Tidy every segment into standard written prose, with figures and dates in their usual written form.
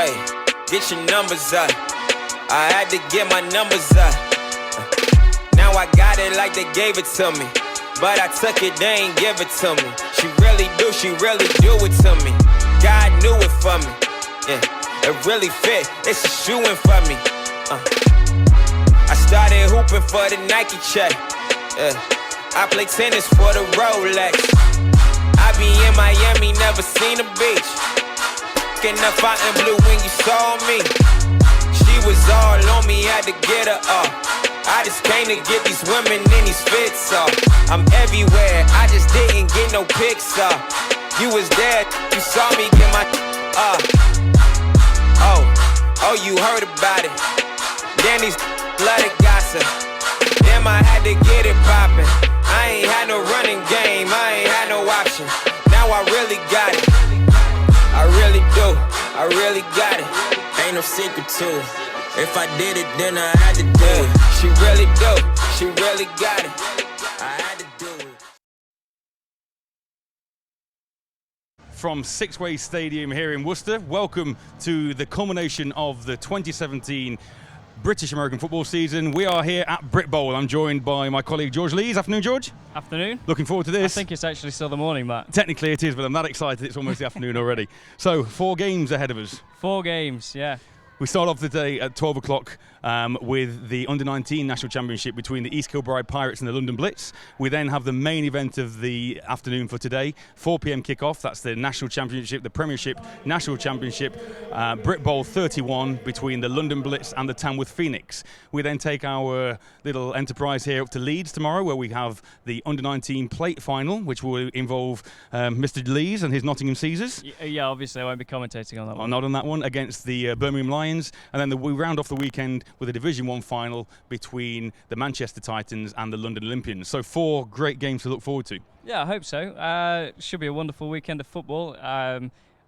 Hey, get your numbers up. I had to get my numbers up. Now I got it like they gave it to me. But I took it, they ain't give it to me. She really do it to me. God knew it for me. Yeah, it really fit, it's a shoe-in for me. I started hooping for the Nike check. I play tennis for the Rolex. I be in Miami, never seen a beach. In the fountain blue when you saw me. She was all on me, had to get her up. I just came to get these women in these fits up. I'm everywhere, I just didn't get no pics up. You was there, you saw me get my up. Oh, you heard about it. Then these love the gossip. Damn, I had to get it poppin'. I ain't had no running game, I ain't had no option. Now I really got it. I really do, I really got it. Ain't no secret to it. If I did it, then I had to do it. She really do, she really got it. I had to do it. From Sixway Stadium here in Worcester, welcome to the culmination of the 2017 British American football season. We are here at Brit Bowl. I'm joined by my colleague George Lees. Afternoon, George. Afternoon. Looking forward to this. I think it's actually still the morning, Matt. Technically it is, but I'm that excited it's almost the afternoon already. So 4 games ahead of us. 4 games, yeah. We start off the day at 12 o'clock with the Under-19 National Championship between the East Kilbride Pirates and the London Blitz. We then have the main event of the afternoon for today, 4 p.m. kickoff. That's the National Championship, the Premiership National Championship, Brit Bowl 31 between the London Blitz and the Tamworth Phoenix. We then take our little enterprise here up to Leeds tomorrow, where we have the Under-19 plate final, which will involve Mr. Lees and his Nottingham Caesars. Yeah, obviously I won't be commentating on that one. Not on that one, against the Birmingham Lions. And then we round off the weekend with a Division 1 final between the Manchester Titans and the London Olympians. So 4 great games to look forward to. Yeah, I hope so. Should be a wonderful weekend of football.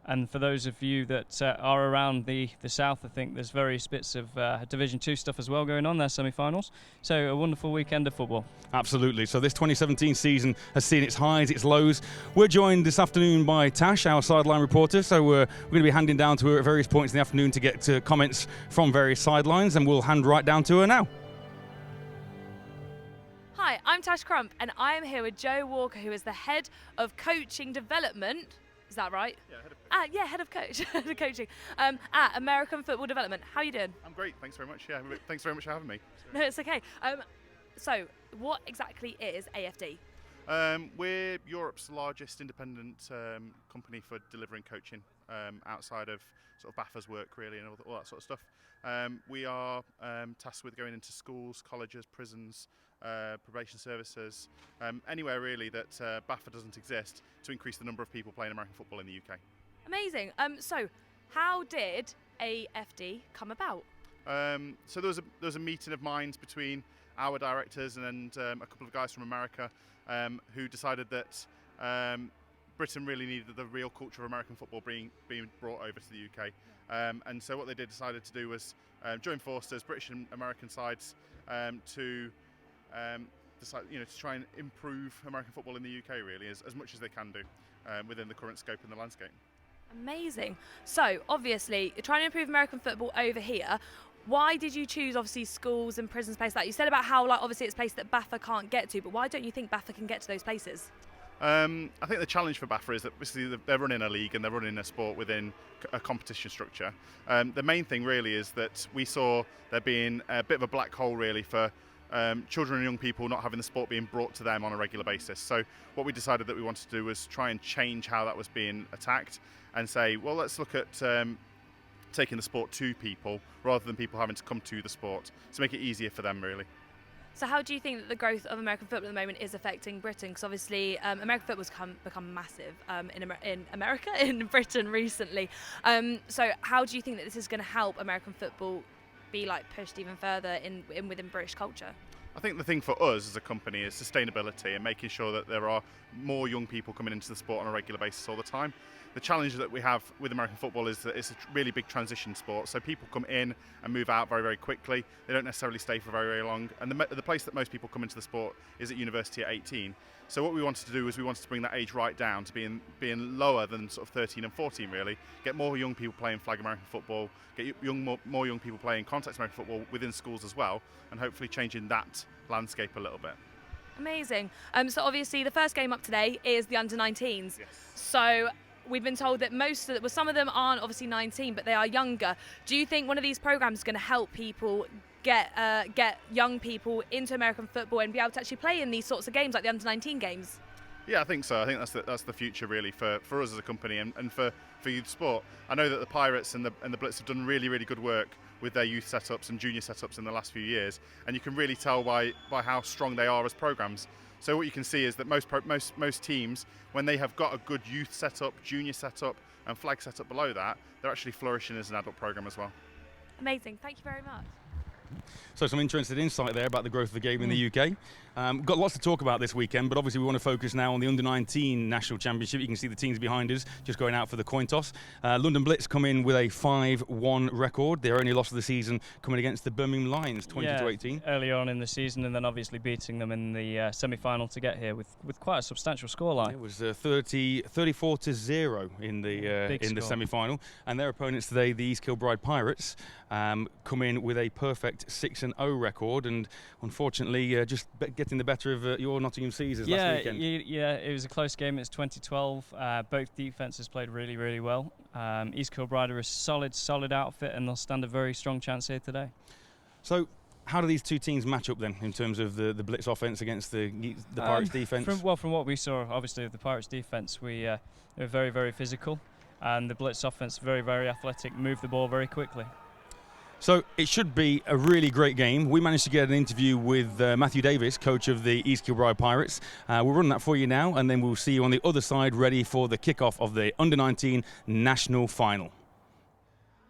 And for those of you that are around the south, I think there's various bits of Division 2 stuff as well going on, their semi-finals. So a wonderful weekend of football. Absolutely. So this 2017 season has seen its highs, its lows. We're joined this afternoon by Tash, our sideline reporter. So we're going to be handing down to her at various points in the afternoon to get comments from various sidelines, and we'll hand right down to her now. Hi, I'm Tash Crump, and I am here with Joe Walker, who is the head of coaching development. Is that right? Yeah, head of head of coaching at American Football Development. How are you doing? I'm great, thanks very much. Yeah, thanks very much for having me. No, it's okay. So, what exactly is AFD? We're Europe's largest independent company for delivering coaching outside of sort of BAFA's work, really, and all that sort of stuff. We are tasked with going into schools, colleges, prisons, probation services, anywhere really that BAFA doesn't exist, to increase the number of people playing American football in the UK. Amazing. So, how did AFD come about? So there was a meeting of minds between our directors and a couple of guys from America who decided that Britain really needed the real culture of American football being brought over to the UK. And so what they decided to do was join forces, British and American sides, to decide, to try and improve American football in the UK really as much as they can do within the current scope and the landscape. Amazing. So obviously you're trying to improve American football over here. Why did you choose obviously schools and prisons, places like that? You said about how obviously it's a place that BAFA can't get to, but why don't you think BAFA can get to those places? I think the challenge for BAFA is that obviously they're running a league and they're running a sport within a competition structure. The main thing really is that we saw there being a bit of a black hole really for children and young people not having the sport being brought to them on a regular basis. So what we decided that we wanted to do was try and change how that was being attacked and say, well, let's look at taking the sport to people rather than people having to come to the sport to make it easier for them really. So how do you think that the growth of American football at the moment is affecting Britain? Because obviously American football's become massive in America, in Britain recently. So how do you think that this is going to help American football be pushed even further within British culture? I think the thing for us as a company is sustainability and making sure that there are more young people coming into the sport on a regular basis all the time. the challenge that we have with American football is that it's a really big transition sport. So people come in and move out very, very quickly. They don't necessarily stay for very, very long. And the place that most people come into the sport is at university at 18. So what we wanted to do was we wanted to bring that age right down to being lower than sort of 13 and 14 really. Get more young people playing flag American football, get more young people playing contact American football within schools as well, and hopefully changing that landscape a little bit. Amazing. So obviously the first game up today is the under-19s. Yes. So we've been told that some of them aren't obviously 19, but they are younger. Do you think one of these programs is going to help people get young people into American football and be able to actually play in these sorts of games like the under-19 games? Yeah, I think so. I think that's the future really for us as a company and for youth sport. I know that the Pirates and the Blitz have done really, really good work with their youth setups and junior setups in the last few years, and you can really tell by how strong they are as programs. So what you can see is that most teams, when they have got a good youth setup, junior setup, and flag setup below that, they're actually flourishing as an adult program as well. Amazing. Thank you very much. So some interesting insight there about the growth of the game in the UK. We've got lots to talk about this weekend, but obviously we want to focus now on the Under-19 National Championship. You can see the teams behind us just going out for the coin toss. London Blitz come in with a 5-1 record. Their only loss of the season coming against the Birmingham Lions, 20-18. Earlier on in the season, and then obviously beating them in the semi-final to get here with quite a substantial scoreline. It was 34-0 in the semi-final, and their opponents today, the East Kilbride Pirates, come in with a perfect 6-0 record, and unfortunately just getting the better of your Nottingham Caesars last weekend. Yeah, it was a close game. It's 2012. Both defences played really, really well. East Kilbride are a solid outfit, and they'll stand a very strong chance here today. So how do these two teams match up then in terms of the Blitz offence against the Pirates defence? From what we saw, obviously, of the Pirates defence, they're very, very physical, and the Blitz offence very, very athletic, move the ball very quickly. So it should be a really great game. We managed to get an interview with Matthew Davis, coach of the East Kilbride Pirates. We'll run that for you now, and then we'll see you on the other side, ready for the kickoff of the Under-19 National Final.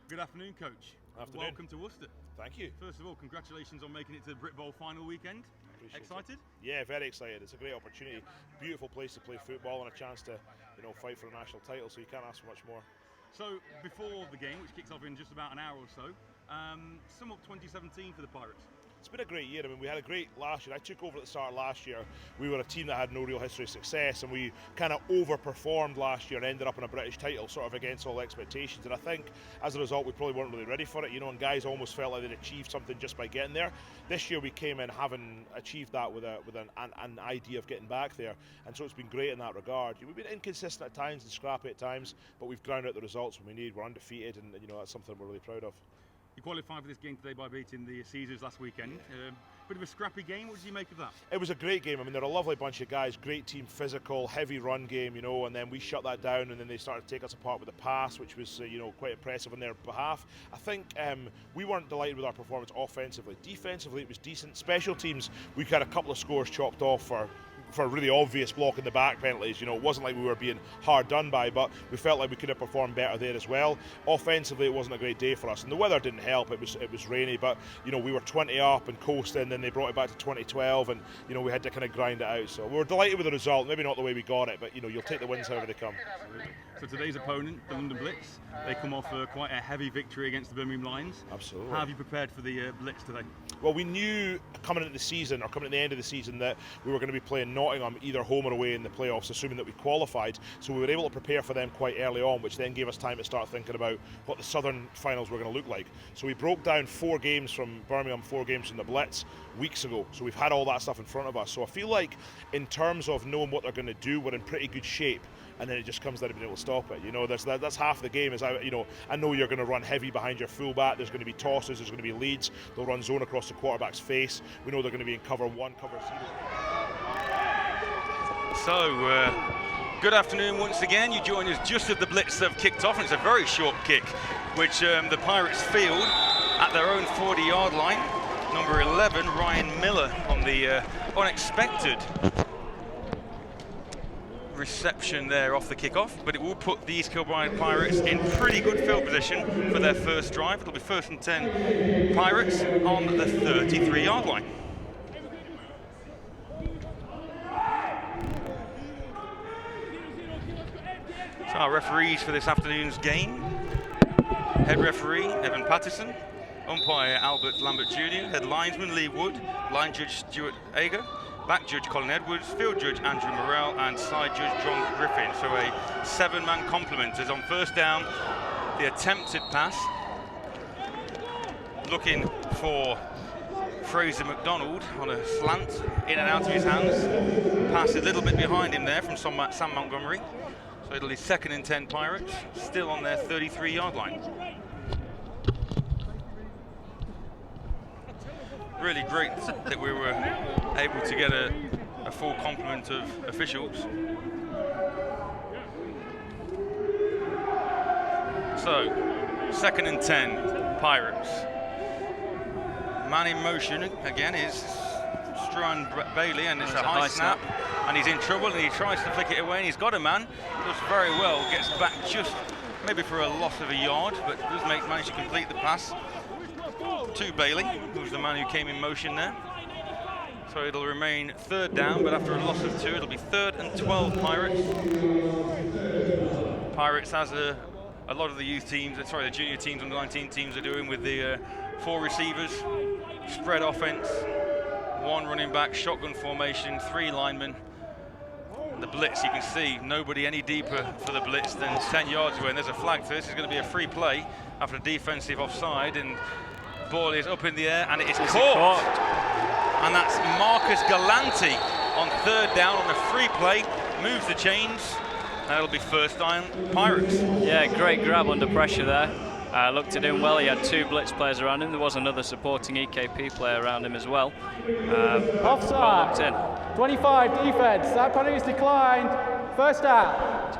Good afternoon, Coach. Afternoon. Welcome to Worcester. Thank you. First of all, congratulations on making it to the Brit Bowl final weekend. Excited? Yeah, very excited. It's a great opportunity. Beautiful place to play football and a chance to, fight for a national title. So you can't ask for much more. So before the game, which kicks off in just about an hour or so, sum up 2017 for the Pirates. It's been a great year. I mean, we had a great last year. I took over at the start of last year. We were a team that had no real history of success, and we kind of overperformed last year and ended up in a British title, sort of against all expectations. And I think as a result, we probably weren't really ready for it, and guys almost felt like they'd achieved something just by getting there. This year we came in having achieved that with an idea of getting back there, and so it's been great in that regard. We've been inconsistent at times and scrappy at times, but we've ground out the results when we need. We're undefeated, and that's something we're really proud of. You qualified for this game today by beating the Caesars last weekend. Bit of a scrappy game. What did you make of that? It was a great game. I mean, they're a lovely bunch of guys, great team, physical, heavy run game, and then we shut that down, and then they started to take us apart with the pass, which was, quite impressive on their behalf. I think we weren't delighted with our performance offensively. Defensively, it was decent. Special teams, we had a couple of scores chopped off for really obvious block in the back penalties. It wasn't like we were being hard done by, but we felt like we could have performed better there as well. Offensively, it wasn't a great day for us, and the weather didn't help. It was rainy, but we were 20 up and coasting, then they brought it back to 20-12, and we had to kind of grind it out. So we were delighted with the result. Maybe not the way we got it, but you'll take the wins however they come. So today's opponent, the London Blitz, they come off quite a heavy victory against the Birmingham Lions. Absolutely. How have you prepared for the Blitz today? Well, we knew coming into the season, or coming at the end of the season, that we were going to be playing Nottingham either home or away in the playoffs, assuming that we qualified. So we were able to prepare for them quite early on, which then gave us time to start thinking about what the Southern finals were going to look like. So we broke down 4 games from Birmingham, 4 games from the Blitz weeks ago. So we've had all that stuff in front of us. So I feel like in terms of knowing what they're going to do, we're in pretty good shape. And then it just comes down to being able to stop it. That's half the game. I know you're going to run heavy behind your fullback. There's going to be tosses. There's going to be leads. They'll run zone across the quarterback's face. We know they're going to be in cover 1, cover 0. So, good afternoon once again. You join us just as the Blitz have kicked off, and it's a very short kick, which the Pirates field at their own 40-yard line. Number 11, Ryan Miller, on the unexpected reception there off the kickoff, but it will put the East Kilbride Pirates in pretty good field position for their first drive. It'll be 1st and 10 Pirates on the 33-yard line. So our referees for this afternoon's game: head referee Evan Patterson, umpire Albert Lambert Jr., head linesman Lee Wood, line judge Stuart Ager, back judge Colin Edwards, field judge Andrew Morrell, and side judge John Griffin. So a 7-man complement is on first down. The attempted pass, looking for Fraser McDonald on a slant, in and out of his hands. Pass a little bit behind him there from Sam Montgomery. So it'll be 2nd and 10 Pirates, still on their 33-yard line. Really great that we were able to get a full complement of officials. So, 2nd and 10 Pirates. Man in motion again is Struan Bailey, and it's a high snap, and he's in trouble, and he tries to flick it away, and he's got a man, does very well, gets back just maybe for a loss of a yard, but does manage to complete the pass to Bailey, who's the man who came in motion there. So it'll remain 3rd down, but after a loss of 2, it'll be 3rd and 12 Pirates. Pirates has a lot of the youth teams, the junior teams and the 19 teams are doing with the 4 receivers, spread offense, 1 running back, shotgun formation, 3 linemen. The blitz, you can see nobody any deeper for the blitz than 10 yards away, and there's a flag. So this is going to be a free play after a defensive offside, and ball is up in the air, and it is caught. And that's Marcus Galanti on 3rd down on a free play, moves the chains, and it'll be first down Pirates. Yeah, great grab under pressure there. Looked at him well. He had 2 blitz players around him. There was another supporting EKP player around him as well. Offside. In. 25 defense. That penalty is declined. First down.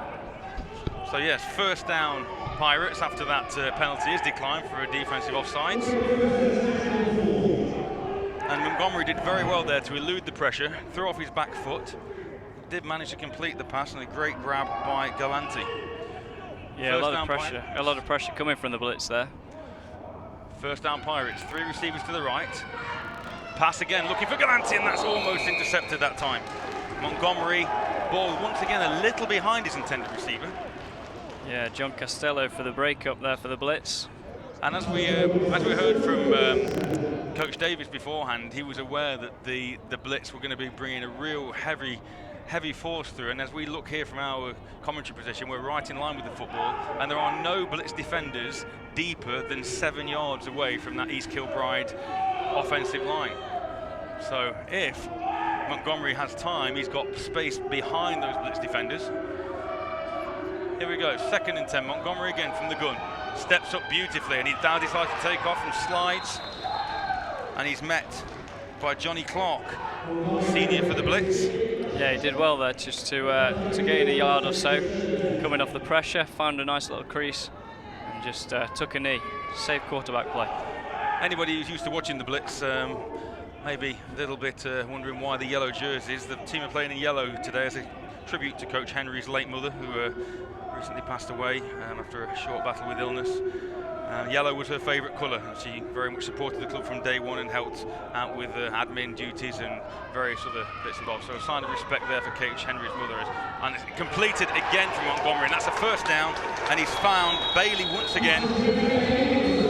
So yes, first down Pirates after that penalty is declined for a defensive offsides. And Montgomery did very well there to elude the pressure, threw off his back foot, did manage to complete the pass, and a great grab by Galanti. Yeah, a lot of pressure coming from the blitz there. First down Pirates, 3 receivers to the right. Pass again, looking for Galanti, and that's almost intercepted that time. Montgomery, ball once again a little behind his intended receiver. Yeah, John Costello for the breakup there for the blitz. And as we heard from Coach Davis beforehand, he was aware that the blitz were going to be bringing a real heavy force through, and as we look here from our commentary position, we're right in line with the football, and there are no blitz defenders deeper than 7 yards away from that East Kilbride offensive line. So if Montgomery has time, he's got space behind those blitz defenders. Here we go, 2nd and 10, Montgomery again from the gun. Steps up beautifully, and he now decides to take off and slides, and he's met by Johnny Clark, senior for the blitz. Yeah, he did well there, just to gain a yard or so. Coming off the pressure, found a nice little crease, and just took a knee. Safe quarterback play. Anybody who's used to watching the blitz, maybe a little bit wondering why the yellow jerseys. The team are playing in yellow today as a tribute to Coach Henry's late mother, who recently passed away after a short battle with illness. Yellow was her favourite colour, and she very much supported the club from day one and helped out with admin duties and various other bits and bobs. So a sign of respect there for Coach Henry's mother. And it's completed again from Montgomery, and that's a first down, and he's found Bailey once again.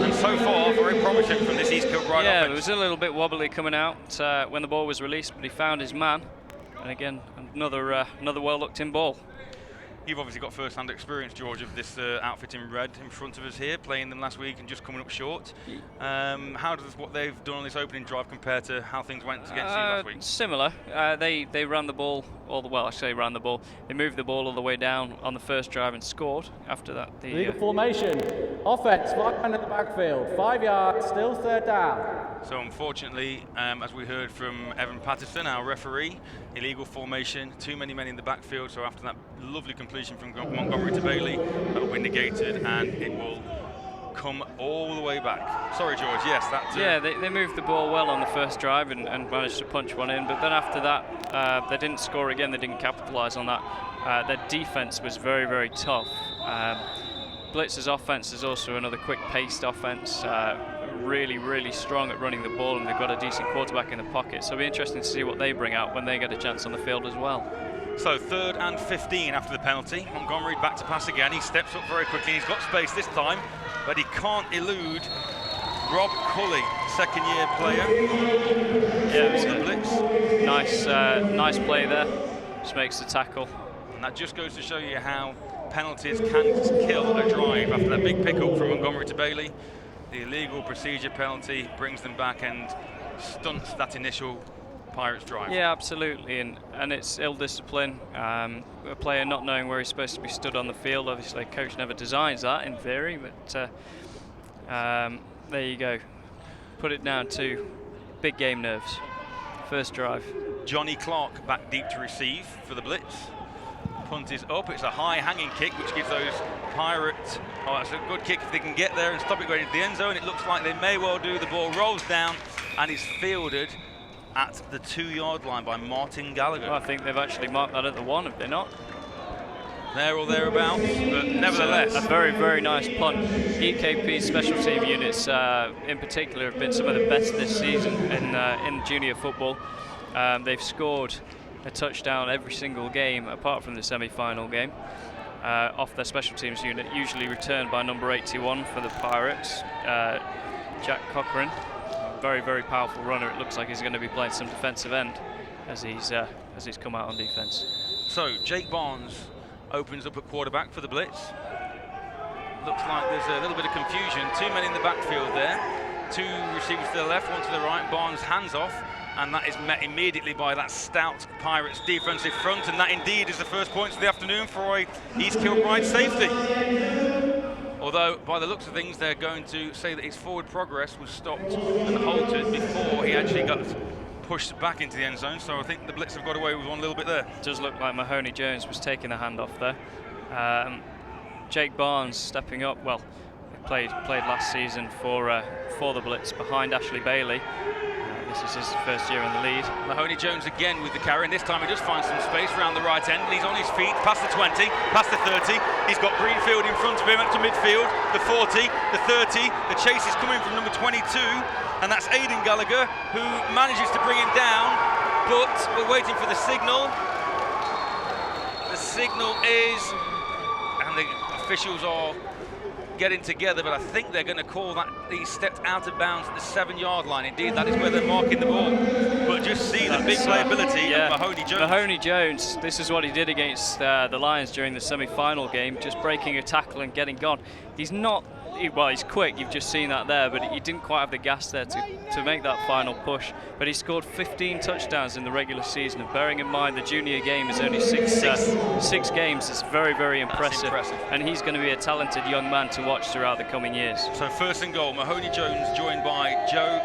And so far, very promising from this East Kilbride offense. offense. It was a little bit wobbly coming out when the ball was released, but he found his man. And again, another well-looked-in ball. You've obviously got first-hand experience, George, of this outfit in red in front of us here, playing them last week and just coming up short. How does what they've done on this opening drive compare to how things went against you last week? Similar. They ran the ball ran the ball. They moved the ball all the way down on the first drive and scored. After that, legal formation. Offense, 5 men in the backfield. 5 yards, still 3rd down. So unfortunately, as we heard from Evan Patterson, our referee, illegal formation, too many men in the backfield. So after that lovely completion from Montgomery to Bailey, that will be negated, and it will come all the way back. Sorry, George. Yes, that. Yeah, they moved the ball well on the first drive and managed to punch one in. But then after that, they didn't score again. They didn't capitalise on that. Their defence was very, very tough. Blitz's offense is also another quick-paced offense. Really, really strong at running the ball, and they've got a decent quarterback in the pocket. So it'll be interesting to see what they bring out when they get a chance on the field as well. So 3rd and 15 after the penalty. Montgomery back to pass again. He steps up very quickly. He's got space this time, but he can't elude Rob Cully, second-year player. Yeah, it was the Blitz. Nice play there. Just makes the tackle. And that just goes to show you how penalties can kill a drive. After that big pick-up from Montgomery to Bailey, the illegal procedure penalty brings them back and stunts that initial Pirates drive. Yeah, absolutely, and it's ill discipline. A player not knowing where he's supposed to be stood on the field. Obviously, a coach never designs that in theory, but there you go. Put it down to big game nerves. First drive. Johnny Clark back deep to receive for the Blitz. Punt is up. It's a high hanging kick, which gives those Pirates. Oh, that's a good kick if they can get there and stop it going into the end zone. It looks like they may well do. The ball rolls down and is fielded at the 2-yard line by Martin Gallagher. Well, I think they've actually marked that at the 1, have they not? There or thereabouts, but nevertheless. A very, very nice punt. EKP's special team units in particular have been some of the best this season in junior football. They've scored a touchdown every single game apart from the semi-final game off their special teams unit, usually returned by number 81 for the Pirates, Jack Cochran. Very, very powerful runner. It looks like he's going to be playing some defensive end as he's come out on defense. So Jake Barnes opens up at quarterback for the Blitz. Looks like there's a little bit of confusion. 2 men in the backfield there. 2 receivers to the left, 1 to the right. Barnes hands off, and that is met immediately by that stout Pirates defensive front, and that indeed is the first points of the afternoon for a East Kilbride safety. Although, by the looks of things, they're going to say that his forward progress was stopped and halted before he actually got pushed back into the end zone. So I think the Blitz have got away with one a little bit there. It does look like Mahoney Jones was taking the handoff there. Jake Barnes stepping up. Well, he played last season for the Blitz behind Ashley Bailey. This is his first year in the lead. Mahoney Jones again with the carry, and this time he does find some space around the right end. He's on his feet, past the 20, past the 30. He's got Greenfield in front of him up to midfield, the 40, the 30. The chase is coming from number 22, and that's Aidan Gallagher, who manages to bring him down, but we're waiting for the signal. The signal is, and the officials are getting together, but I think they're going to call that he stepped out of bounds at the 7-yard line. Indeed, that is where they're marking the ball. But just see the big playability of Mahoney Jones. Mahoney Jones, this is what he did against the Lions during the semi-final game, just breaking a tackle and getting gone. He's not, well, he's quick, you've just seen that there, but he didn't quite have the gas there to make that final push. But he scored 15 touchdowns in the regular season, and bearing in mind the junior game is only six games, it's very, very impressive. And he's going to be a talented young man to watch throughout the coming years. So first and goal, Mahoney Jones joined by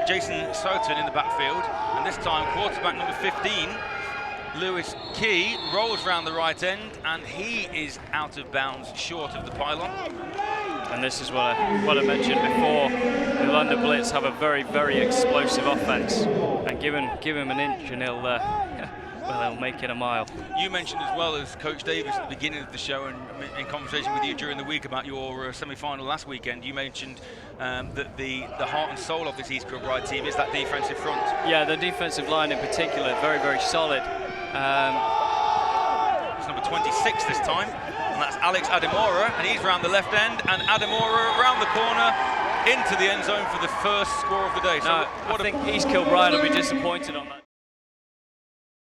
Jason Soton in the backfield, and this time quarterback number 15, Lewis Key, rolls round the right end, and he is out of bounds short of the pylon. And this is what I mentioned before. The London Blitz have a very, very explosive offense, and give him an inch and he'll make it a mile. You mentioned as well as Coach Davis at the beginning of the show, and in conversation with you during the week about your semi-final last weekend, you mentioned that the heart and soul of this East Kilbride team is that defensive front. Yeah, the defensive line in particular, very, very solid. It's number 26 this time, and that's Alex Ademora, and he's round the left end, and Ademora round the corner into the end zone for the first score of the day. So I think East Kilbride will be disappointed on that.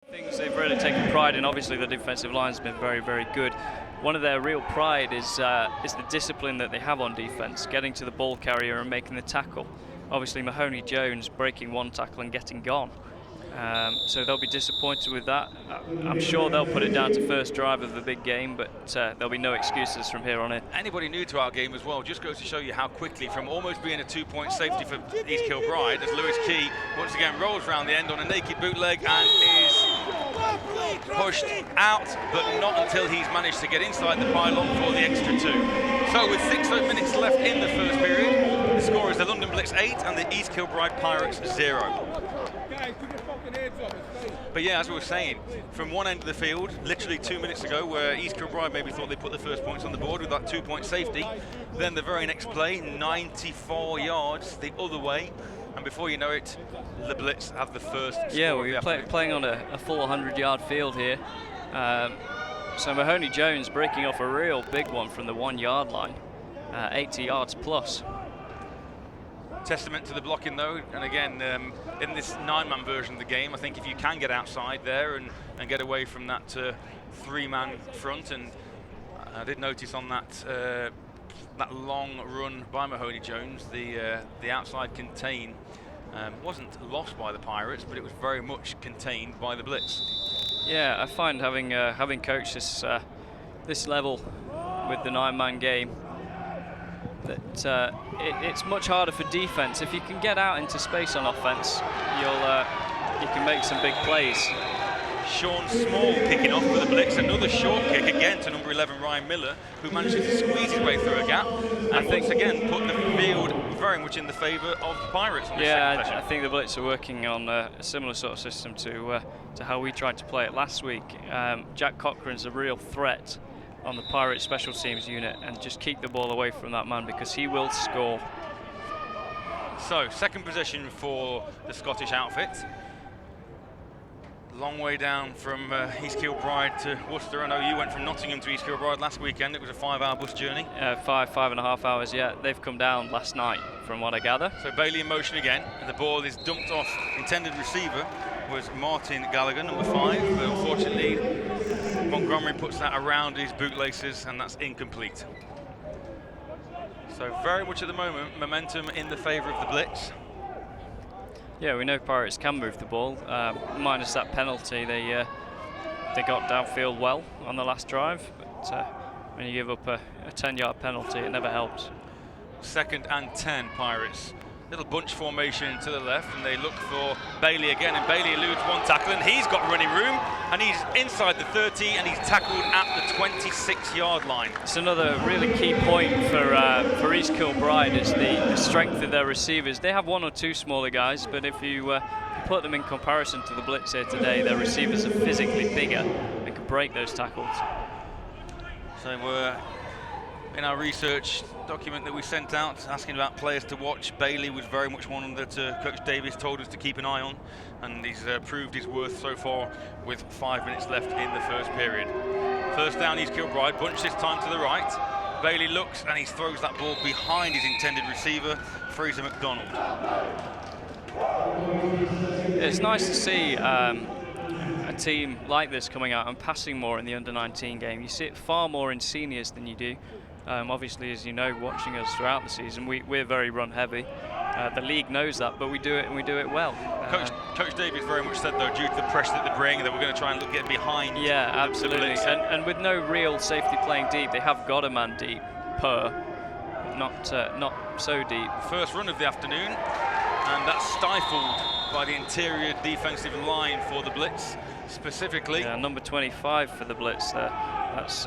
Things they've really taken pride in. Obviously, the defensive line's been very, very good. One of their real pride is the discipline that they have on defense, getting to the ball carrier and making the tackle. Obviously, Mahoney Jones breaking one tackle and getting gone. So they'll be disappointed with that. I'm sure they'll put it down to first drive of the big game, but there'll be no excuses from here on in. Anybody new to our game as well just goes to show you how quickly, from almost being a 2-point safety for East Kilbride, as Lewis Key once again rolls round the end on a naked bootleg and is pushed out, but not until he's managed to get inside the pylon for the extra 2. So with 6 minutes left in the first period, the score is the London Blitz 8 and the East Kilbride Pirates 0. But yeah, as we were saying, from one end of the field, literally 2 minutes ago, where East Kilbride maybe thought they put the first points on the board with that 2-point safety, then the very next play, 94 yards the other way, and before you know it, the Blitz have the first. Yeah, we're playing on a full 100-yard field here. So Mahoney Jones breaking off a real big one from the 1 yard line, 80 yards plus. Testament to the blocking though, and again in this 9-man version of the game, I think if you can get outside there and get away from that 3-man front, and I did notice on that that long run by Mahoney Jones, the outside contain wasn't lost by the Pirates, but it was very much contained by the Blitz. Yeah, I find having coached this level with the 9-man game, that it's much harder for defense. If you can get out into space on offense, you can make some big plays. Sean Small kicking off for the Blitz, another short kick again to number 11 Ryan Miller, who manages to squeeze his way through a gap and once again put the field very much in the favour of the Pirates on this second session. I think the Blitz are working on a similar sort of system to how we tried to play it last week. Jack Cochran's a real threat on the Pirates special teams unit, and just keep the ball away from that man because he will score. So second possession for the Scottish outfit. Long way down from East Kilbride to Worcester. I know you went from Nottingham to East Kilbride last weekend. It was a 5-hour bus journey. 5.5 hours, yeah. They've come down last night, from what I gather. So Bailey in motion again, and the ball is dumped off. Intended receiver was Martin Gallagher, number 5, but unfortunately Montgomery puts that around his bootlaces, and that's incomplete. So very much at the moment, momentum in the favour of the Blitz. Yeah, we know Pirates can move the ball, minus that penalty. They got downfield well on the last drive, but when you give up a 10-yard penalty, it never helps. 2nd and 10 Pirates. Little bunch formation to the left, and they look for Bailey again, and Bailey eludes one tackle, and he's got running room, and he's inside the 30, and he's tackled at the 26-yard line. It's another really key point for East Kilbride is the strength of their receivers. They have 1 or 2 smaller guys, but if you put them in comparison to the Blitz here today, their receivers are physically bigger and can break those tackles. So in our research document that we sent out asking about players to watch, Bailey was very much one that Coach Davis told us to keep an eye on, and he's proved his worth so far with 5 minutes left in the first period. First down, East Kilbride, bunch this time to the right. Bailey looks and he throws that ball behind his intended receiver, Fraser McDonald. It's nice to see a team like this coming out and passing more in the under-19 game. You see it far more in seniors than you do. Obviously, as you know, watching us throughout the season, we're very run heavy. The league knows that, but we do it, and we do it well. Coach Davis very much said, though, due to the pressure that they're bringing, that we're going to try and get behind. Yeah, absolutely. And with no real safety playing deep, they have got a man deep, not so deep. First run of the afternoon, and that's stifled by the interior defensive line for the Blitz, specifically. Yeah, number 25 for the Blitz there. That's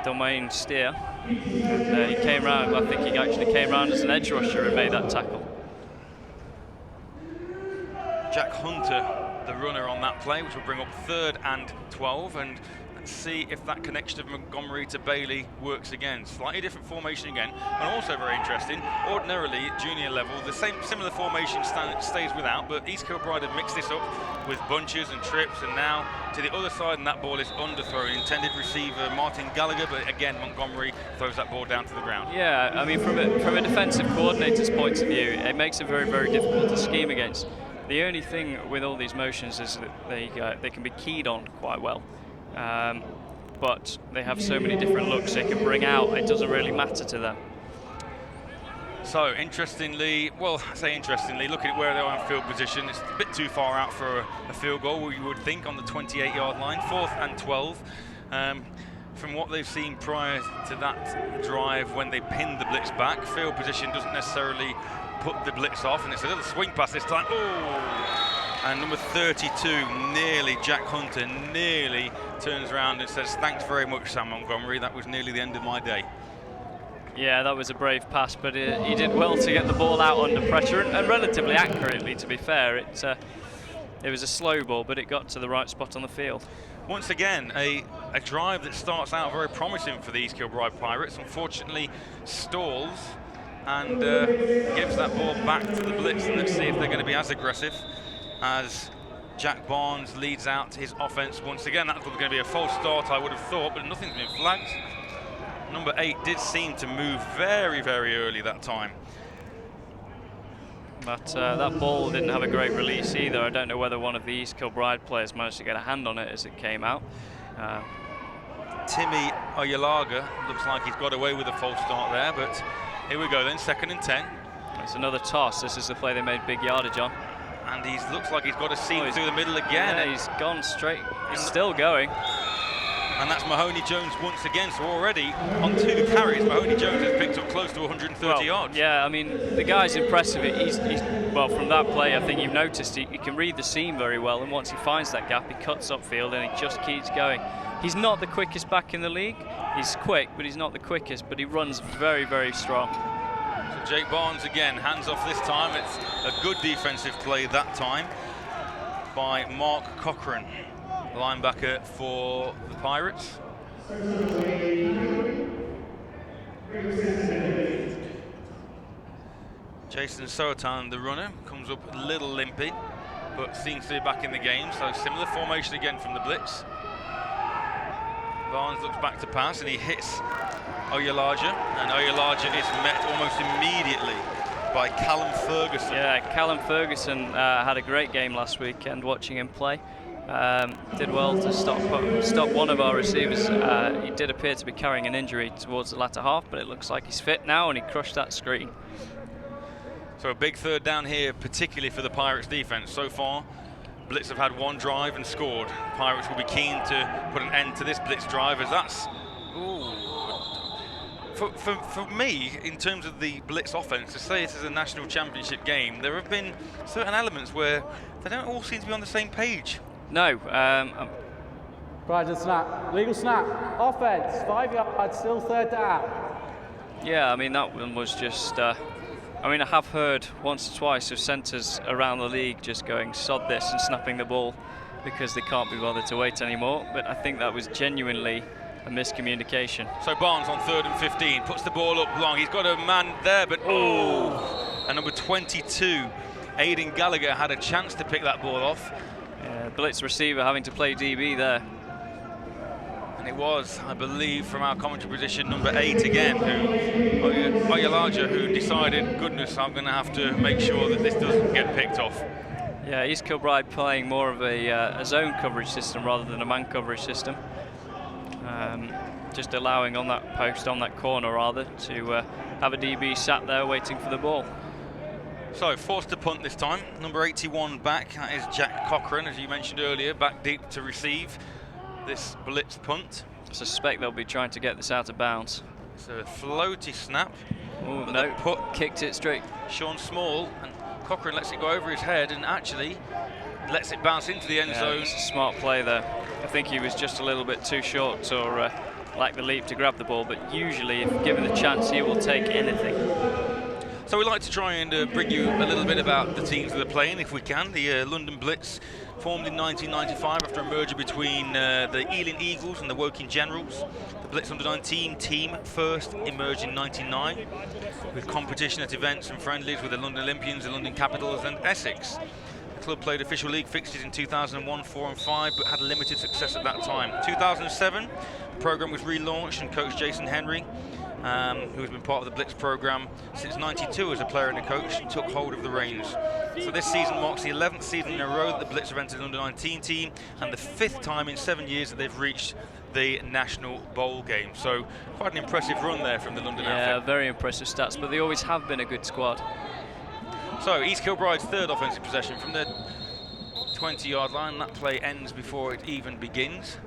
Domain Steer. And, he came round. I think he actually came round as an edge rusher and made that tackle. Jack Hunter, the runner on that play, which will bring up 3rd and 12, and let's see if that connection of Montgomery to Bailey works again. Slightly different formation again, and also very interesting. Ordinarily, at junior level, the similar formation stays without, but East Kilbride have mixed this up with bunches and trips, and now to the other side, and that ball is underthrown. Intended receiver Martin Gallagher, but again Montgomery throws that ball down to the ground. Yeah, I mean, from a defensive coordinator's point of view, it makes it very, very difficult to scheme against. The only thing with all these motions is that they can be keyed on quite well. But they have so many different looks they can bring out, it doesn't really matter to them. So interestingly, looking at where they are in field position, it's a bit too far out for a field goal, you would think, on the 28-yard line. 4th and 12. From what they've seen prior to that drive when they pinned the Blitz back, field position doesn't necessarily put the Blitz off, and it's a little swing pass this time. Oh! And number 32, Jack Hunter, nearly turns around and says, "Thanks very much, Sam Montgomery. That was nearly the end of my day." Yeah, that was a brave pass, but he did well to get the ball out under pressure, and relatively accurately, to be fair. It was a slow ball, but it got to the right spot on the field. Once again, a drive that starts out very promising for the East Kilbride Pirates, unfortunately stalls and gives that ball back to the Blitz. And let's see if they're going to be as aggressive as Jack Barnes leads out his offence once again. That's going to be a false start, I would have thought, but nothing's been flagged. Number 8 did seem to move very, very early that time. That ball didn't have a great release either. I don't know whether one of the East Kilbride players managed to get a hand on it as it came out. Timmy Oyalaga looks like he's got away with a false start there, but here we go then, 2nd and 10. It's another toss. This is the play they made big yardage on. And he looks like he's got a seam through the middle again. Yeah, he's gone straight. He's still going. And that's Mahoney Jones once again. So already on 2 carries, Mahoney Jones has picked up close to 130 yards. Yeah, I mean, the guy's impressive. He's well, from that play, I think you've noticed he can read the seam very well. And once he finds that gap, he cuts upfield and he just keeps going. He's not the quickest back in the league. He's quick, but he's not the quickest. But he runs very, very strong. So Jake Barnes again, hands off this time. It's a good defensive play that time by Mark Cochran, linebacker for the Pirates. Jason Soatan, the runner, comes up a little limpy, but seems to be back in the game. So similar formation again from the Blitz. Barnes looks back to pass and he hits Oyalaja, and Oyalaja is met almost immediately by Callum Ferguson. Yeah, Callum Ferguson had a great game last weekend watching him play. Did well to stop one of our receivers. He did appear to be carrying an injury towards the latter half, but it looks like he's fit now and he crushed that screen. So a big 3rd down here, particularly for the Pirates defense. So far, Blitz have had 1 drive and scored. Pirates will be keen to put an end to this Blitz drive, as that's... For me, in terms of the Blitz offense, to say it is a national championship game, there have been certain elements where they don't all seem to be on the same page. No. Right, and snap. Legal snap. Offense, 5 yards, still 3rd down. Yeah, I mean, that one was just... I mean, I have heard once or twice of centres around the league just going sod this and snapping the ball because they can't be bothered to wait anymore, but I think that was genuinely a miscommunication. So Barnes on 3rd and 15, puts the ball up long. He's got a man there, but and number 22, Aidan Gallagher, had a chance to pick that ball off. Yeah, Blitz receiver having to play DB there. And it was, I believe, from our commentary position, number 8 again, Oyalaja, who decided, goodness, I'm going to have to make sure that this doesn't get picked off. Yeah, East Kilbride playing more of a zone coverage system rather than a man coverage system. Just allowing on that post, on that corner rather, to have a DB sat there waiting for the ball. So forced to punt this time. Number 81 back, that is Jack Cochran, as you mentioned earlier, back deep to receive this Blitz punt. I suspect they'll be trying to get this out of bounds. It's a floaty snap. Oh no, kicked it straight. Sean Small, and Cochran lets it go over his head and actually lets it bounce into the end zone. It's a smart play there. I think he was just a little bit too short or lacked the leap to grab the ball, but usually if given the chance he will take anything. So we'd like to try and bring you a little bit about the teams that are playing, if we can. The London Blitz, formed in 1995 after a merger between the Ealing Eagles and the Woking Generals. The Blitz under-19 team first emerged in 1999 with competition at events and friendlies with the London Olympians, the London Capitals and Essex. The club played official league fixtures in 2001, 4 and 5, but had limited success at that time. 2007, the programme was relaunched and coach Jason Henry, who has been part of the Blitz programme since '92 as a player and a coach, took hold of the reins. So this season marks the 11th season in a row that the Blitz have entered the under-19 team and the 5th time in 7 years that they've reached the National Bowl game. So quite an impressive run there from the London outfit. Yeah, very impressive stats, but they always have been a good squad. So East Kilbride's 3rd offensive possession from the 20-yard line. That play ends before it even begins.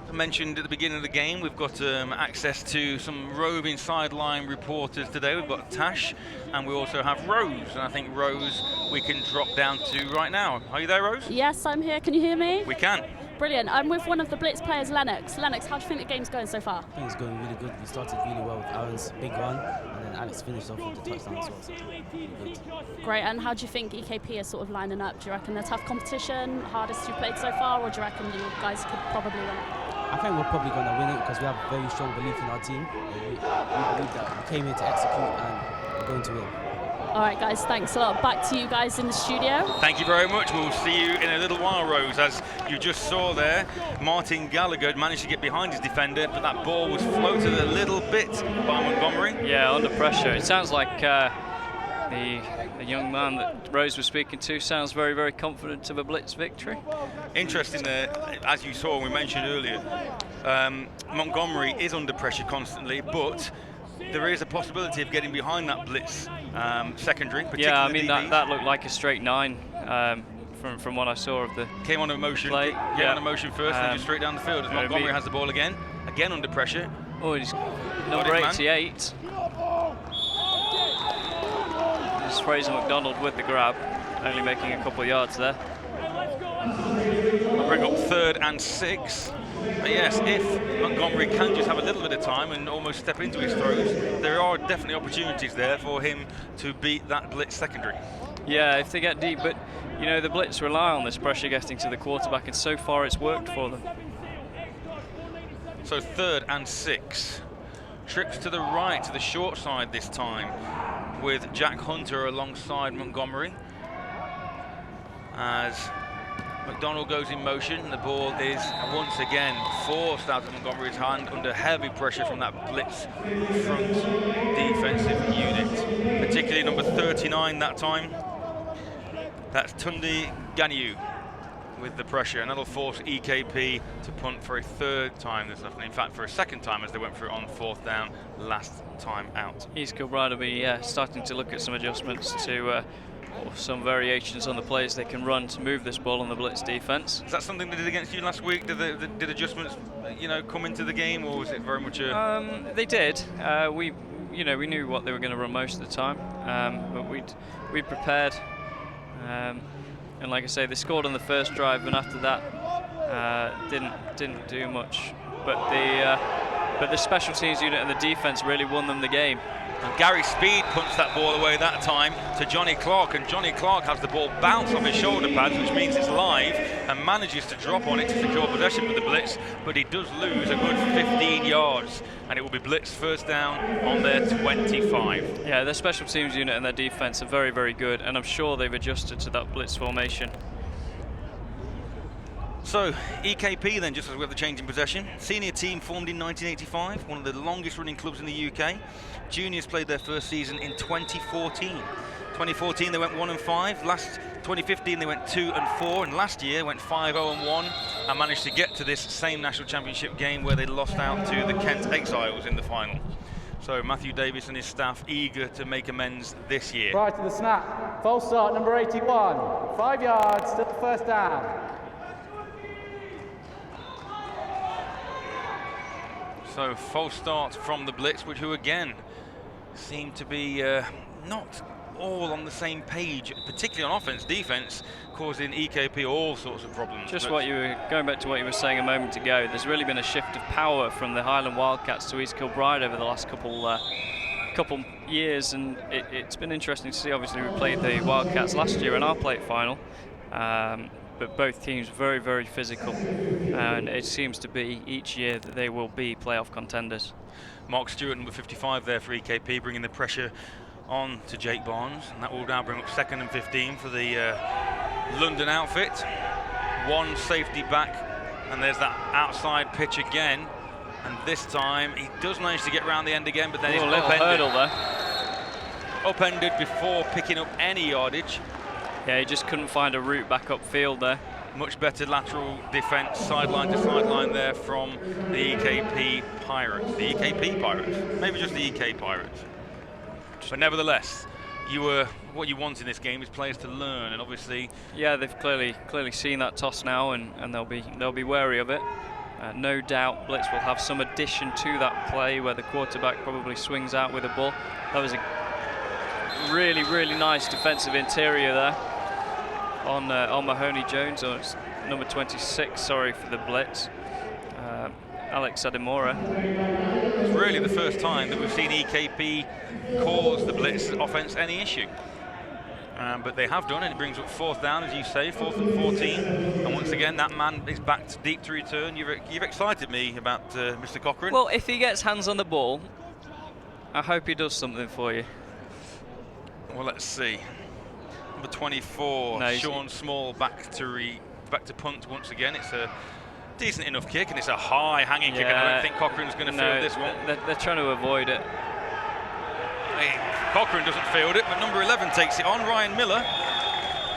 I mentioned at the beginning of the game, we've got access to some roving sideline reporters today. We've got Tash and we also have Rose, and I think Rose we can drop down to right now. Are you there, Rose? Yes, I'm here. Can you hear me? We can. Brilliant. I'm with one of the Blitz players, Lennox. Lennox, how do you think the game's going so far? I think it's going really good. We started really well with Aaron's big run, and then Alex finished off with the touchdown as well. So really good. Great. And how do you think EKP is sort of lining up? Do you reckon they're tough competition, hardest you've played so far, or do you reckon you guys could probably win it? I think we're probably going to win it because we have very strong belief in our team. We believe that we came here to execute and we're going to win. All right, guys, thanks a lot. Back to you guys in the studio. Thank you very much. We'll see you in a little while, Rose. As you just saw there, Martin Gallagher managed to get behind his defender, but that ball was floated a little bit by Montgomery. Yeah, under pressure. It sounds like the young man that Rose was speaking to sounds very, very confident of a Blitz victory. Interesting there, as you saw and we mentioned earlier, Montgomery is under pressure constantly, but there is a possibility of getting behind that Blitz secondary. Yeah, I mean that looked like a straight 9 from what I saw of the came on a motion, play. On a motion first, and just straight down the field as Montgomery has the ball again under pressure. Oh, he's number 88. Just Fraser McDonald with the grab, only making a couple of yards there. I'll bring up 3rd and 6. But yes, if Montgomery can just have a little bit of time and almost step into his throws, there are definitely opportunities there for him to beat that Blitz secondary. Yeah, if they get deep, but you know the Blitz rely on this pressure getting to the quarterback, and so far it's worked for them. So 3rd and 6. Trips to the right, to the short side this time, with Jack Hunter alongside Montgomery. As McDonald goes in motion, the ball is once again forced out of Montgomery's hand under heavy pressure from that Blitz front defensive unit, particularly number 39 that time. That's Tunde Ganyu with the pressure, and that'll force EKP to punt for a 3rd time this afternoon. In fact, for a 2nd time, as they went for it on 4th down last time out. East Kilbride will be starting to look at some adjustments to or some variations on the plays they can run to move this ball on the Blitz defense. Is that something they did against you last week? Did adjustments, come into the game, or was it very much a? They did. We knew what they were going to run most of the time, but we'd prepared. And like I say, they scored on the first drive, and after that, didn't do much. But the special teams unit and the defense really won them the game. And Gary Speed punts that ball away that time to Johnny Clark, and Johnny Clark has the ball bounce off his shoulder pads, which means it's live, and manages to drop on it to secure possession with the Blitz, but he does lose a good 15 yards, and it will be Blitz 1st down on their 25. Yeah, their special teams unit and their defense are very, very good, and I'm sure they've adjusted to that Blitz formation. So, EKP then, just as we have the change in possession. Senior team formed in 1985, one of the longest running clubs in the UK. Juniors played their first season in 2014. 2014 they went 1-5, 2015 they went 2-4, and last year went 5-0-1 and managed to get to this same national championship game where they lost out to the Kent Exiles in the final. So Matthew Davis and his staff eager to make amends this year. Prior to the snap, false start number 81, 5 yards, still 1st down. So false start from the Blitz, who again seem to be not all on the same page, particularly on offense, defense, causing EKP all sorts of problems. Just what you were going back to what you were saying a moment ago. There's really been a shift of power from the Highland Wildcats to East Kilbride over the last couple years, and it's been interesting to see. Obviously, we played the Wildcats last year in our plate final. But both teams very, very physical, and it seems to be each year that they will be playoff contenders. Mark Stewart, number 55 there for EKP, bringing the pressure on to Jake Barnes, and that will now bring up 2nd and 15 for the London outfit. One safety back, and there's that outside pitch again, and this time he does manage to get around the end again, but then he's upended. Hurdle there. Upended before picking up any yardage. Yeah, he just couldn't find a route back upfield there. Much better lateral defense, sideline to sideline there from the EKP Pirates. The EKP Pirates, maybe just the EK Pirates. But nevertheless, what you want in this game is players to learn, and obviously, yeah, they've clearly seen that toss now, and they'll be wary of it. No doubt, Blitz will have some addition to that play where the quarterback probably swings out with the ball. That was a really, really nice defensive interior there on Mahoney Jones, or number 26, sorry, for the Blitz, Alex Ademora. It's really the first time that we've seen EKP cause the Blitz offense any issue. But they have done, and it brings up 4th down, as you say, 4th and 14. And once again, that man is back to deep to return. You've excited me about Mr. Cochrane. Well, if he gets hands on the ball, I hope he does something for you. Well, let's see. Number 24, No, Sean Small, back to punt once again. It's a decent enough kick, and it's a high hanging kick, and I don't think Cochrane's going to field this one. They're trying to avoid it. Cochrane doesn't field it, but number 11 takes it on, Ryan Miller.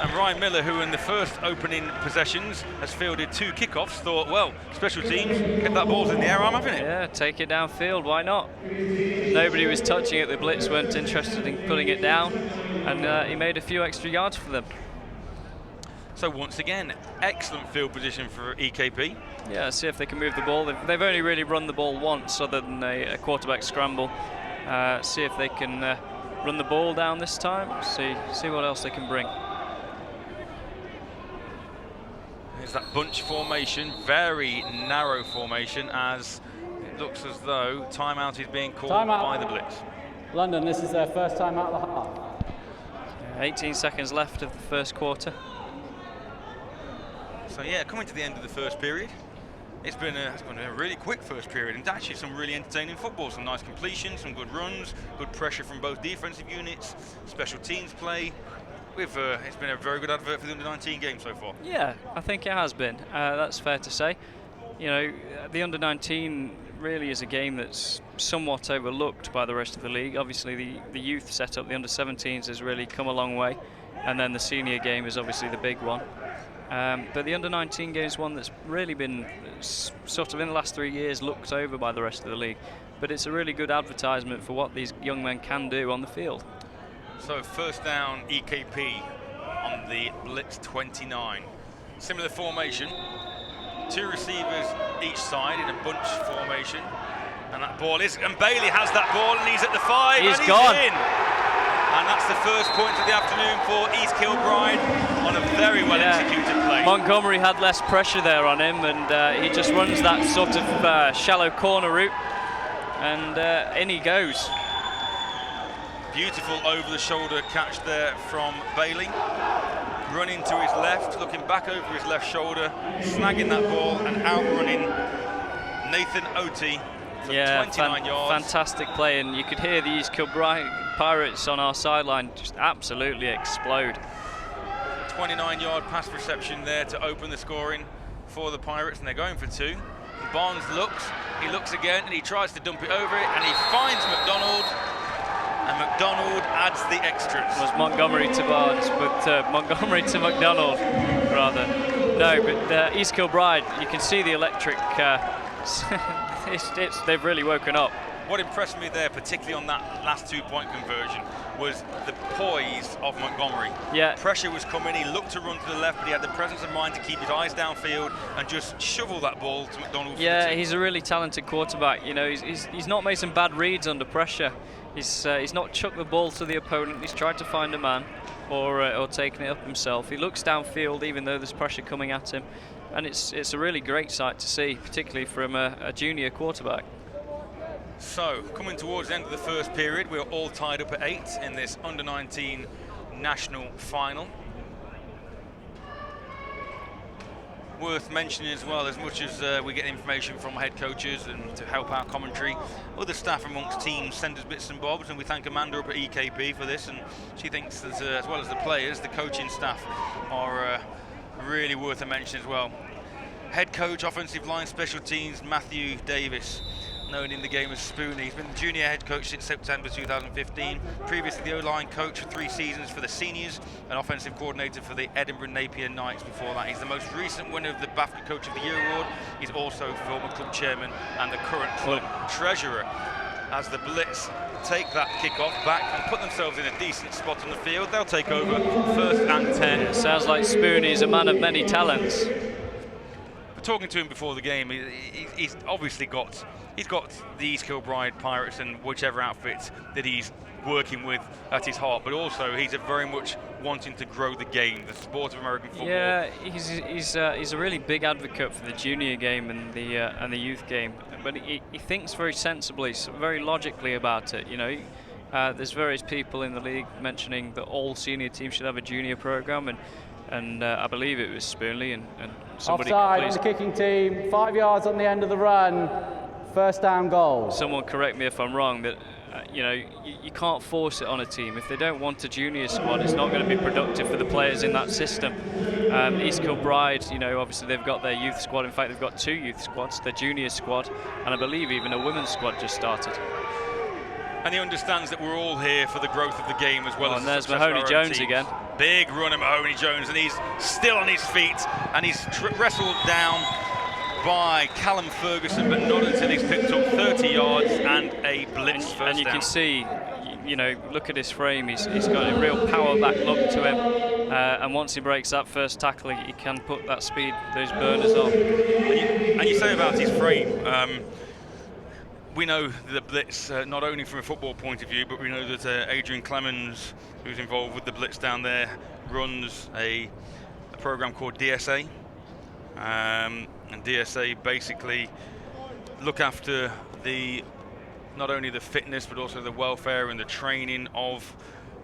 And Ryan Miller, who in the first opening possessions has fielded 2 kickoffs, thought, well, special teams, get that ball in the air, I'm having it. Yeah, take it downfield, why not? Nobody was touching it, the Blitz weren't interested in putting it down, and he made a few extra yards for them. So once again, excellent field position for EKP. Yeah, see if they can move the ball. They've only really run the ball once other than a quarterback scramble. See if they can run the ball down this time, see what else they can bring. There's that bunch formation, very narrow formation, as it looks as though timeout is being called by the Blitz. London, this is their first time out of the half. 18 seconds left of the first quarter. So yeah, coming to the end of the first period, it's been a really quick first period, and actually some really entertaining football, some nice completions, some good runs, good pressure from both defensive units, special teams play. It's been a very good advert for the Under-19 game so far. Yeah, I think it has been. That's fair to say. You know, the Under-19 really is a game that's somewhat overlooked by the rest of the league. Obviously, the youth setup, the Under-17s, has really come a long way, and then the senior game is obviously the big one. But the Under-19 game is one that's really been sort of in the last 3 years looked over by the rest of the league. But it's a really good advertisement for what these young men can do on the field. So first down EKP on the Blitz 29. Similar formation, 2 receivers each side in a bunch formation. And that ball and Bailey has that ball, and he's at the 5, he's and gone. In. And that's the first point of the afternoon for East Kilbride on a very well executed play. Montgomery had less pressure there on him, and he just runs that sort of shallow corner route, and in he goes. Beautiful over-the-shoulder catch there from Bailey. Running to his left, looking back over his left shoulder, snagging that ball and outrunning Nathan Oti for 29 yards. Fantastic play, and you could hear the East Kilbride Pirates on our sideline just absolutely explode. 29-yard pass reception there to open the scoring for the Pirates, and they're going for 2. Barnes looks again, and he tries to dump it over it, and he finds McDonald. And McDonald adds the extras. It was Montgomery to Barnes, but Montgomery to McDonald, rather. No, but East Kilbride, you can see the electric. They've really woken up. What impressed me there, particularly on that last 2-point conversion, was the poise of Montgomery. Yeah. Pressure was coming, he looked to run to the left, but he had the presence of mind to keep his eyes downfield and just shovel that ball to McDonald. Yeah, he's a really talented quarterback. You know, he's not made some bad reads under pressure. He's not chucked the ball to the opponent. He's tried to find a man or taken it up himself. He looks downfield even though there's pressure coming at him. And it's a really great sight to see, particularly from a junior quarterback. So, coming towards the end of the first period, we're all tied up at 8 in this Under-19 national final. Worth mentioning as well, as much as we get information from head coaches and to help our commentary, other staff amongst teams send us bits and bobs, and we thank Amanda up at EKP for this, and she thinks that as well as the players, the coaching staff are really worth a mention as well. Head coach, offensive line, special teams, Matthew Davis, known in the game as Spoonie. He's been the junior head coach since September 2015. Previously the O-line coach for 3 seasons for the seniors, and offensive coordinator for the Edinburgh Napier Knights before that. He's the most recent winner of the BAFTA Coach of the Year award. He's also former club chairman and the current club treasurer. As the Blitz take that kickoff back and put themselves in a decent spot on the field, they'll take over first and 10. It sounds like Spoonie's a man of many talents. But talking to him before the game, he's obviously got the East Kilbride Pirates and whichever outfit that he's working with at his heart, but also he's very much wanting to grow the game, the sport of American football. Yeah, he's a really big advocate for the junior game and the youth game, but he thinks very sensibly, very logically about it. You know, There's various people in the league mentioning that all senior teams should have a junior program, and I believe it was Spoonley and somebody. Offside on the kicking team, 5 yards on the end of the run, first down goal. Someone correct me if I'm wrong, that you can't force it on a team. If they don't want a junior squad, it's not going to be productive for the players in that system. East Kilbride, obviously they've got their youth squad. In fact, they've got 2 youth squads, their junior squad, and I believe even a women's squad just started. And he understands that we're all here for the growth of the game as well as and the there's success of our Mahoney own Jones teams. again. Big run of Mahoney Jones, and he's still on his feet, and he's wrestled down by Callum Ferguson, but not until he's picked up 30 yards and a blitz first down. And you can see, look at his frame, he's got a real power back look to him, and once he breaks that first tackle, he can put that speed, those burners on. And you say about his frame, we know the blitz, not only from a football point of view, but we know that Adrian Clemens, who's involved with the blitz down there, runs a program called DSA. And DSA basically look after not only the fitness but also the welfare and the training of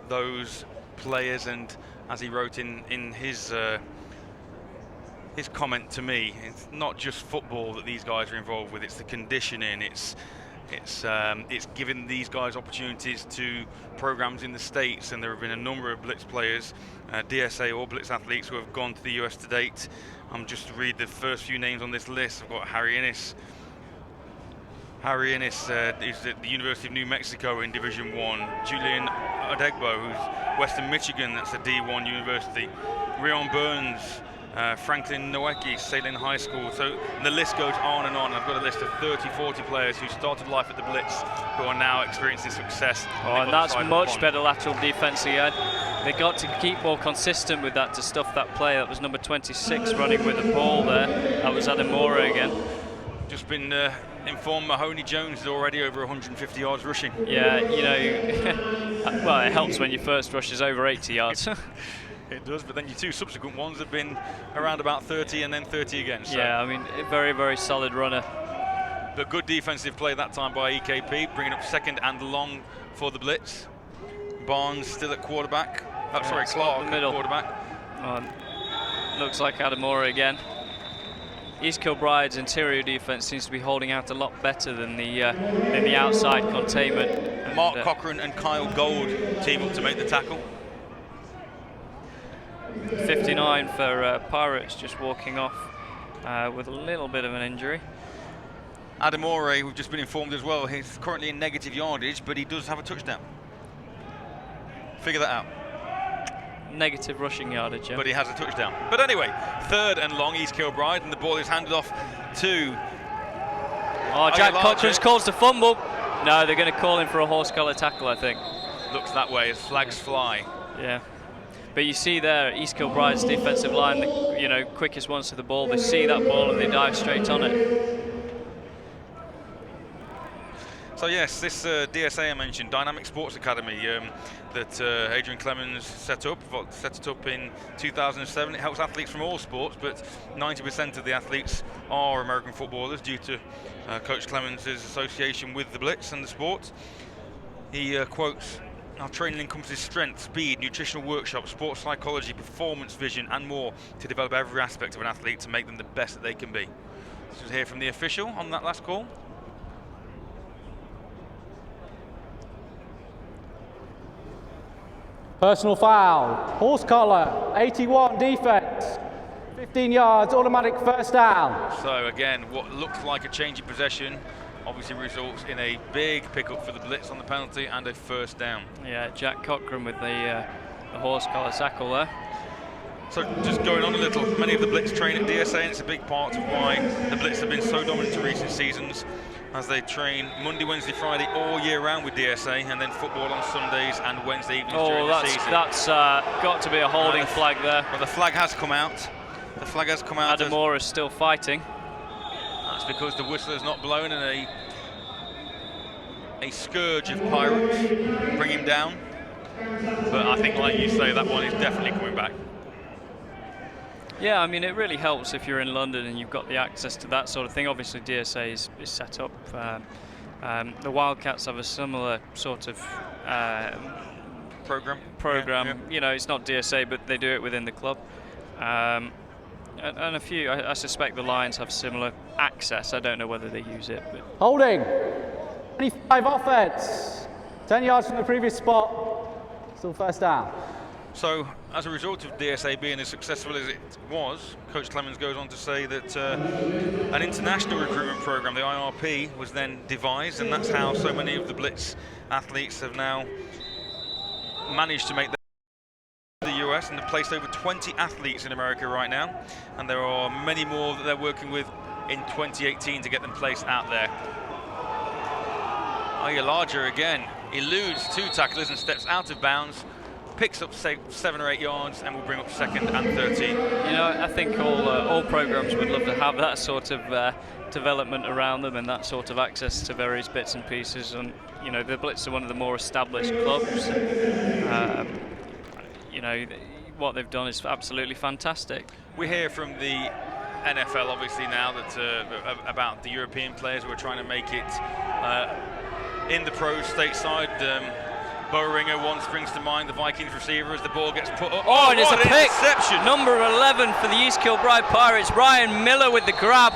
those players. And as he wrote in his comment to me, it's not just football that these guys are involved with, it's the conditioning, it's giving these guys opportunities to programs in the States, and there have been a number of blitz players, DSA or blitz athletes, who have gone to the US to date. I'm just to read the first few names on this list. I've got Harry Innes. Harry Innes is at the University of New Mexico in Division 1. Julian Adegbo, who's Western Michigan, that's a D1 university. Rion Burns, Franklin Nowacki, Salem High School. So the list goes on and on. I've got a list of 30, 40 players who started life at the Blitz who are now experiencing success. And that's much better lateral defense again. They got to keep more consistent with that to stuff that play. That was number 26 running with the ball there. That was Adamora again. Just been informed Mahoney Jones is already over 150 yards rushing. Yeah, well, it helps when your first rush is over 80 yards. It does, but then your 2 subsequent ones have been around about 30 and then 30 again. So. Yeah, I mean, a very, very solid runner. But good defensive play that time by EKP, bringing up second and long for the Blitz. Barnes still at quarterback. Clark at quarterback. Looks like Adamora again. East Kilbride's interior defense seems to be holding out a lot better than the outside containment. Mark Cochran and Kyle Gold team up to make the tackle. 59 for Pirates, just walking off with a little bit of an injury. Adamore, we've just been informed as well, he's currently in negative yardage, but he does have a touchdown. Figure that out. Negative rushing yardage, yeah. But he has a touchdown. But anyway, third and long, East Kilbride, and the ball is handed off to... Jack Cochran's calls the fumble. No, they're going to call him for a horse collar tackle, I think. Looks that way as flags fly. Yeah. But you see there, East Kilbride's defensive line, the quickest ones to the ball, they see that ball and they dive straight on it. So yes, this DSA I mentioned, Dynamic Sports Academy, that Adrian Clemens set it up in 2007. It helps athletes from all sports, but 90% of the athletes are American footballers due to Coach Clemens' association with the Blitz and the sport. He quotes, "Our training encompasses strength, speed, nutritional workshops, sports psychology, performance vision, and more to develop every aspect of an athlete to make them the best that they can be." This was here from the official on that last call. Personal foul, horse collar, 81 defense, 15 yards, automatic first down. So again, what looks like a change in possession obviously results in a big pickup for the Blitz on the penalty and a first down. Yeah, Jack Cochran with the horse collar tackle there. So just going on a little, many of the Blitz train at DSA, and it's a big part of why the Blitz have been so dominant in recent seasons, as they train Monday, Wednesday, Friday all year round with DSA, and then football on Sundays and Wednesday evenings during the season. That's got to be a holding flag there. Well, the flag has come out. The flag has come out. Adamora is still fighting. That's because the whistle is not blown, and a scourge of Pirates bring him down. But I think, like you say, that one is definitely coming back. Yeah, I mean, it really helps if you're in London and you've got the access to that sort of thing. Obviously, DSA is set up The Wildcats have a similar sort of Program. program. You know, it's not DSA, but they do it within the club. And a few, I suspect the Lions have similar access. I don't know whether they use it, but Holding. 25 offense. 10 yards from the previous spot. Still first down. So, as a result of DSA being as successful as it was, Coach Clemens goes on to say that an international recruitment program, the IRP, was then devised, and that's how so many of the Blitz athletes have now managed to make the US, and have placed over 20 athletes in America right now, and there are many more that they're working with in 2018 to get them placed out there. Larger again eludes 2 tacklers and steps out of bounds, picks up 7 or 8 yards, and will bring up 2nd and 13. you know, I think all programs would love to have that sort of development around them and that sort of access to various bits and pieces. And you know, the Blitz are one of the more established clubs. You know, what they've done is absolutely fantastic. We hear from the NFL obviously now that about the European players who are trying to make it in the pros stateside. Bowringer one springs to mind, the Vikings receiver, as the ball gets put up. Oh, and it's a pick. Interception. Number 11 for the East Kilbride Pirates, Ryan Miller with the grab.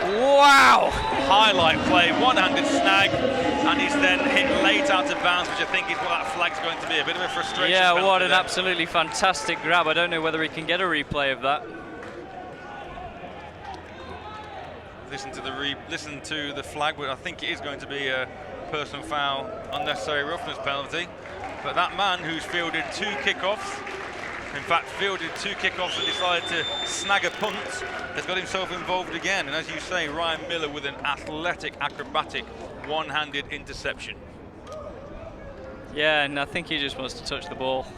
Wow! Highlight play, one-handed snag, and he's then hit late out of bounds, which I think is what that flag's going to be. A bit of a frustration. Yeah, what an there. absolutely fantastic grab. I don't know whether he can get a replay of that. Listen to the flag, but I think it is going to be a personal foul, unnecessary roughness penalty. But that man who's fielded 2 kickoffs, in fact fielded 2 kickoffs and decided to snag a punt, has got himself involved again. And as you say, Ryan Miller with an athletic, acrobatic, one-handed interception. Yeah, and I think he just wants to touch the ball.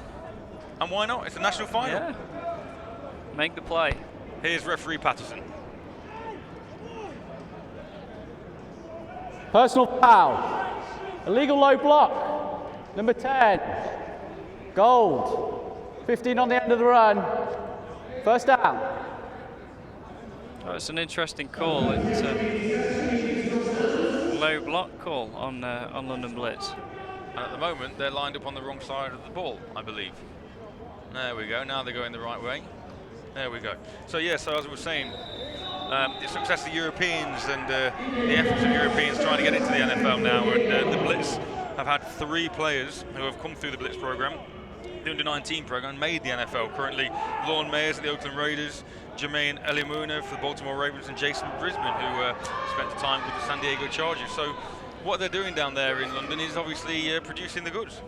And why not? It's a national final. Yeah. Make the play. Here's referee Patterson. Personal foul. Illegal low block. Number 10. Gold. 15 on the end of the run. First down. Oh, it's an interesting call. It's a low block call on London Blitz. And at the moment, they're lined up on the wrong side of the ball, I believe. There we go. Now they're going the right way. There we go. So yeah, so as I was saying, the success of Europeans and the efforts of Europeans trying to get into the NFL now, and the Blitz have had 3 players who have come through the Blitz program, the under-19 program, made the NFL. Currently, Lorne Mayers at the Oakland Raiders, Jermaine Elimuna for the Baltimore Ravens, and Jason Brisbane, who spent time with the San Diego Chargers. So what they're doing down there in London is obviously producing the goods.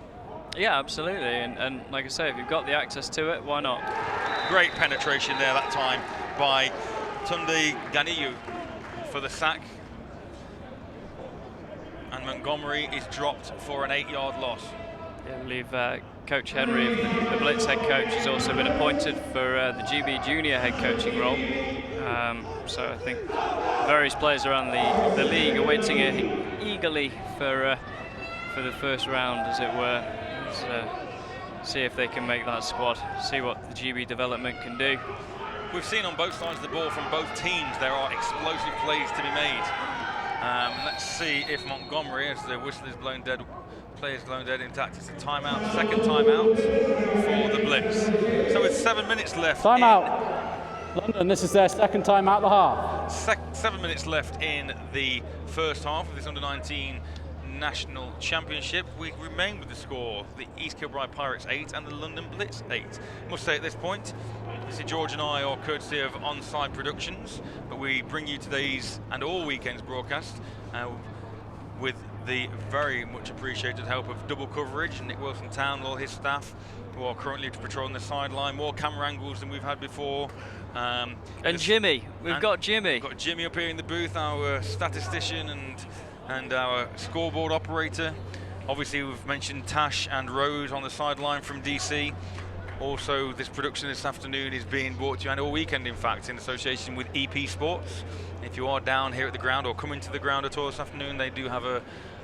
Yeah, absolutely. And like I say, if you've got the access to it, why not? Great penetration there that time by Tunde Ganiyu for the sack. And Montgomery is dropped for an 8-yard loss. Yeah, I believe Coach Henry, the Blitz head coach, has also been appointed for the GB Junior head coaching role. So I think various players around the league are waiting eagerly for the first round, as it were. See if they can make that squad, see what the GB development can do. We've seen on both sides of the ball from both teams there are explosive plays to be made. Let's see if Montgomery, as the whistle is blown dead, players blown dead intact. It's a timeout, second timeout for the Blitz. So with 7 minutes left. Timeout. London, this is their second timeout of the half. 7 minutes left in the first half of this under-19 National Championship. We remain with the score: the East Kilbride Pirates 8 and the London Blitz 8. Must say at this point, obviously George and I are courtesy of Onside Productions, but we bring you today's and all weekends broadcast with the very much appreciated help of double coverage, Nick Wilson-Town and all his staff, who are currently patrolling the sideline. More camera angles than we've had before. And Jimmy, we've got Jimmy. We've got Jimmy up here in the booth, our statistician and our scoreboard operator. Obviously we've mentioned Tash and Rose on the sideline from DC. Also, this production this afternoon is being brought to you, and all weekend in fact, in association with EP Sports. If you are down here at the ground or coming to the ground at all this afternoon, they do have a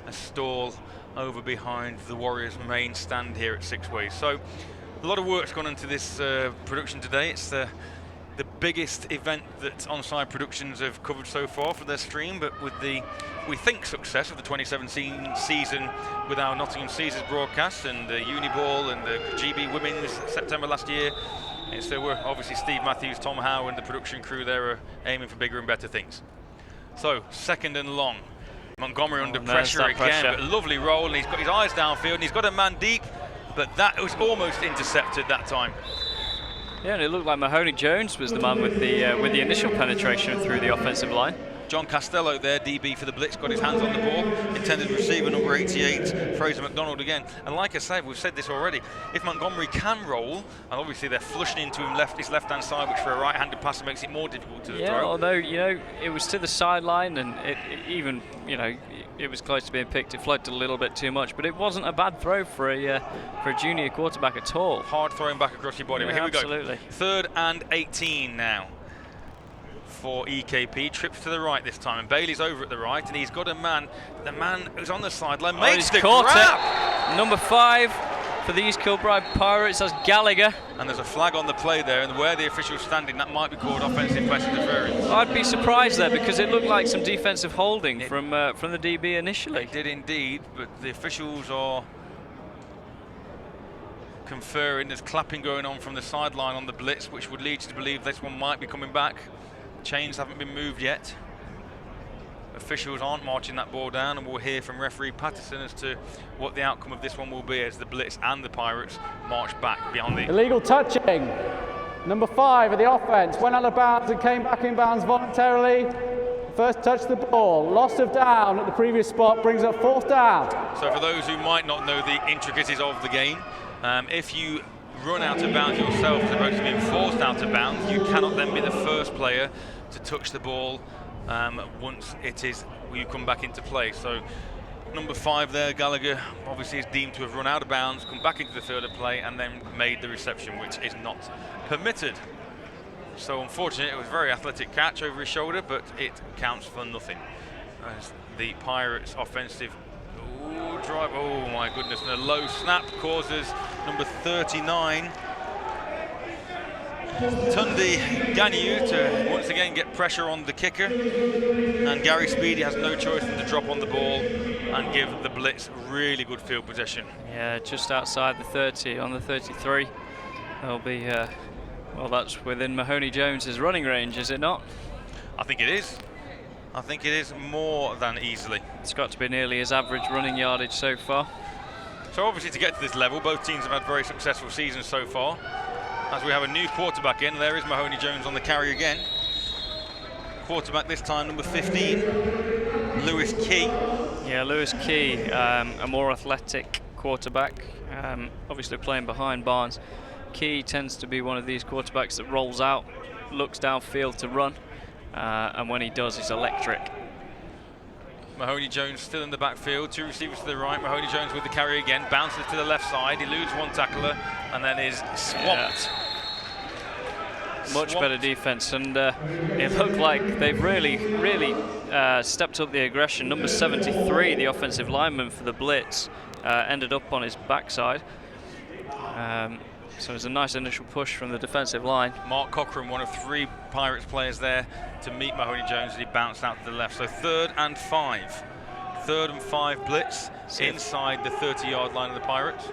stall over behind the Warriors main stand here at Six Ways. So a lot of work's gone into this production today. It's the biggest event that Onside Productions have covered so far for their stream, but with the, we think, success of the 2017 season with our Nottingham Caesars broadcast and the Uniball and the GB Women's September last year. And so we're obviously Steve Matthews, Tom Howe and the production crew there are aiming for bigger and better things. So, second and long. Montgomery under pressure again, but a lovely roll, and he's got his eyes downfield, and he's got a man deep, but that was almost intercepted that time. Yeah, and it looked like Mahoney Jones was the man with the initial penetration through the offensive line. John Costello there, DB for the Blitz, got his hands on the ball. Intended receiver, number 88, Fraser McDonald again. And like I said, we've said this already, if Montgomery can roll, and obviously they're flushing into him his left-hand side, which for a right-handed passer makes it more difficult to throw. Yeah, although, you know, it was to the sideline, and it even, you know, it was close to being picked. It floated a little bit too much, but it wasn't a bad throw for a junior quarterback at all. Hard throwing back across your body, yeah, but here absolutely. we go. 3rd and 18 now for EKP. Trips to the right this time, and Bailey's over at the right, and he's got a man. The man who's on the sideline makes the grab. Number 5 for the East Kilbride Pirates, that's Gallagher. And there's a flag on the play there, and where the official's standing, that might be called offensive pass interference. I'd be surprised there, because it looked like some defensive holding from the DB initially. It did indeed, but the officials are conferring. There's clapping going on from the sideline on the Blitz, which would lead you to believe this one might be coming back. Chains haven't been moved yet. Officials aren't marching that ball down, and we'll hear from referee Patterson as to what the outcome of this one will be as the Blitz and the Pirates march back beyond the... Illegal touching. Number 5 of the offense went out of bounds and came back in bounds voluntarily. First touched the ball. Loss of down at the previous spot brings up 4th down. So for those who might not know the intricacies of the game, if you run out of bounds yourself as opposed to being forced out of bounds, you cannot then be the first player to touch the ball once you come back into play. So number 5 there, Gallagher, obviously is deemed to have run out of bounds, come back into the field of play, and then made the reception, which is not permitted. So unfortunately, it was a very athletic catch over his shoulder, but it counts for nothing. As the Pirates' offensive drive, oh my goodness, and a low snap causes number 39, Tundi Ganyu, to once again get pressure on the kicker, and Gary Speedy has no choice than to drop on the ball and give the Blitz really good field possession. Yeah, just outside the 30, on the 33. There'll be, well, that's within Mahoney Jones's running range, is it not? I think it is. I think it is more than easily. It's got to be nearly his average running yardage so far. So obviously to get to this level, both teams have had very successful seasons so far. As we have a new quarterback in, there is Mahoney Jones on the carry again. Quarterback this time, number 15, Lewis Key. Yeah, Lewis Key, a more athletic quarterback, obviously playing behind Barnes. Key tends to be one of these quarterbacks that rolls out, looks downfield to run, and when he does, he's electric. Mahoney Jones still in the backfield, 2 receivers to the right. Mahoney Jones with the carry again, bounces to the left side, eludes 1 tackler, and then is swamped. Yeah. Much better defense, and it looked like they've really stepped up the aggression. Number 73, the offensive lineman for the Blitz, ended up on his backside. So it was a nice initial push from the defensive line. Mark Cochran, one of 3 Pirates players there to meet Mahoney Jones as he bounced out to the left. So 3rd and 5. 3rd and 5 Blitz inside the 30-yard line of the Pirates.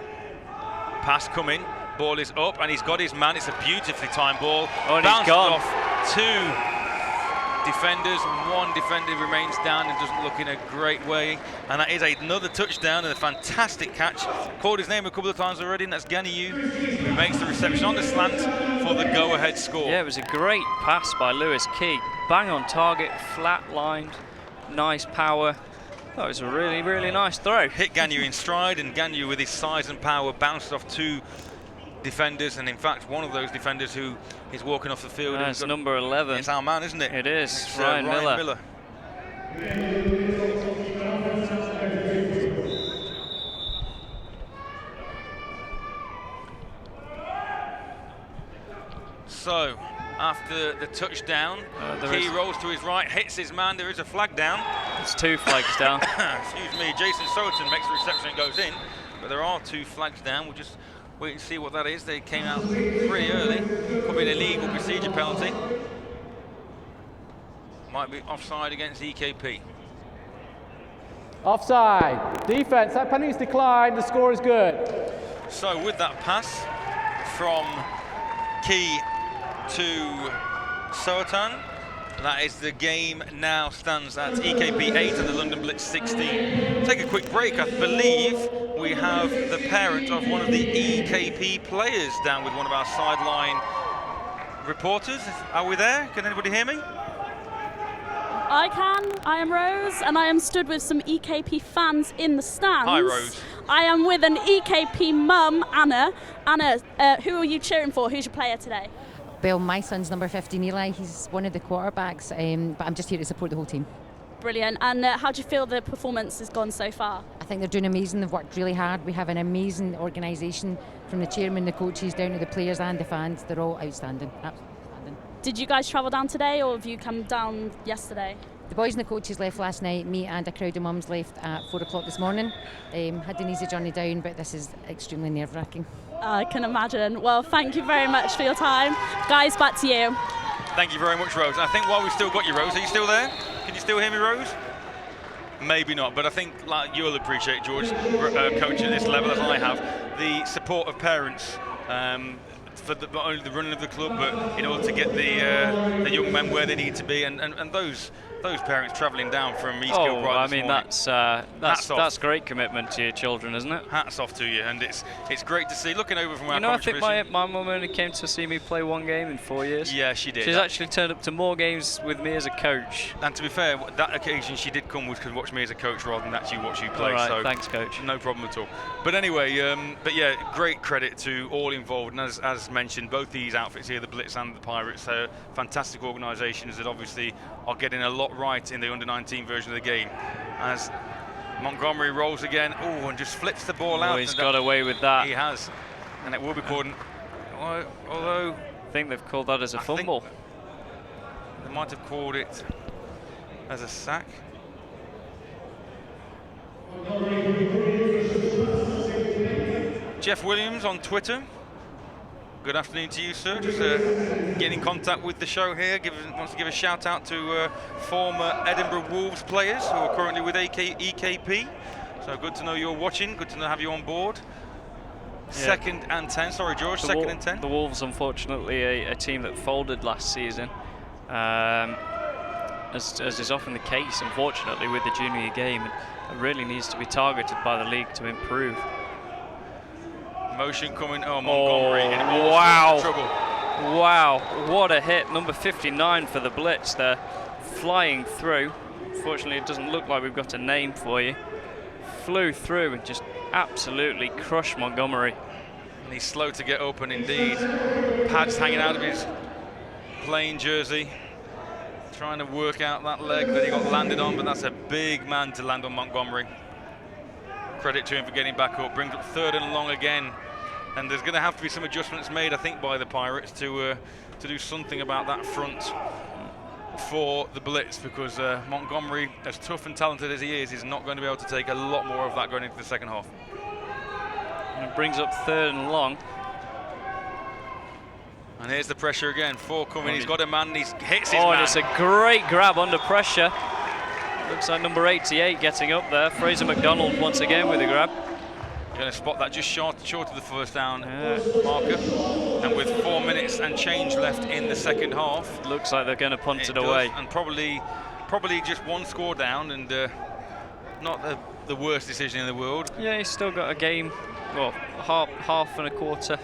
Pass coming, ball is up, and he's got his man. It's a beautifully timed ball. Oh, and he's gone. Off 2 defenders, 1 defender remains down and doesn't look in a great way, and that is another touchdown and a fantastic catch. Called his name a couple of times already, and that's Ganyu, who makes the reception on the slant for the go-ahead score. Yeah, it was a great pass by Lewis Key, bang on target, flat lined, nice power. That was a really nice throw. Hit Ganyu in stride, and Ganyu with his size and power bounced off 2 defenders, and in fact one of those defenders who is walking off the field. It's number 11. It's our man, isn't it? It is. It's Ryan Miller. So after the touchdown, Key rolls to his right, hits his man. There is a flag down. It's 2 flags down. Excuse me. Jason Sowerton makes the reception and goes in, but there are 2 flags down. We'll just Wait and see what that is. They came out pretty early. Could be an illegal procedure penalty. Might be offside against EKP. Offside. Defence. That penalty's declined. The score is good. So with that pass from Key to Soatan, that is the game now stands at EKP 8 and the London Blitz 16. Take a quick break. I believe we have the parent of one of the EKP players down with one of our sideline reporters. Are we there? Can anybody hear me? I can. I am Rose, and I am stood with some EKP fans in the stands. Hi, Rose. I am with an EKP mum, Anna. Anna, who are you cheering for? Who's your player today? Well, my son's number 15, Eli. He's one of the quarterbacks, but I'm just here to support the whole team. Brilliant. And how do you feel the performance has gone so far? I think they're doing amazing. They've worked really hard. We have an amazing organisation from the chairman, the coaches, down to the players and the fans. They're all outstanding. Absolutely outstanding. Did you guys travel down today, or have you come down yesterday? The boys and the coaches left last night. Me and a crowd of mums left at 4 o'clock this morning. Had an easy journey down, but this is extremely nerve-wracking. I can imagine. Well, thank you very much for your time. Guys, back to you. Thank you very much, Rose. I think while we've still got you, Rose, are you still there? Can you still hear me, Rose? Maybe not, but I think like you'll appreciate, George, coaching at this level as I have, the support of parents for not only the running of the club, but in order to get the young men where they need to be, and those parents travelling down from East Kilbride. I mean, morning. that's great commitment to your children, isn't it? Hats off to you, and it's great to see. Looking over from our I think division, my mum only came to see me play one game in 4 years. Yeah, she did. She's actually turned up to more games with me as a coach. And to be fair, that occasion she did come was to watch me as a coach rather than actually watch you play. All right, so thanks, coach. No problem at all. But anyway, but yeah, great credit to all involved. And as mentioned, both these outfits here, the Blitz and the Pirates, are fantastic organisations that obviously are getting a lot right in the under-19 version of the game. As Montgomery rolls again, and just flips the ball out. He's got away with that. He has, and it will be called. Although I think they've called that as a fumble. They might have called it as a sack. Jeff Williams on Twitter. Good afternoon to you, sir. Just getting in contact with the show here. Wants to give a shout out to former Edinburgh Wolves players who are currently with EKP. So good to know you're watching. Good to have you on board. Yeah. 2nd and 10. Sorry, George. 2nd and 10. The Wolves, unfortunately, a team that folded last season, as is often the case, unfortunately, with the junior game. It really needs to be targeted by the league to improve. Motion coming. Montgomery. Wow. Trouble. Wow. What a hit. Number 59 for the Blitz there. Flying through. Fortunately, it doesn't look like we've got a name for you. Flew through and just absolutely crushed Montgomery. And he's slow to get open indeed. Pads hanging out of his plain jersey. Trying to work out that leg that he got landed on, but that's a big man to land on Montgomery. Credit to him for getting back up. Brings up 3rd and long again. And there's going to have to be some adjustments made, I think, by the Pirates to do something about that front for the Blitz, because Montgomery, as tough and talented as he is not going to be able to take a lot more of that going into the second half. And it brings up 3rd and long. And here's the pressure again. 4 coming. He's got a man. He hits his man. And it's a great grab under pressure. Looks like number 88 getting up there. Fraser McDonald once again with a grab. Going to spot that just short of the first down marker. And with 4 minutes and change left in the second half, looks like they're going to punt it away. And probably just one score down, and not the worst decision in the world. Yeah, he's still got a game, well, half and a quarter.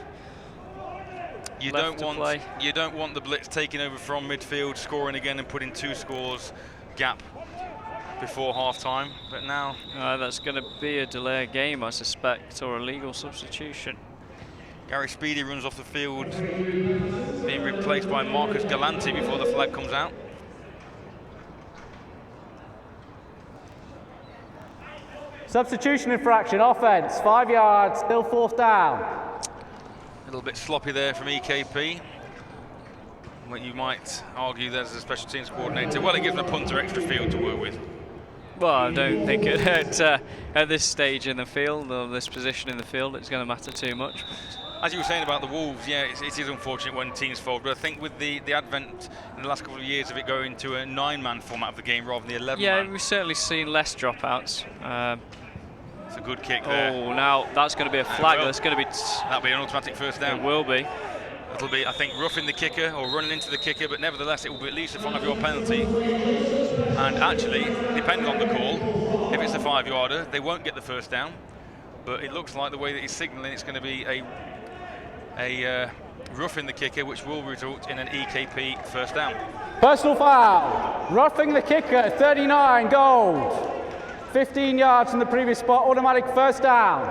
You don't want the Blitz taking over from midfield, scoring again, and putting 2 scores gap before half-time, but now that's going to be a delay game, I suspect, or a legal substitution. Gary Speedy runs off the field, being replaced by Marcus Galante before the flag comes out. Substitution infraction, offence, 5 yards, still 4th down. A little bit sloppy there from EKP. What you might argue there's a special teams coordinator. Well, it gives the punter extra field to work with. Well, I don't think at this stage in the field, or this position in the field, it's going to matter too much. As you were saying about the Wolves, yeah, it is unfortunate when teams fold, but I think with the advent in the last couple of years of it going to a 9-man format of the game rather than the 11-man. Yeah, we've certainly seen less dropouts. It's a good kick there. Oh, now that's going to be a flag. That's going to be. That'll be an automatic first down. It will be. It'll be, I think, roughing the kicker or running into the kicker, but nevertheless, it will be at least a 5-yard penalty. And actually, depending on the call, if it's a 5-yarder, they won't get the first down. But it looks like the way that he's signalling, it's going to be a roughing the kicker, which will result in an EKP first down. Personal foul. Roughing the kicker, 39, gold. 15 yards from the previous spot, automatic first down.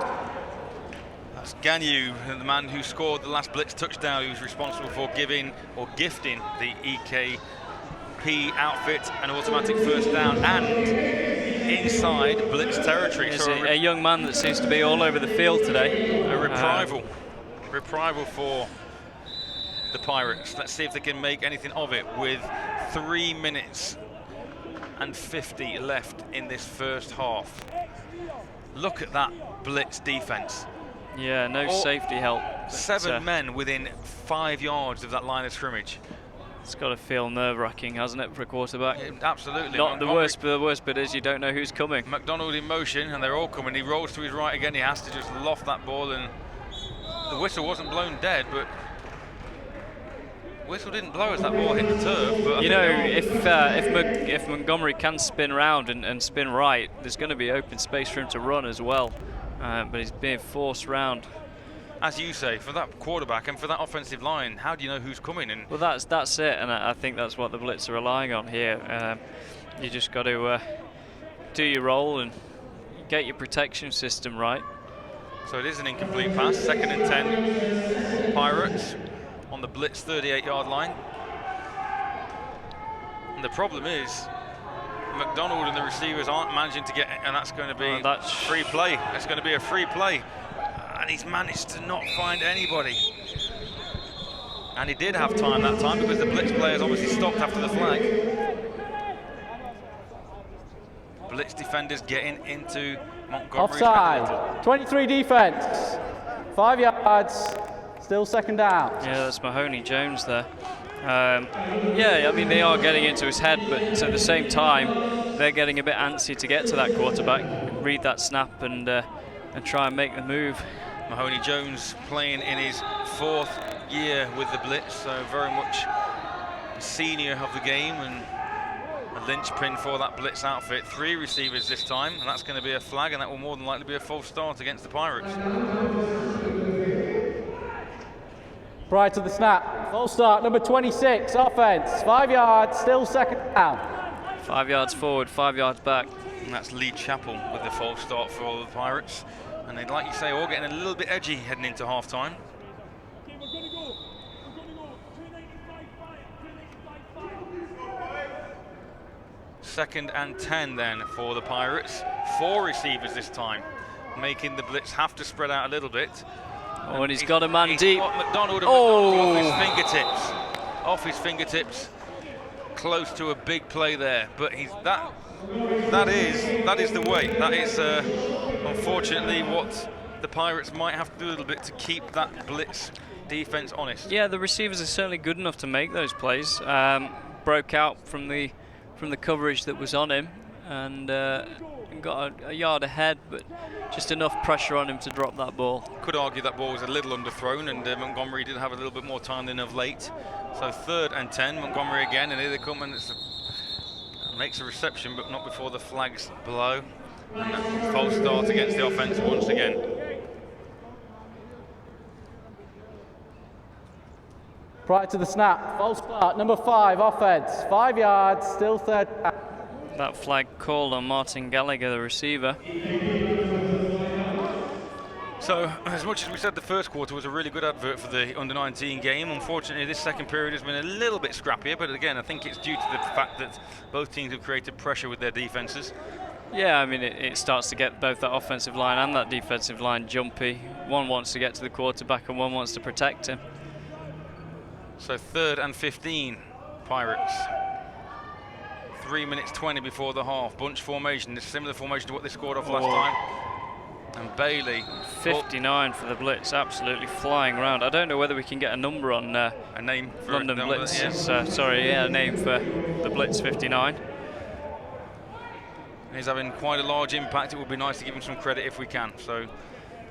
That's Ganyu, the man who scored the last Blitz touchdown, who's responsible for giving or gifting the EKP outfit an automatic first down and inside Blitz territory. It's a young man that seems to be all over the field today. A reprisal for the Pirates. Let's see if they can make anything of it with 3 minutes and 50 left in this first half. Look at that Blitz defense. Yeah, no safety help. 7 men within 5 yards of that line of scrimmage. It's got to feel nerve-wracking, hasn't it, for a quarterback? Absolutely. Not the worst, but the worst bit is you don't know who's coming. McDonald in motion, and they're all coming. He rolls to his right again. He has to just loft that ball, and the whistle wasn't blown dead, but whistle didn't blow as that ball hit the turf. But you know, if Montgomery can spin round and spin right, there's going to be open space for him to run as well. But he's being forced round. As you say, for that quarterback and for that offensive line, how do you know who's coming? And well, that's it, and I think that's what the Blitz are relying on here. You just got to do your role and get your protection system right. So it is an incomplete pass, 2nd and 10. Pirates on the Blitz 38-yard line. And the problem is McDonald and the receivers aren't managing to get, and that's going to be free play. It's going to be a free play. And he's managed to not find anybody. And he did have time that time because the Blitz players obviously stopped after the flag. Blitz defenders getting into Montgomery's offside. 23 defense. 5 yards. Still 2nd down. Yeah, that's Malachi Jameson there. Yeah, I mean, they are getting into his head, but at the same time, they're getting a bit antsy to get to that quarterback, read that snap, and try and make the move. Malachi Jameson playing in his 4th year with the Blitz, so very much senior of the game and a linchpin for that Blitz outfit. 3 receivers this time, and that's going to be a flag, and that will more than likely be a false start against the Pirates. Prior to the snap, false start, number 26, offense, 5 yards, still 2nd down. 5 yards forward, 5 yards back. And that's Lee Chappell with the false start for all the Pirates. And they'd, like you say, all getting a little bit edgy heading into half-time. Second and 10 then for the Pirates. 4 receivers this time, making the Blitz have to spread out a little bit. Oh, and he's got a man deep. McDonald off his fingertips. Off his fingertips. Close to a big play there, but that is the way. That is unfortunately what the Pirates might have to do a little bit to keep that Blitz defense honest. Yeah, the receivers are certainly good enough to make those plays. Broke out from the coverage that was on him and got a yard ahead, but just enough pressure on him to drop that ball. Could argue that ball was a little underthrown, and Montgomery did have a little bit more time than of late. So 3rd and 10, Montgomery again, and here they come, and makes a reception, but not before the flags blow. And that false start against the offense once again. Prior to the snap, false start, number 5, offense, 5 yards, still 3rd down. That flag called on Martin Gallagher, the receiver. So, as much as we said the first quarter was a really good advert for the under-19 game, unfortunately this second period has been a little bit scrappier, but again, I think it's due to the fact that both teams have created pressure with their defenses. Yeah, I mean, it starts to get both that offensive line and that defensive line jumpy. One wants to get to the quarterback and one wants to protect him. So 3rd and 15, Pirates. 3 minutes 20 before the half. Bunch formation, this similar formation to what they scored off last time. And Bailey. 59 for the Blitz, absolutely flying around. I don't know whether we can get a number on a name for London Blitz. Yeah. Sorry, a name for the Blitz 59. He's having quite a large impact. It would be nice to give him some credit if we can. So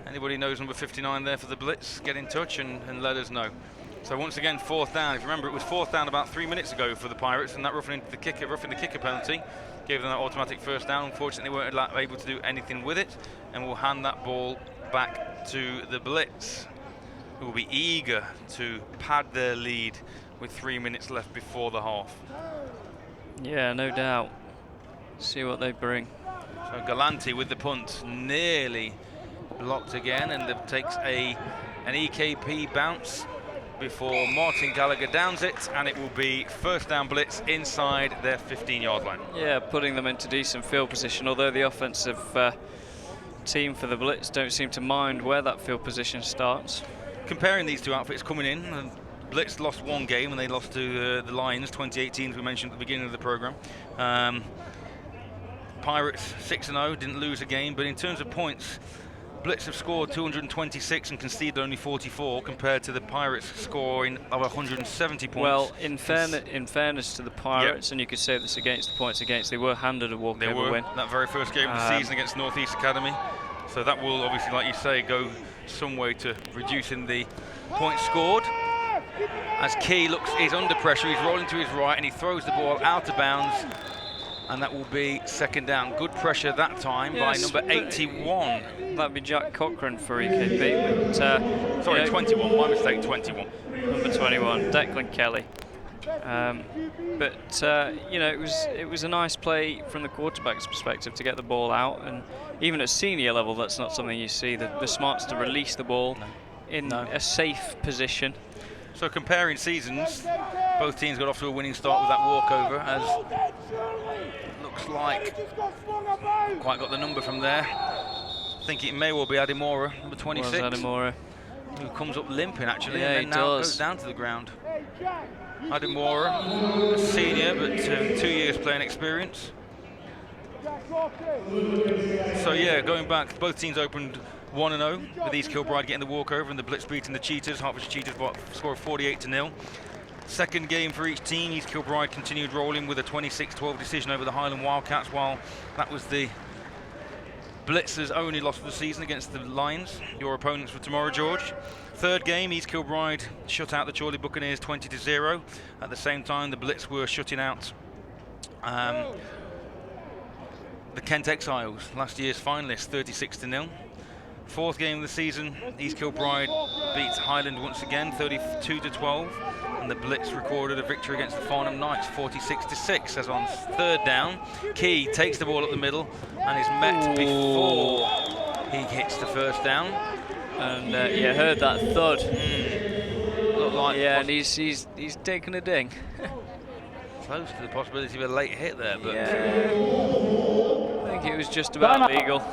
anybody knows number 59 there for the Blitz, get in touch and let us know. So once again, 4th down. If you remember, it was 4th down about 3 minutes ago for the Pirates, and that roughing the kicker penalty gave them that automatic 1st down. Unfortunately, they weren't able to do anything with it, and we'll hand that ball back to the Blitz, who will be eager to pad their lead with 3 minutes left before the half. Yeah, no doubt. See what they bring. So Galante with the punt, nearly blocked again, and it takes an EKP bounce before Martin Gallagher downs it, and it will be 1st down Blitz inside their 15-yard line. Yeah, putting them into decent field position, although the offensive team for the Blitz don't seem to mind where that field position starts. Comparing these two outfits coming in, Blitz lost one game and they lost to the Lions, 2018, as we mentioned at the beginning of the programme. Pirates 6-0, didn't lose a game, but in terms of points, Blitz have scored 226 and conceded only 44, compared to the Pirates scoring of 170 points. Well, in fairness to the Pirates, and you could say this against the points against, they were handed a walkover win. That very first game of the season against North East Academy. So that will obviously, like you say, go some way to reducing the points scored. As Key is under pressure, he's rolling to his right and he throws the ball out of bounds. And that will be 2nd down. Good pressure that time by number 81. That'd be Jack Cochran for EKP. But, sorry, 21. My mistake, 21. Number 21, Declan Kelly. It was a nice play from the quarterback's perspective to get the ball out. And even at senior level, that's not something you see. The smarts to release the ball in a safe position. So comparing seasons, both teams got off to a winning start with that walkover, as looks like quite got the number from there. I think it may well be Ademora, number 26, Ademora, who comes up limping actually, yeah, and then now goes down to the ground. Ademora, a senior, but 2 years playing experience. So yeah, going back, both teams opened 1-0 with East Kilbride getting the walkover and the Blitz beating the Cheetahs. Hertfordshire Cheetahs score of 48-0. Second game for each team. East Kilbride continued rolling with a 26-12 decision over the Highland Wildcats, while that was the Blitz's only loss of the season against the Lions, your opponents for tomorrow, George. Third game, East Kilbride shut out the Chorley Buccaneers 20-0. At the same time, the Blitz were shutting out the Kent Exiles, last year's finalists, 36-0. Fourth game of the season, East Kilbride beats Highland once again, 32-12, and the Blitz recorded a victory against the Farnham Knights, 46-6. As on 3rd down, Key takes the ball up the middle and is met before he hits the 1st down. And heard that thud. Looked like and he's taken a ding. Close to the possibility of a late hit there, but I think it was just about legal.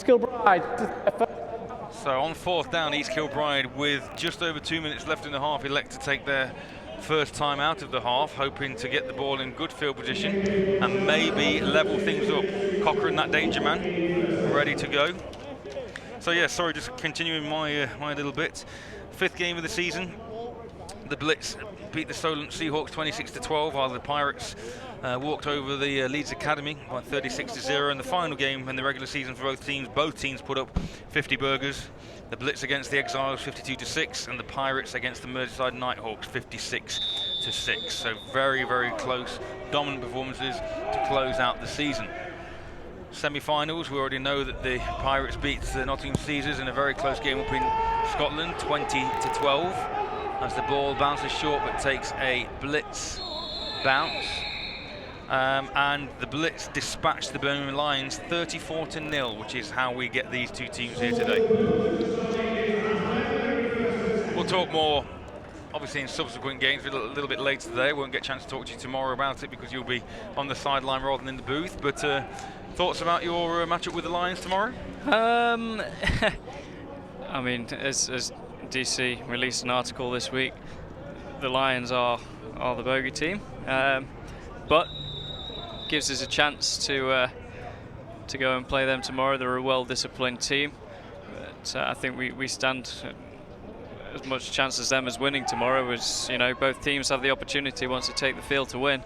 Kilbride. So on 4th down, East Kilbride, with just over 2 minutes left in the half, elect to take their first time out of the half, hoping to get the ball in good field position and maybe level things up. Cochran, that danger man, ready to go. So yeah, sorry, just continuing my little bit. 5th game of the season, the Blitz beat the Solent Seahawks 26-12, while the Pirates walked over the Leeds Academy by 36-0. In the final game in the regular season for both teams put up 50 burgers. The Blitz against the Exiles 52-6, and the Pirates against the Merseyside Nighthawks 56-6. So very, very close, dominant performances to close out the season. Semi-finals, we already know that the Pirates beat the Nottingham Caesars in a very close game up in Scotland, 20-12. As the ball bounces short but takes a Blitz bounce. And the Blitz dispatched the Birmingham Lions 34-0, which is how we get these two teams here today. We'll talk more, obviously, in subsequent games a little bit later today. Won't get a chance to talk to you tomorrow about it because you'll be on the sideline rather than in the booth. But thoughts about your matchup with the Lions tomorrow? I mean, as DC released an article this week, the Lions are the bogey team, but gives us a chance to go and play them tomorrow. They're a well-disciplined team, but I think we stand as much chance as them as winning tomorrow. As you know, both teams have the opportunity once they take the field to win.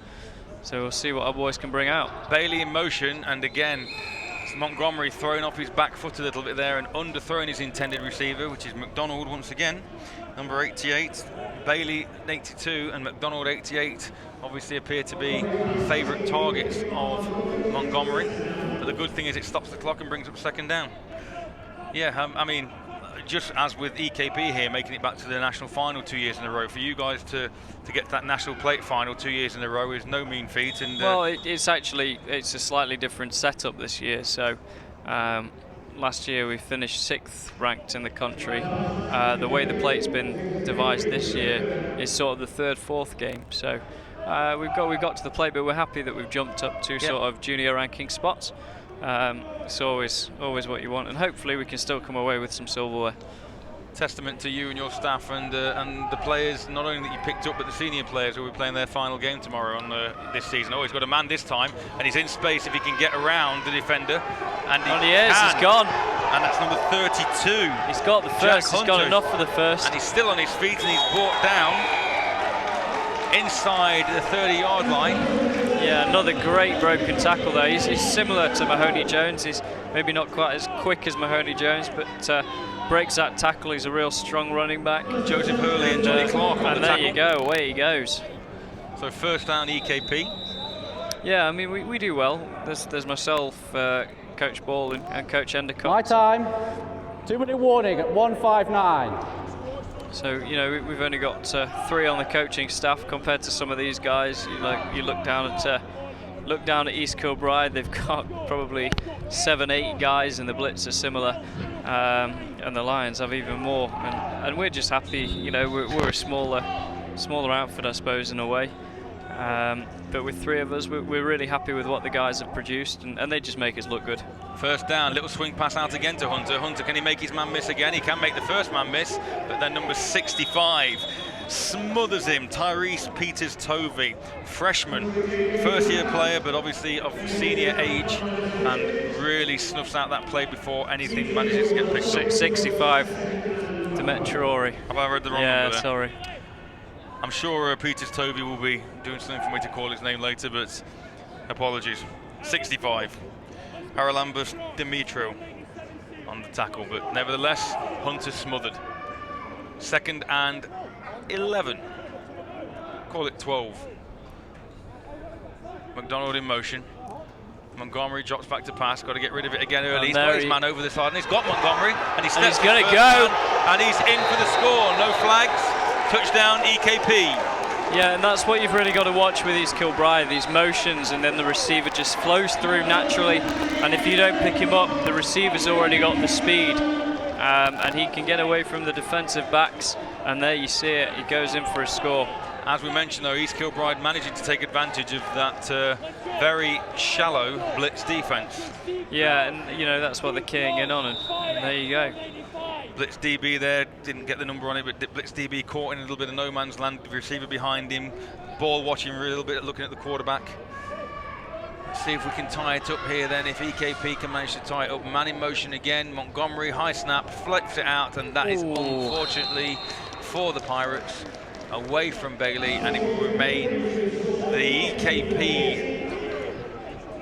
So we'll see what our boys can bring out. Bailey in motion, and again, Montgomery throwing off his back foot a little bit there and underthrowing his intended receiver, which is McDonald once again, number 88. Bailey 82 and McDonald 88 obviously appear to be favourite targets of Montgomery. But the good thing is it stops the clock and brings up second down. Yeah, I mean, just as with EKP here, making it back to the national final 2 years in a row, for you guys to get to that national plate final 2 years in a row is no mean feat. And well, it's a slightly different setup this year. So last year we finished 6th ranked in the country. The way the plate's been devised this year is sort of the 3rd, 4th game. So we got to the plate, but we're happy that we've jumped up to sort of junior ranking spots. It's always what you want, and hopefully we can still come away with some silverware. Testament to you and your staff and the players, not only that you picked up, but the senior players who will be playing their final game tomorrow on this season. Oh, he's got a man this time, and he's in space if he can get around the defender. And he's gone. And that's number 32. He's got the first. He's got enough for the first. And he's still on his feet, and he's brought down inside the 30-yard line. Yeah, another great broken tackle there. He's similar to Mahoney Jones. He's maybe not quite as quick as Mahoney Jones, but breaks that tackle. He's a real strong running back. Joseph Hurley and Johnny Clark on the there tackle. You go, away he goes. So first down EKP. Yeah, I mean, we do well. There's myself, Coach Ball and Coach Endicott. My time, 2-minute warning at 1:59. So, you know, we've only got 3 on the coaching staff compared to some of these guys. You look down at East Kilbride, they've got probably 7, 8 guys, and the Blitz are similar, and the Lions have even more. And we're just happy, you know, we're a smaller outfit, I suppose, in a way. But with 3 of us, we're really happy with what the guys have produced, and they just make us look good. First down, little swing pass out again to Hunter. Hunter, can he make his man miss again? He can make the first man miss, but then number 65 smothers him. Tyrese Peters-Tovey, freshman, first-year player, but obviously of senior age, and really snuffs out that play before anything manages to get picked up. 65 to Metrori. Have I read the wrong number there? Yeah, sorry. I'm sure Peters-Tovey will be doing something for me to call his name later, but apologies. 65. Haralambus Dimitro on the tackle, but nevertheless, Hunter smothered. 2nd and 11. Call it 12. McDonald in motion. Montgomery drops back to pass. Got to get rid of it again early. He's got his man over the side, and he's got Montgomery, and he's going to go. And he's in for the score. No flags. Touchdown EKP. Yeah, and that's what you've really got to watch with East Kilbride, these motions, and then the receiver just flows through naturally, and if you don't pick him up, the receiver's already got the speed, and he can get away from the defensive backs, and there you see it, he goes in for a score. As we mentioned though, East Kilbride managing to take advantage of that very shallow blitz defence. Yeah, and you know, that's what they're keying in on, and there you go. Blitz DB there, didn't get the number on it, but Blitz DB caught in a little bit of no man's land, receiver behind him, ball watching a little bit, looking at the quarterback. See if we can tie it up here then, if EKP can manage to tie it up. Man in motion again, Montgomery, high snap, flips it out, and that is unfortunately for the Pirates, away from Bailey, and it will remain the EKP.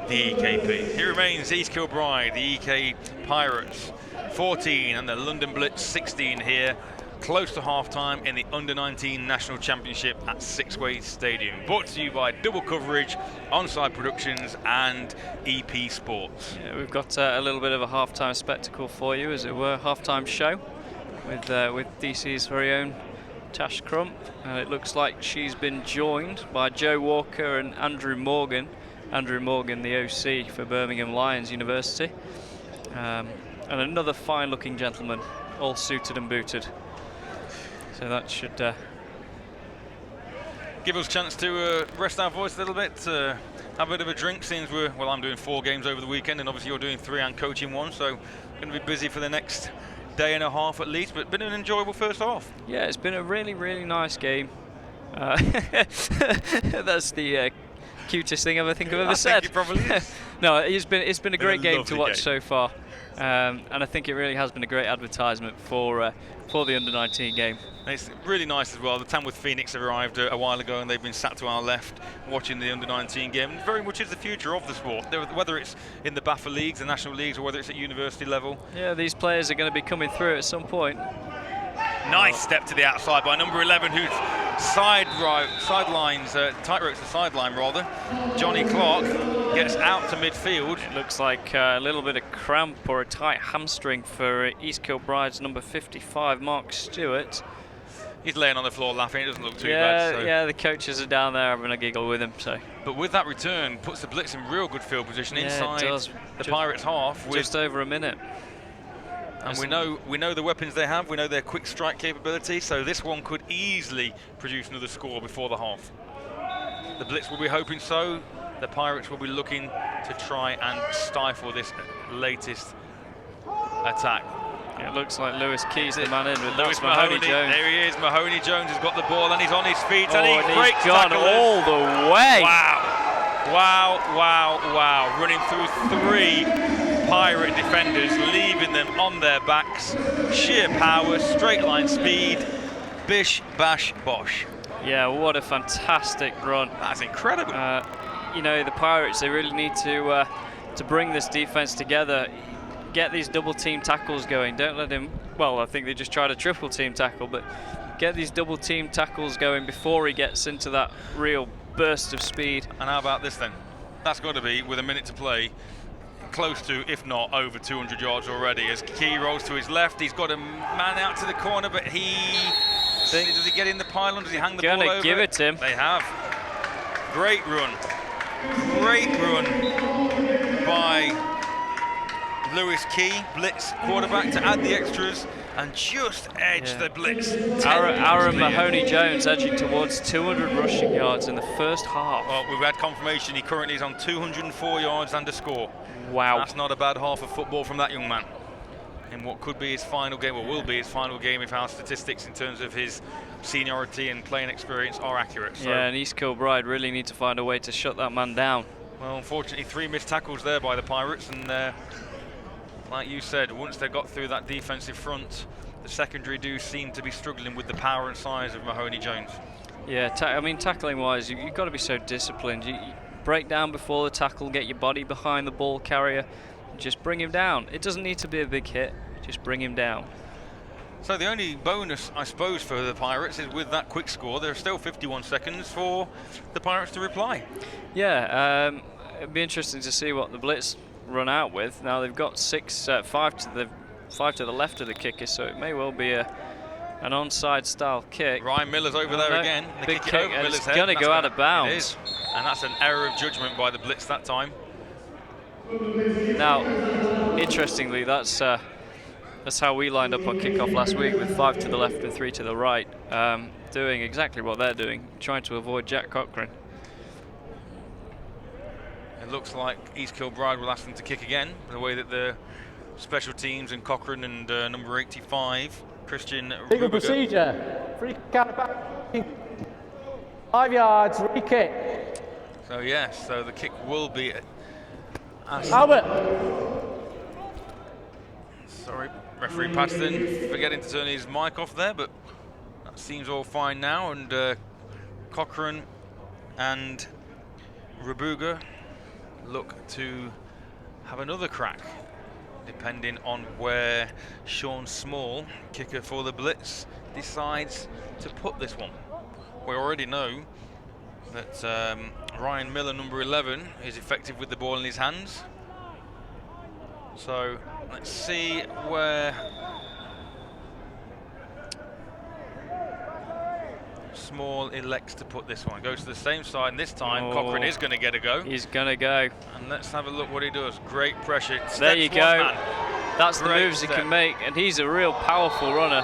He remains East Kilbride, the EK Pirates. 14 and the London Blitz 16 here, close to half-time in the Under-19 National Championship at Sixways Stadium. Brought to you by Double Coverage, Onside Productions and EP Sports. Yeah, we've got a little bit of a half-time spectacle for you, as it were, half-time show with DC's very own Tash Crump. It looks like she's been joined by Joe Walker and Andrew Morgan. Andrew Morgan, the OC for Birmingham Lions University. And another fine-looking gentleman, all suited and booted. So that should give us a chance to rest our voice a little bit, have a bit of a drink, since I'm doing 4 games over the weekend, and obviously you're doing 3 and coaching 1, so going to be busy for the next day and a half at least, but been an enjoyable first half. Yeah, it's been a really, really nice game. That's the cutest thing I think I've ever I said. think it probably is. No, it's been a great game to lovely watch game. so far, and I think it really has been a great advertisement for the under-19 game. And it's really nice as well. The Tamworth Phoenix arrived a while ago, and they've been sat to our left watching the under-19 game. And very much is the future of the sport, whether it's in the BAFA leagues, the national leagues, or whether it's at university level. Yeah, these players are going to be coming through at some point. Nice step to the outside by number 11, who's tight ropes the sideline rather. Johnny Clark gets out to midfield. It looks like a little bit of cramp or a tight hamstring for East Kilbride's number 55, Mark Stewart. He's laying on the floor laughing. It doesn't look too bad. So. Yeah, the coaches are down there having a giggle with him. So, but with that return, puts the Blitz in real good field position inside the Pirates' half. With just over a minute. And we know the weapons they have. We know their quick strike capability. So this one could easily produce another score before the half. The Blitz will be hoping so. The Pirates will be looking to try and stifle this latest attack. It looks like Lewis Key's the man in with Lewis Mahoney Jones. There he is. Mahoney Jones has got the ball and he's on his feet and he breaks breaks gone tacklers. all the way. Wow. Running through 3 Pirate defenders, leaving them on their backs. Sheer power, straight line speed. Bish, bash, bosh. Yeah, what a fantastic run. That's incredible. You know, the Pirates, they really need to bring this defense together. Get these double team tackles going. Don't let him, well, I think they just tried a triple team tackle, but get these double team tackles going before he gets into that real burst of speed. And how about this then? That's got to be, with a minute to play, close to, if not over 200 yards already. As Key rolls to his left, he's got a man out to the corner, but does he get in the pylon? Does he hang the ball over? Gonna give it to him. They have. Great run by Lewis Key, Blitz quarterback, to add the extras and just edge the Blitz. Aaron Mahoney Jones edging towards 200 rushing yards in the first half. Well, we've had confirmation he currently is on 204 yards and a score. Wow. That's not a bad half of football from that young man. In what could be his final game, or will be his final game, if our statistics in terms of his seniority and playing experience are accurate. So, yeah, and East Kilbride really need to find a way to shut that man down. Well, unfortunately, 3 missed tackles there by the Pirates, and like you said, once they got through that defensive front, the secondary do seem to be struggling with the power and size of Mahoney Jones. Yeah, I mean, tackling-wise, you've got to be so disciplined. You break down before the tackle, get your body behind the ball carrier, just bring him down. It doesn't need to be a big hit, just bring him down. So the only bonus, I suppose, for the Pirates is with that quick score, there are still 51 seconds for the Pirates to reply. Yeah, it'd be interesting to see what the Blitz run out with. Now they've got 5 to the left of the kicker, so it may well be an onside style kick. Ryan Miller's over there again. They big kick kick, it over and Miller's it's head. going to go out of bounds. It is, and that's an error of judgment by the Blitz that time. Now, interestingly, that's how we lined up on kickoff last week, with 5 to the left and 3 to the right, doing exactly what they're doing, trying to avoid Jack Cochran. It looks like East Kilbride will ask them to kick again, the way that the special teams and Cochran and number 85, Christian Legal Rubiger. procedure. Free kick out of back. 5 yards, free kick. So yes, so the kick will be Albert. Sorry, referee Paxton forgetting to turn his mic off there, but that seems all fine now. And Cochran and Rubiger look to have another crack, depending on where Sean Small, kicker for the Blitz, decides to put this one. We already know that Ryan Miller, number 11, is effective with the ball in his hands. So let's see where Small elects to put this one. Goes to the same side, and this time Cochran is going to get a go. He's going to go. And let's have a look what he does. Great pressure. There you go. Man. That's Great the moves step. he can make, and he's a real powerful runner.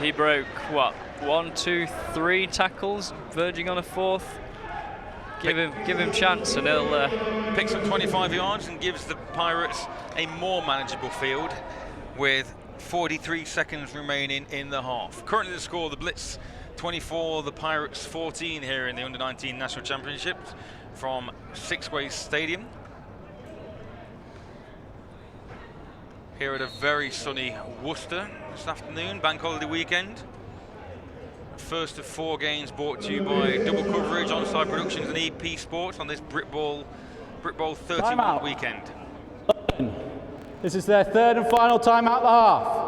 He broke, what, 1, 2, 3 tackles, verging on a 4th. Give him chance, and he'll picks up 25 yards and gives the Pirates a more manageable field with 43 seconds remaining in the half. Currently the score, the Blitz 24, the Pirates 14 here in the Under-19 National Championship from Sixways Stadium. Here at a very sunny Worcester this afternoon, bank holiday weekend. First of 4 games brought to you by Double Coverage, Onside Productions and EP Sports on this Brit Bowl 31 weekend. This is their third and final timeout of the half.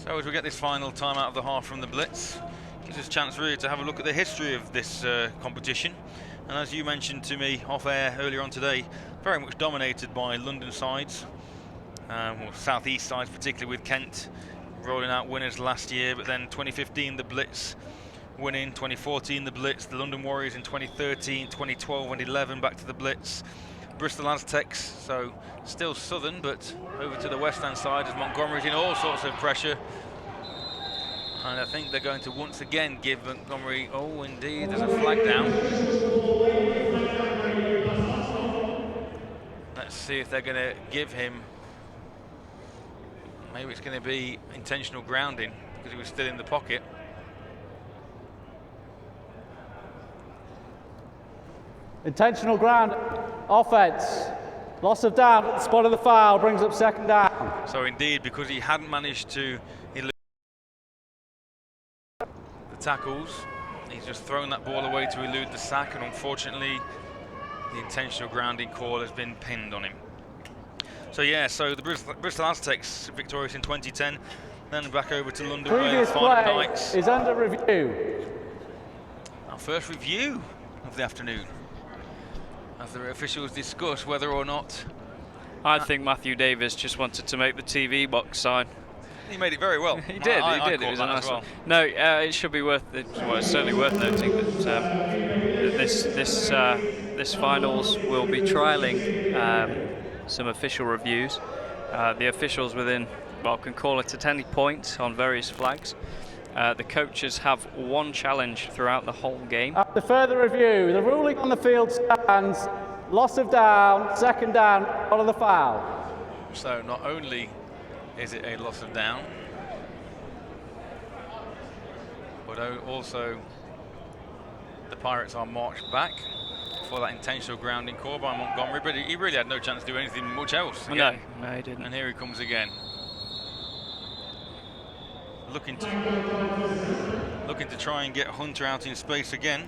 So as we get this final timeout of the half from the Blitz, gives us a chance really to have a look at the history of this competition. And as you mentioned to me off air earlier on today, very much dominated by London sides, or southeast sides, particularly with Kent rolling out winners last year. But then 2015 the Blitz winning, 2014 the Blitz, the London Warriors in 2013, 2012 and 11 back to the Blitz. Bristol Aztecs, so still southern, but over to the west hand side as Montgomery's in all sorts of pressure. And I think they're going to once again give Montgomery, oh indeed, there's a flag down. Let's see if they're going to give him, maybe it's going to be intentional grounding because he was still in the pocket. Intentional ground, offense. Loss of down at the spot of the foul brings up second down. So indeed, because he hadn't managed to elude the tackles, he's just thrown that ball away to elude the sack, and unfortunately the intentional grounding call has been pinned on him. So yeah, so the Bristol Aztecs victorious in 2010, then back over to London Previous Blitz, play Knights. is under review. Our first review of the afternoon, as the officials discuss whether or not. I think Matthew Davis just wanted to make the TV box sign. He made it very well. He did. I It was a nice well. one. No, it should be worth it. Well, it's certainly worth noting that this finals will be trialling some official reviews. The officials can call it at any point on various flags. The coaches have one challenge throughout the whole game. After further review, the ruling on the field stands. Loss of down, second down, out of the foul. So not only is it a loss of down, but also the Pirates are marched back for that intentional grounding call by Montgomery, but he really had no chance to do anything much else. Again. No, he didn't. And here he comes again. Looking to try and get Hunter out in space again.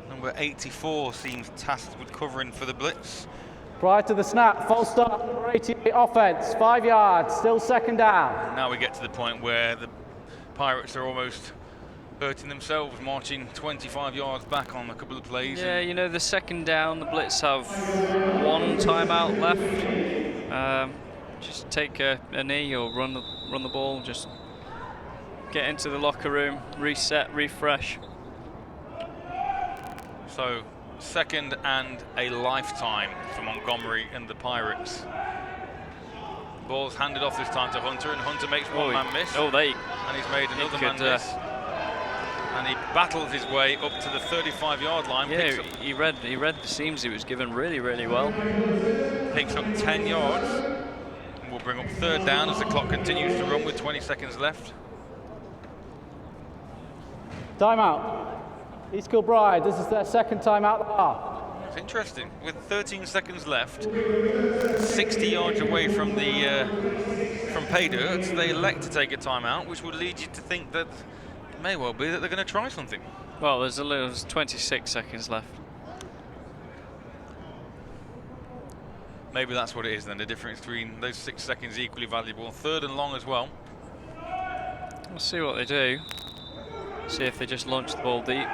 Number 84 seems tasked with covering for the Blitz. Prior to the snap, false start, number 88 offense, 5 yards, still second down. Now we get to the point where the Pirates are almost hurting themselves, marching 25 yards back on a couple of plays. Yeah, you know, the second down, the Blitz have one timeout left. Just take a knee or run the ball, just get into the locker room, reset, refresh. So, second and a lifetime for Montgomery and the Pirates. Ball's handed off this time to Hunter, and Hunter makes one man miss. And he's made another man miss. And he battles his way up to the 35-yard line. Yeah, he read the seams he was given really, really well. Picks up 10 yards. And will bring up third down as the clock continues to run with 20 seconds left. Timeout. East Kilbride, this is their second timeout of the half. It's interesting. With 13 seconds left, 60 yards away from from pay dirt, they elect to take a timeout, which would lead you to think that it may well be that they're going to try something. Well, there's 26 seconds left. Maybe that's what it is then, the difference between those 6 seconds equally valuable. Third and long as well. We'll see what they do. See if they just launch the ball deep.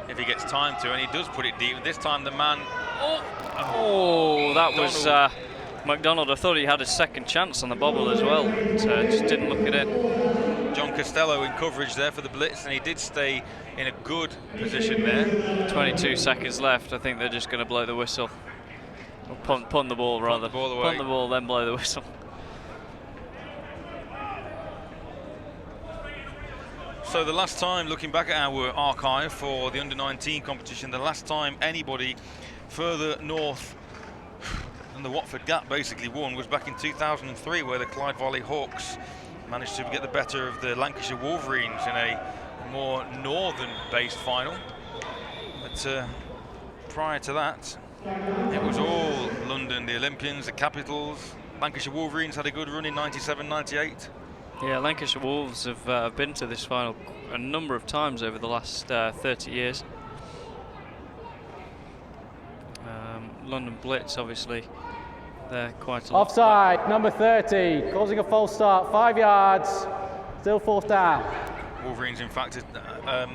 If he gets time to, and he does put it deep. This time the man... Oh, that was McDonald. I thought he had a second chance on the bobble as well. Just didn't look it in. John Costello in coverage there for the Blitz, and he did stay in a good position there. 22 seconds left. I think they're just going to blow the whistle. Or punt the ball, rather. Punt the ball away. Punt the ball, then blow the whistle. So the last time, looking back at our archive for the under-19 competition, the last time anybody further north than the Watford Gap basically won was back in 2003, where the Clyde Valley Hawks managed to get the better of the Lancashire Wolverines in a more northern-based final. But prior to that, it was all London, the Olympians, the Capitals. Lancashire Wolverines had a good run in 97, 98. Yeah, Lancashire Wolves have been to this final a number of times over the last 30 years. London Blitz, obviously, they're quite a lot. Offside, number 30, causing a false start, 5 yards, still 4th down. Wolverines, in fact, have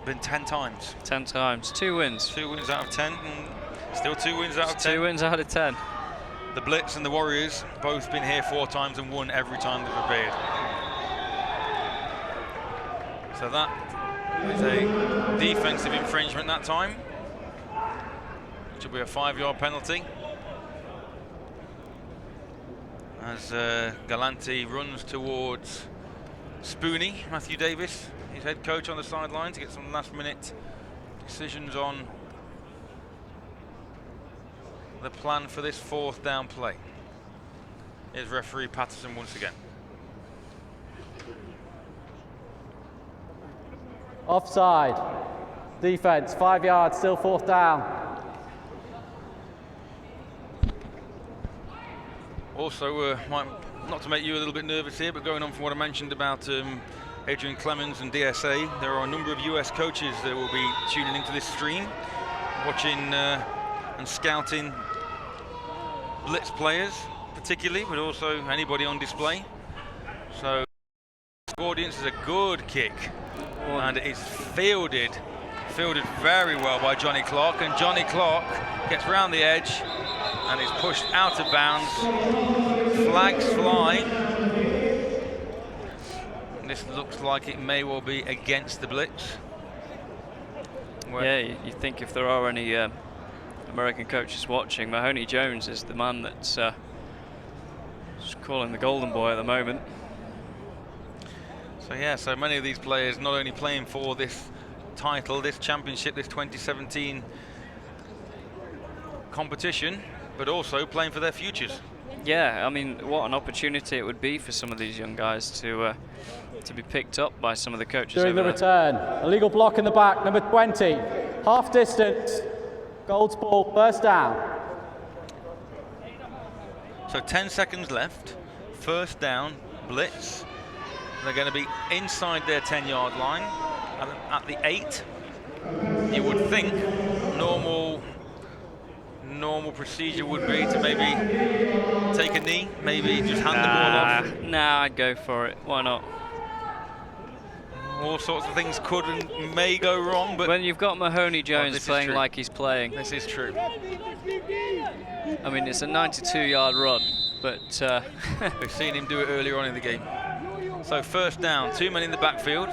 been 10 times. 10 times, 2 wins. 2 wins out of 10, and still 2 wins out of 10. 2 wins out of 10. The Blitz and the Warriors both been here 4 times and won every time they've appeared. So that is a defensive infringement that time, which will be a 5-yard penalty. As Galante runs towards Spoonie, Matthew Davis, his head coach, on the sideline to get some last-minute decisions on the plan for this 4th down play. Here's referee Patterson once again. Offside, defence, 5 yards, still 4th down. Also, not to make you a little bit nervous here, but going on from what I mentioned about Adrian Clemens and DSA, there are a number of US coaches that will be tuning into this stream, watching and scouting Blitz players particularly, but also anybody on display. So the audience is a good kick, and it is fielded very well by Johnny Clark, and Johnny Clark gets round the edge and is pushed out of bounds. Flags fly. And this looks like it may well be against the Blitz. Yeah, you think if there are any American coaches watching, Mahoney Jones is the man that's calling the golden boy at the moment. So yeah, so many of these players not only playing for this title, this championship, this 2017 competition, but also playing for their futures. Yeah, I mean, what an opportunity it would be for some of these young guys to be picked up by some of the coaches. During the return, illegal block in the back, number 20, half distance, Gold's ball, 1st down. So 10 seconds left, 1st down, Blitz. They're going to be inside their 10-yard line at the 8. You would think normal procedure would be to maybe take a knee, maybe just hand the ball off. Nah, I'd go for it. Why not? All sorts of things could and may go wrong, but when you've got Mahoney Jones playing like he's playing, this is true. I mean, it's a 92-yard run, but we've seen him do it earlier on in the game. So 1st down, 2 men in the backfield.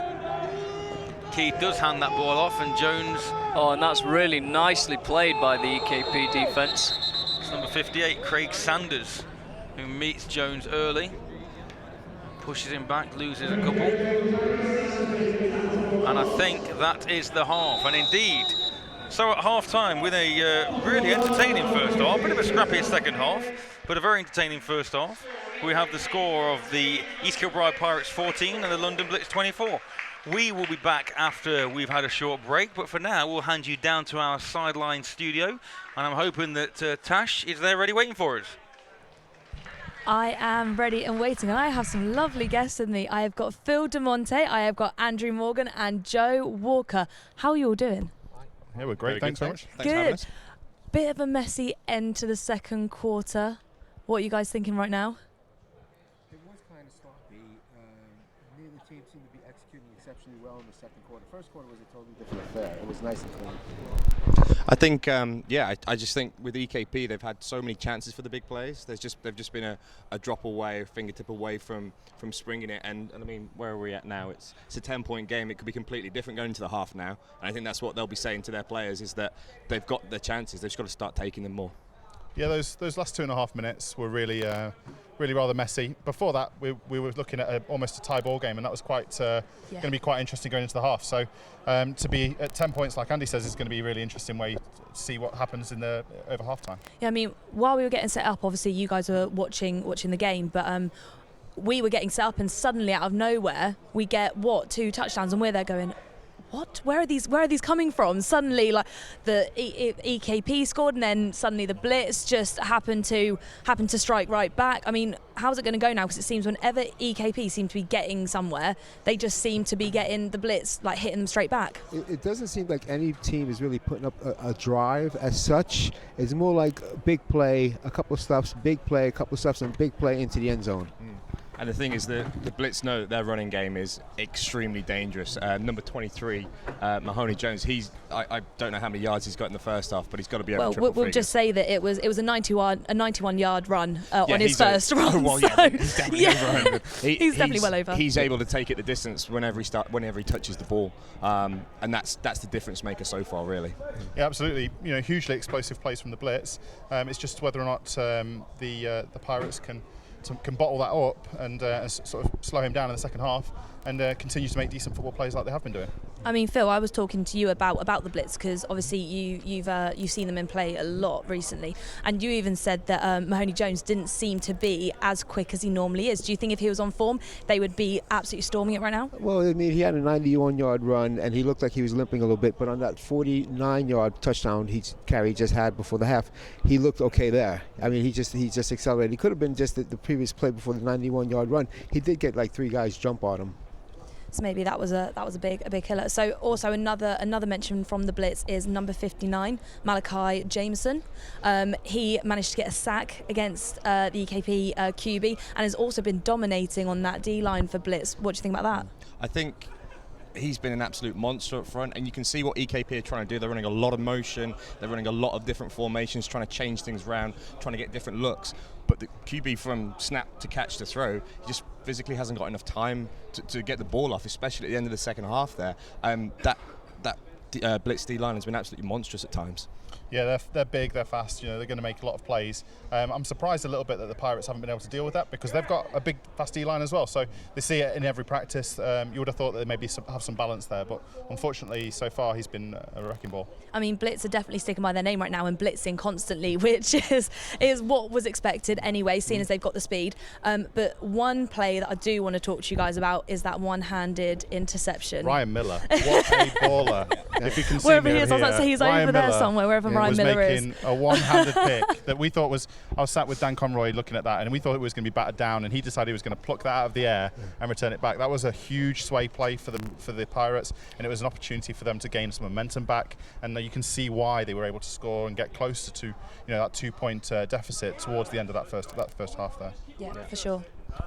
Keith does hand that ball off, and Jones. Oh, and that's really nicely played by the EKP defense. It's number 58, Craig Sanders, who meets Jones early, pushes him back, loses a couple. And I think that is the half, and indeed. So at half-time, with a really entertaining first half, a bit of a scrappy second half, but a very entertaining first half, we have the score of the East Kilbride Pirates 14 and the London Blitz 24. We will be back after we've had a short break, but for now we'll hand you down to our sideline studio, and I'm hoping that Tash is there ready waiting for us. I am ready and waiting, and I have some lovely guests with me. I have got Phil DeMonte, I have got Andrew Morgan and Joe Walker. How are you all doing? Yeah, we're great. Thanks very much. Thanks for having us. Bit of a messy end to the second quarter. What are you guys thinking right now? It was kind of sloppy. Neither team seemed to be executing exceptionally well in the second quarter. First quarter was a totally different affair. It was nice and clean. I think, I just think with EKP they've had so many chances for the big plays. They've just been a drop away, a fingertip away from springing it. And I mean, where are we at now? It's a 10-point game. It could be completely different going into the half now. And I think that's what they'll be saying to their players, is that they've got their chances. They've just got to start taking them more. Yeah, those last 2.5 minutes were really rather messy. Before that, we were looking at almost a tie ball game, and that was going to be quite interesting going into the half. So to be at 10 points, like Andy says, is going to be a really interesting way to see what happens in the over half time. Yeah, I mean, while we were getting set up, obviously you guys were watching the game, but we were getting set up, and suddenly out of nowhere we get 2 touchdowns, and we're there going, what? Where are these coming from? Suddenly, like the EKP scored, and then suddenly the Blitz just happened to strike right back. I mean, how's it going to go now? Because it seems whenever EKP seem to be getting somewhere, they just seem to be getting the Blitz, like hitting them straight back. It doesn't seem like any team is really putting up a drive as such. It's more like a big play, a couple of stuffs, big play, a couple of stuffs, and big play into the end zone. And the thing is that the Blitz know that their running game is extremely dangerous. Number 23, Malachi Jameson, I don't know how many yards he's got in the first half, but he's got to be over triple we'll figures. just say that it was a 91-yard run on his first run. Oh, well, yeah, he's definitely over 100. He's definitely well over. He's able to take it the distance whenever he touches the ball, and that's the difference maker so far, really. Yeah, absolutely. Hugely explosive plays from the Blitz. It's just whether or not the Pirates can bottle that up and sort of slow him down in the second half and continue to make decent football plays like they have been doing. I mean, Phil, I was talking to you about the Blitz because obviously you've seen them in play a lot recently, and you even said that Malachi Jones didn't seem to be as quick as he normally is. Do you think if he was on form, they would be absolutely storming it right now? Well, I mean, he had a 91-yard run, and he looked like he was limping a little bit, but on that 49-yard touchdown he just had before the half, he looked okay there. I mean, he just accelerated. He could have been just the previous play before the 91-yard run. He did get like 3 guys jump on him. So maybe that was a big killer. So also another mention from the Blitz is number 59, Malachi Jameson. He managed to get a sack against the EKP QB and has also been dominating on that D-line for Blitz. What do you think about that? I think he's been an absolute monster up front, and you can see what EKP are trying to do. They're running a lot of motion, they're running a lot of different formations, trying to change things around, trying to get different looks. But the QB from snap to catch to throw, he just physically hasn't got enough time to get the ball off, especially at the end of the second half there. That Blitz D-line has been absolutely monstrous at times. Yeah, they're big, they're fast, they're going to make a lot of plays. I'm surprised a little bit that the Pirates haven't been able to deal with that because they've got a big, fast D-line as well. So they see it in every practice. You would have thought that they maybe have some balance there, but unfortunately, so far, he's been a wrecking ball. I mean, Blitz are definitely sticking by their name right now and blitzing constantly, which is what was expected anyway, seeing as they've got the speed. But one play that I do want to talk to you guys about is that one-handed interception. Ryan Miller, what a baller. If you can see wherever me he is, I was about to say he's Ryan over there Miller somewhere, wherever Ryan Miller is. Making a one-handed pick that we thought was, I was sat with Dan Conroy looking at that, and we thought it was going to be battered down, and he decided he was going to pluck that out of the air and return it back. That was a huge sway play for the Pirates, and it was an opportunity for them to gain some momentum back, and you can see why they were able to score and get closer to that 2-point deficit towards the end of that first half there. Yeah, for sure.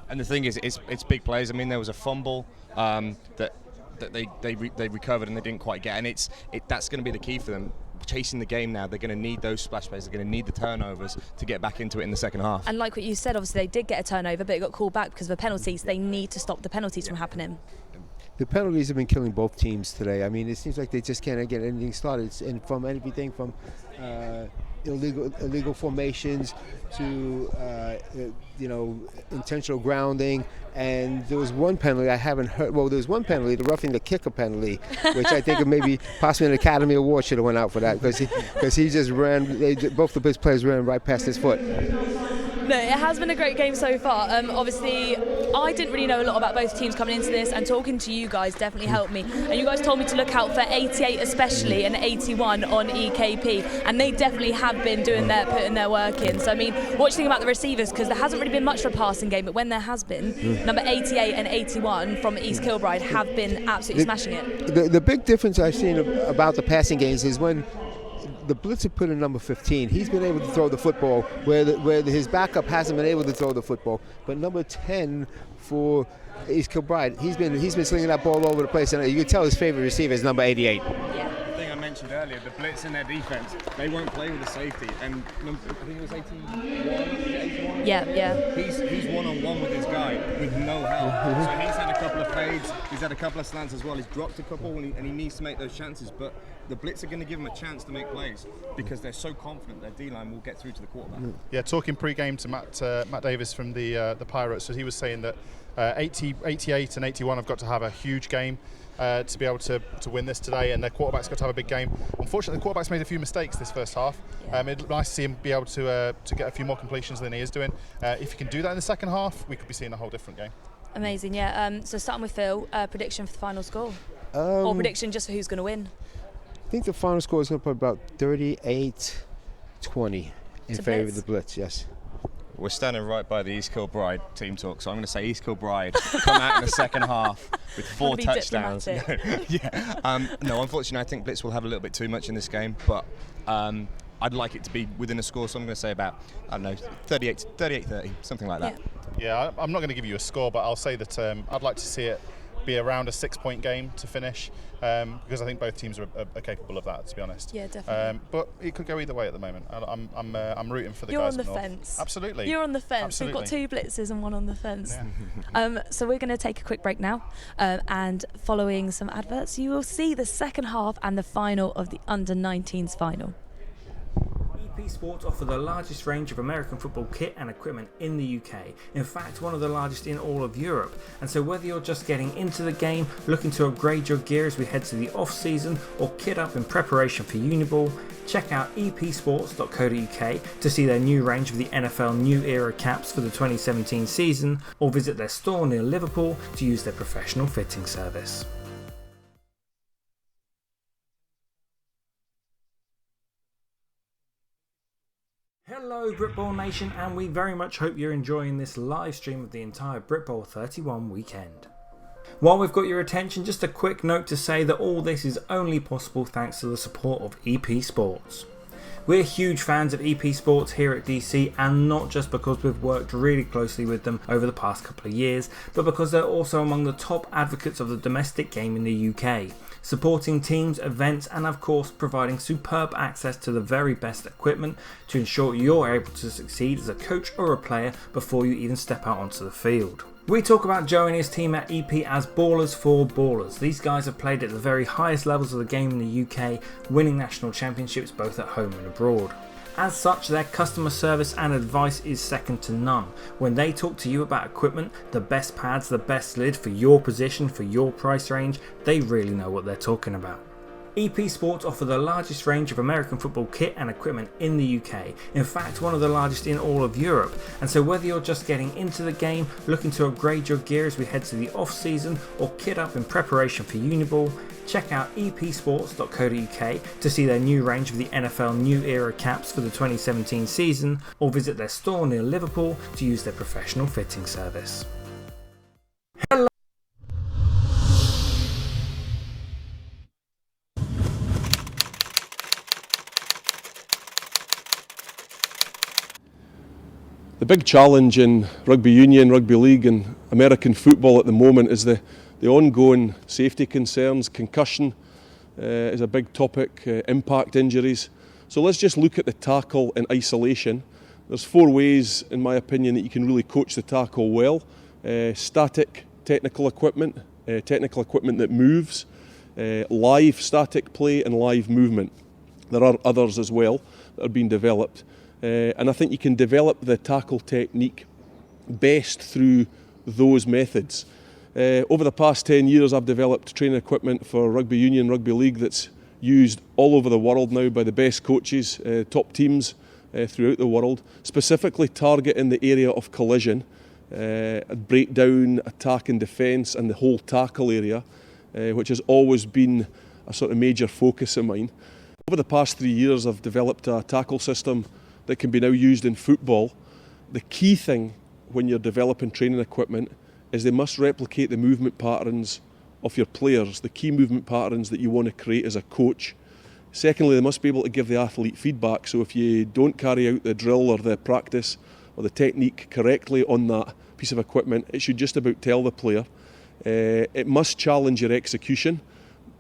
And the thing is, it's big plays. I mean, there was a fumble that they recovered and they didn't quite get, and that's going to be the key for them. Chasing the game now, they're going to need those splash plays, they're going to need the turnovers to get back into it in the second half. And like what you said, obviously they did get a turnover, but it got called back because of the penalties. They need to stop the penalties from happening. The penalties have been killing both teams today. I mean, it seems like they just can't get anything started, and from everything from illegal formations to intentional grounding. And there was one penalty I haven't heard. Well, there was one penalty, the roughing the kicker penalty, which I think maybe possibly an Academy Award should have went out for that because he just ran. Both the players ran right past his foot. No, it has been a great game so far. Obviously, I didn't really know a lot about both teams coming into this, and talking to you guys definitely helped me. And you guys told me to look out for 88 especially and 81 on EKP, and they definitely have been putting their work in. So I mean, what do you think about the receivers? Because there hasn't really been much of a passing game, but when there has been, number 88 and 81 from East Kilbride have been absolutely smashing it. The big difference I've seen about the passing games is when the Blitz have put in number 15. He's been able to throw the football where his backup hasn't been able to throw the football. But number 10 for East Kilbride, he's been slinging that ball all over the place, and you can tell his favorite receiver is number 88. Yeah. The thing I mentioned earlier, the Blitz in their defense, they won't play with a safety, and I think it was 81. Yeah. He's one-on-one with his guy with no help. So he's had a couple of fades, he's had a couple of slants as well. He's dropped a couple, and he needs to make those chances. But the Blitz are going to give him a chance to make plays because they're so confident their D-line will get through to the quarterback. Yeah, talking pre-game to Matt Davis from the Pirates, so he was saying that 88 and 81 have got to have a huge game to be able to win this today, and their quarterback's got to have a big game. Unfortunately, the quarterback's made a few mistakes this first half. It'd be nice to see him be able to get a few more completions than he is doing. If he can do that in the second half, we could be seeing a whole different game. Amazing, yeah. So starting with Phil, prediction for the final score? Or prediction just for who's going to win? I think the final score is going to be about 38-20 in favour of the Blitz, yes. We're standing right by the East Kilbride team talk, so I'm going to say East Kilbride come out in the second half with 4 touchdowns. No, unfortunately, I think Blitz will have a little bit too much in this game, but I'd like it to be within a score, so I'm going to say about, 38-30, something like that. Yeah, I'm not going to give you a score, but I'll say that I'd like to see it be around a 6-point game to finish, because I think both teams are capable of that, to be honest. Yeah, definitely. But it could go either way at the moment. I'm rooting for the You're guys on the up north. fence. Absolutely. You're on the fence. Absolutely. We've got 2 blitzes and 1 on the fence. Yeah. So we're going to take a quick break now, and following some adverts, you will see the second half and the final of the Under-19s final. EP Sports offer the largest range of American football kit and equipment in the UK, in fact one of the largest in all of Europe, and so whether you're just getting into the game, looking to upgrade your gear as we head to the off season, or kit up in preparation for Uniball, check out epsports.co.uk to see their new range of the NFL New Era caps for the 2017 season, or visit their store near Liverpool to use their professional fitting service. Hello Britball Nation, and we very much hope you're enjoying this live stream of the entire Britball 31 weekend. While we've got your attention, just a quick note to say that all this is only possible thanks to the support of EP Sports. We're huge fans of EP Sports here at DC, and not just because we've worked really closely with them over the past couple of years, but because they're also among the top advocates of the domestic game in the UK, supporting teams, events, and of course providing superb access to the very best equipment to ensure you're able to succeed as a coach or a player before you even step out onto the field. We talk about Joe and his team at EP as ballers for ballers. These guys have played at the very highest levels of the game in the UK, winning national championships both at home and abroad. As such, their customer service and advice is second to none. When they talk to you about equipment, the best pads, the best lid for your position, for your price range, they really know what they're talking about. EP Sports offer the largest range of American football kit and equipment in the UK, in fact one of the largest in all of Europe, and so whether you're just getting into the game, looking to upgrade your gear as we head to the off season, or kit up in preparation for Uniball, check out epsports.co.uk to see their new range of the NFL New Era caps for the 2017 season, or visit their store near Liverpool to use their professional fitting service. Hello. The big challenge in rugby union, rugby league and American football at the moment is the ongoing safety concerns. Concussion is a big topic, impact injuries. So let's just look at the tackle in isolation. There's 4 ways, in my opinion, that you can really coach the tackle well. Static technical equipment that moves, live static play and live movement. There are others as well that are being developed. And I think you can develop the tackle technique best through those methods. Over the past 10 years I've developed training equipment for rugby union, rugby league that's used all over the world now by the best coaches, top teams throughout the world, specifically targeting the area of collision, breakdown, attack and defence, and the whole tackle area, which has always been a sort of major focus of mine. Over the past 3 years I've developed a tackle system that can be now used in football. The key thing when you're developing training equipment is they must replicate the movement patterns of your players, the key movement patterns that you want to create as a coach. Secondly, they must be able to give the athlete feedback, so if you don't carry out the drill or the practice or the technique correctly on that piece of equipment, it should just about tell the player. It must challenge your execution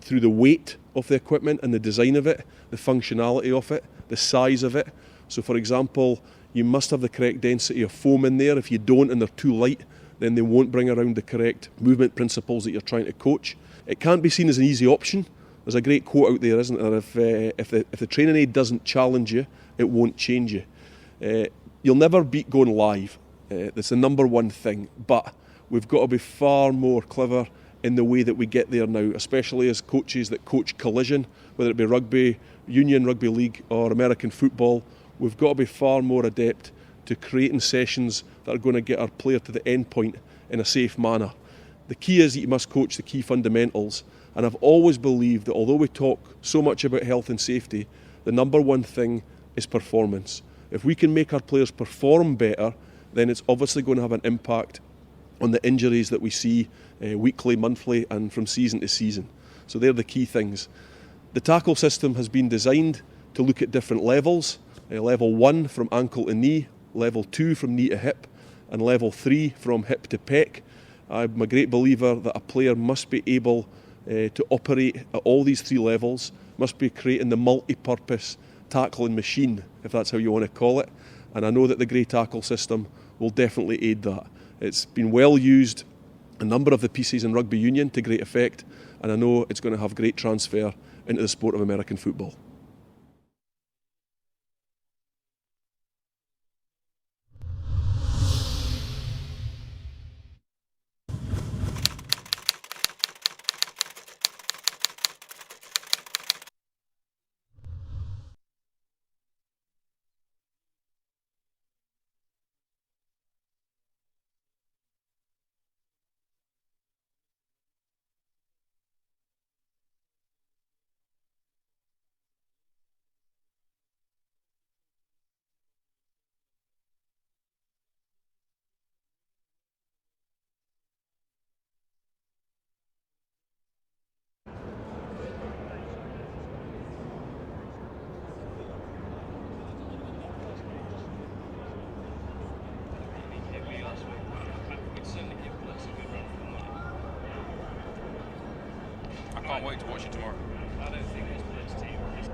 through the weight of the equipment and the design of it, the functionality of it, the size of it. So for example, you must have the correct density of foam in there. If you don't and they're too light, then they won't bring around the correct movement principles that you're trying to coach. It can't be seen as an easy option. There's a great quote out there, isn't there? If the training aid doesn't challenge you, it won't change you. You'll never beat going live. That's the number one thing. But we've got to be far more clever, in the way that we get there now, especially as coaches that coach collision, whether it be rugby union, rugby league or American football. We've got to be far more adept to creating sessions that are going to get our player to the end point in a safe manner. The key is that you must coach the key fundamentals, and I've always believed that although we talk so much about health and safety, the number one thing is performance. If we can make our players perform better, then it's obviously going to have an impact on the injuries that we see weekly, monthly and from season to season. So they're the key things. The tackle system has been designed to look at different levels. Level 1 from ankle to knee, level 2 from knee to hip, and level 3 from hip to pec. I'm a great believer that a player must be able to operate at all these 3 levels, must be creating the multi-purpose tackling machine, if that's how you want to call it. And I know that the grey tackle system will definitely aid that. It's been well used a number of the pieces in rugby union to great effect, and I know it's going to have great transfer into the sport of American football. I can't wait to watch it tomorrow. I don't think this Blitz team is.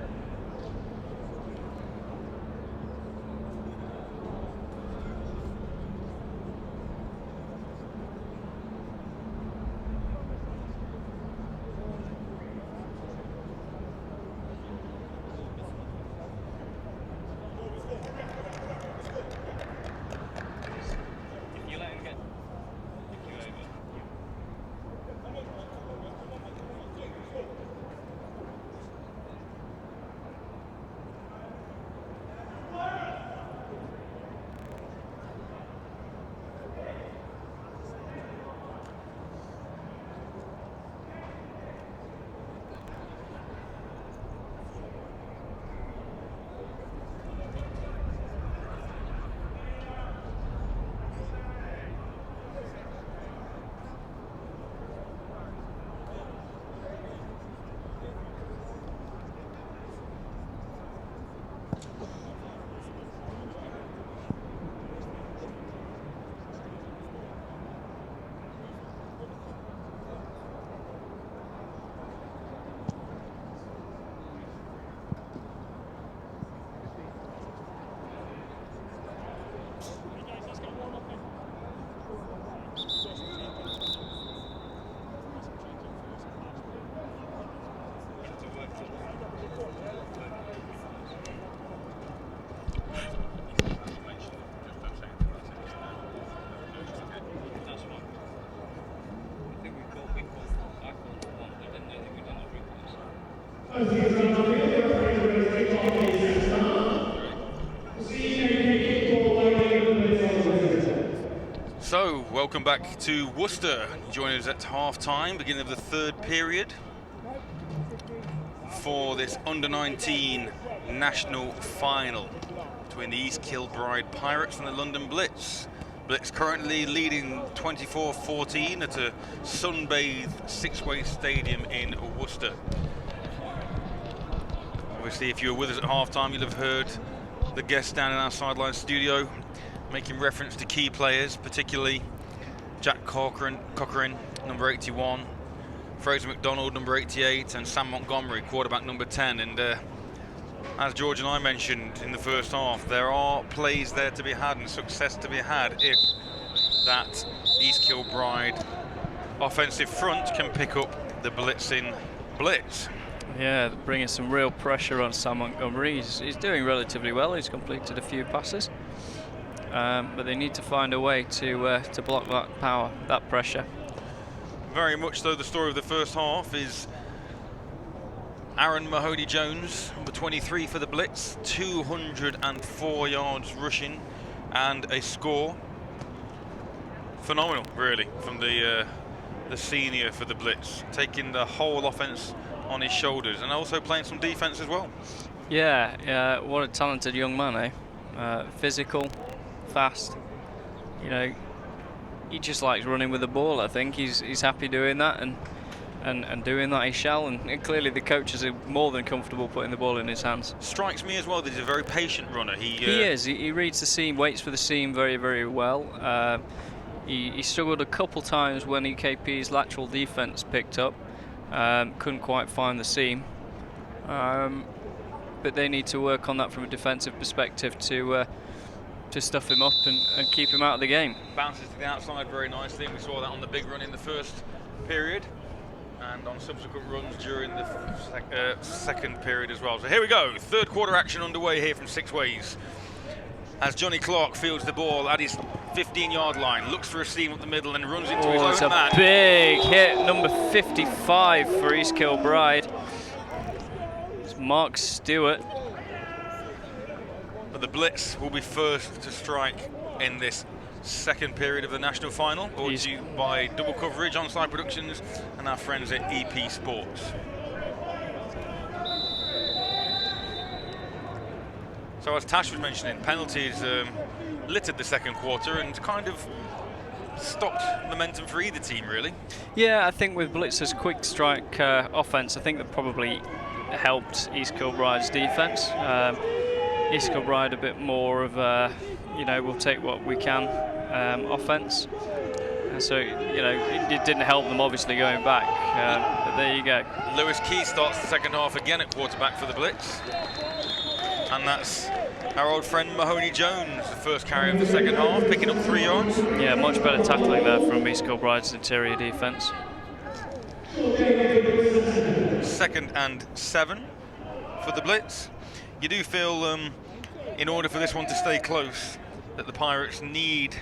If you let him get you over. So, welcome back to Worcester. Join us at half-time, beginning of the third period for this under-19 national final between the East Kilbride Pirates and the London Blitz. Blitz currently leading 24-14 at a sun-bathed six-way stadium in Worcester. Obviously, if you were with us at half-time, you'll have heard the guests down in our sideline studio making reference to key players, particularly Jack Cochran, number 81, Fraser McDonald, number 88, and Sam Montgomery, quarterback number 10. And as George and I mentioned in the first half, there are plays there to be had and success to be had if that East Kilbride offensive front can pick up the blitzing blitz. Yeah, bringing some real pressure on Sam Montgomery. He's doing relatively well. He's completed a few passes. But they need to find a way to block that power, that pressure. very much so the story of the first half is Aaron Mahoney-Jones, number 23 for the Blitz, 204 yards rushing and a score. Phenomenal, really, from the senior for the Blitz, taking the whole offense on his shoulders and also playing some defense as well. Yeah, what a talented young man, physical, fast. You know, he just likes running with the ball. I think he's happy doing that, and doing that he shall. And clearly the coaches are more than comfortable putting the ball in his hands. Strikes me as well that he's a very patient runner. He is. He reads the seam, waits for the seam very, very well. He struggled a couple times when EKP's lateral defense picked up. Couldn't quite find the seam. But they need to work on that from a defensive perspective to stuff him up and keep him out of the game. Bounces to the outside very nicely, and we saw that on the big run in the first period and on subsequent runs during the second period as well. So here we go, third quarter action underway here from Six Ways. As Johnny Clark fields the ball at his 15-yard line, looks for a seam up the middle and runs into his own man. It's a big hit, number 55 for East Kilbride. It's Mark Stewart. But the Blitz will be first to strike in this second period of the national final, brought to you by Double Coverage, On-Site Productions, and our friends at EP Sports. So as Tash was mentioning, penalties littered the second quarter and kind of stopped momentum for either team, really. Yeah, I think with Blitz's quick strike offense, I think that probably helped East Kilbride's defense. East Kilbride a bit more of a, we'll take what we can offense. And so, it didn't help them obviously going back, but there you go. Lewis Key starts the second half again at quarterback for the Blitz. And that's our old friend Mahoney Jones, the first carry of the second half, picking up 3 yards. Yeah, much better tackling there from East Kilbride's interior defense. 2nd and 7 for the Blitz. You do feel, in order for this one to stay close, that the Pirates need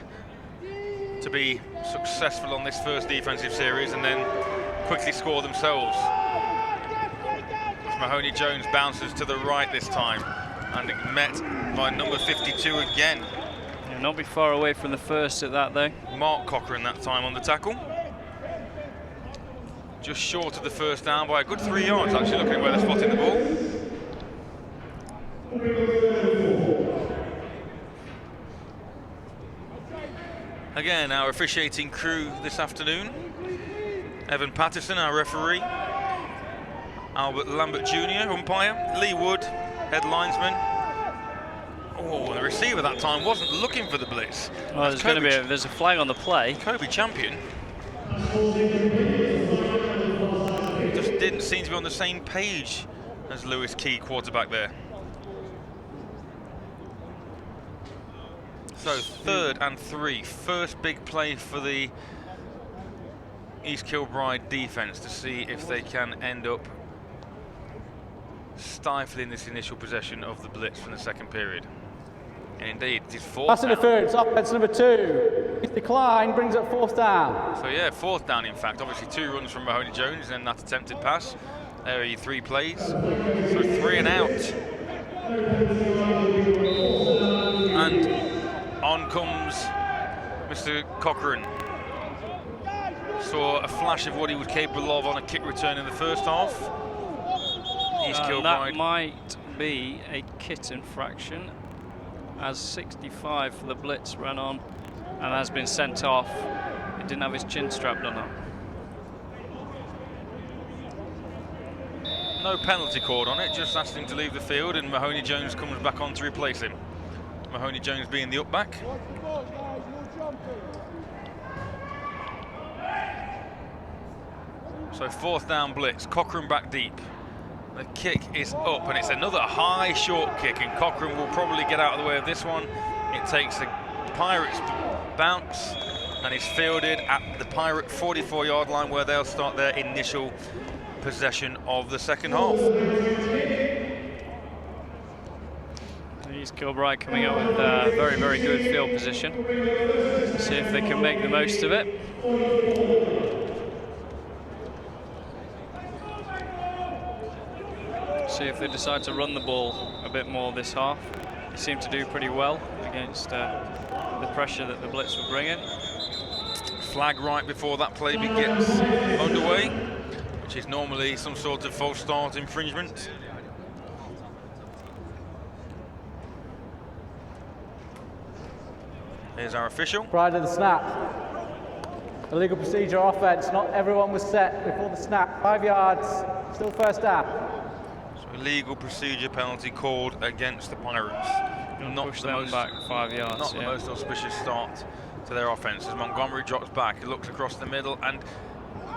to be successful on this first defensive series and then quickly score themselves. As Mahoney Jones bounces to the right this time and met by number 52 again. Yeah, not be far away from the first at that though. Mark Cochran that time on the tackle. Just short of the first down by a good 3 yards, actually, looking at where they're spotting the ball. Again, our officiating crew this afternoon. Evan Patterson, our referee. Albert Lambert Jr., umpire. Lee Wood, head linesman. Oh, the receiver that time wasn't looking for the Blitz. Well, there's a flag on the play. Kobe Champion. Just didn't seem to be on the same page as Lewis Key, quarterback there. So 3rd and 3, first big play for the East Kilbride defense to see if they can end up stifling this initial possession of the Blitz from the second period. And indeed, it is 4th Pass down. interference, offense number 2. His decline brings up 4th down. So yeah, 4th down in fact. Obviously 2 runs from Mahoney Jones and that attempted pass. There are your 3 plays. So 3 and out. And on comes Mr. Cochran. Saw a flash of what he was capable of on a kick return in the first half. East Kilbride. That might be a kit infraction, as 65 for the Blitz ran on and has been sent off. He didn't have his chin strapped on up. No penalty called on it, just asked him to leave the field, and Mahoney Jones comes back on to replace him. Mahoney Jones being the up-back. So 4th down Blitz, Cochran back deep. The kick is up, and it's another high short kick, and Cochran will probably get out of the way of this one. It takes the Pirates bounce, and is fielded at the Pirate 44-yard line, where they'll start their initial possession of the second half. East Kilbride coming up with a very, very good field position. See if they can make the most of it. See if they decide to run the ball a bit more this half. They seem to do pretty well against the pressure that the Blitz will bring in. Flag right before that play gets underway, which is normally some sort of false start infringement. Here's our official. Prior to the snap. Illegal procedure offense. Not everyone was set before the snap. 5 yards. Still first down. So illegal procedure penalty called against the Pirates. Not push them back 5 yards. Not the most auspicious start to their offense as Montgomery drops back. He looks across the middle, and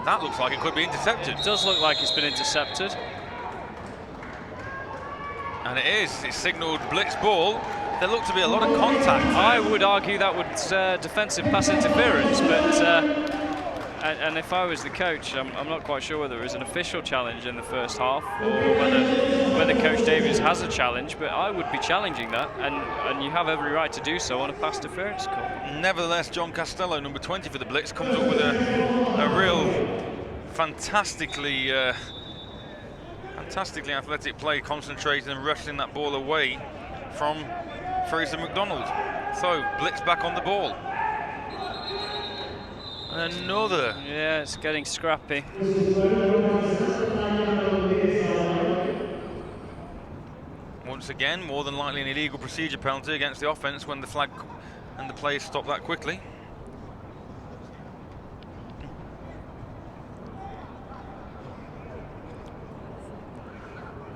that looks like it could be intercepted. It does look like it's been intercepted. And it is. It's signalled blitz ball. There looked to be a lot of contact. I would argue that was defensive pass interference, but and if I was the coach, I'm not quite sure whether it was an official challenge in the first half or whether Coach Davies has a challenge, but I would be challenging that, and you have every right to do so on a pass interference call. Nevertheless, John Costello, number 20 for the Blitz, comes up with a real fantastically athletic play, concentrating and wrestling that ball away from Fraser McDonald. So, Blitz back on the ball. And another. Yeah, it's getting scrappy. Once again, more than likely an illegal procedure penalty against the offense when the flag and the play stop that quickly.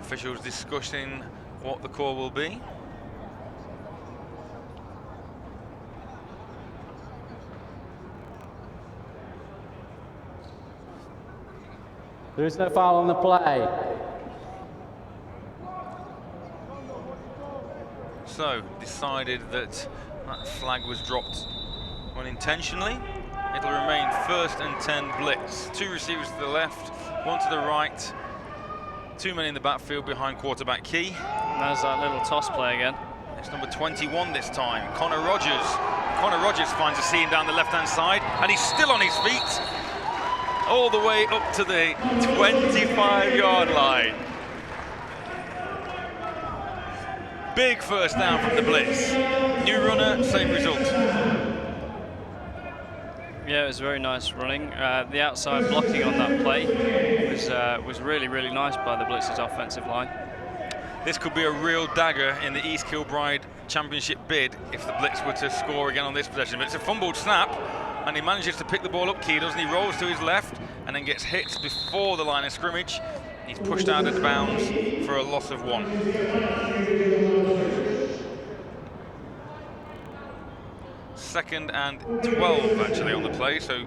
Officials discussing what the call will be. There is no foul on the play. So, decided that that flag was dropped unintentionally. It'll remain 1st and 10 Blitz. 2 receivers to the left, 1 to the right. 2 men in the backfield behind quarterback Key. And there's that little toss play again. It's number 21 this time, Connor Rogers. Connor Rogers finds a seam down the left-hand side, and he's still on his feet, all the way up to the 25-yard line. Big first down from the Blitz. New runner, same result. Yeah, it was very nice running. The outside blocking on that play was really, really nice by the Blitz's offensive line. This could be a real dagger in the East Kilbride Championship bid if the Blitz were to score again on this possession. But it's a fumbled snap, and he manages to pick the ball up, Key doesn't he? Rolls to his left and then gets hit before the line of scrimmage. He's pushed out of bounds for a loss of 1. Second and 12 actually on the play, so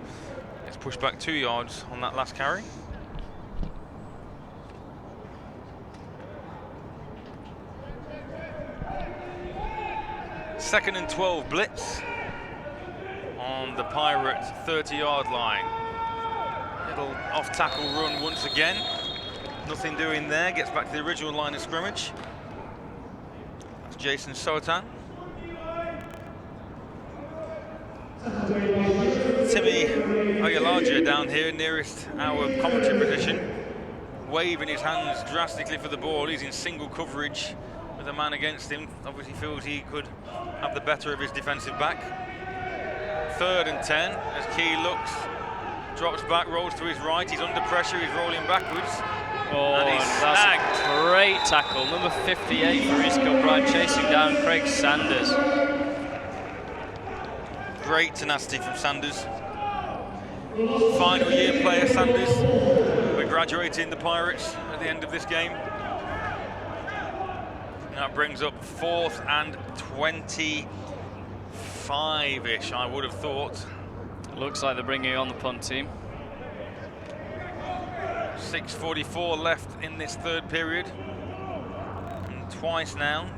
it's pushed back 2 yards on that last carry. Second and 12 Blitz on the Pirate 30-yard line. Little off-tackle run once again. Nothing doing there, gets back to the original line of scrimmage. That's Jason Sotan. Timmy Oyalaja down here nearest our commentary position, waving his hands drastically for the ball. He's in single coverage with a man against him. Obviously feels he could have the better of his defensive back. 3rd and 10 as Key looks, drops back, rolls to his right. He's under pressure, he's rolling backwards. Oh, and he's snagged. That's a great tackle. Number 58 for East Kilbride, chasing down Craig Sanders. Great tenacity from Sanders. Final year player Sanders. We're graduating the Pirates at the end of this game. That brings up 4th and 25-ish, I would have thought. Looks like they're bringing on the punt team. 6:44 left in this 3rd period. And twice now,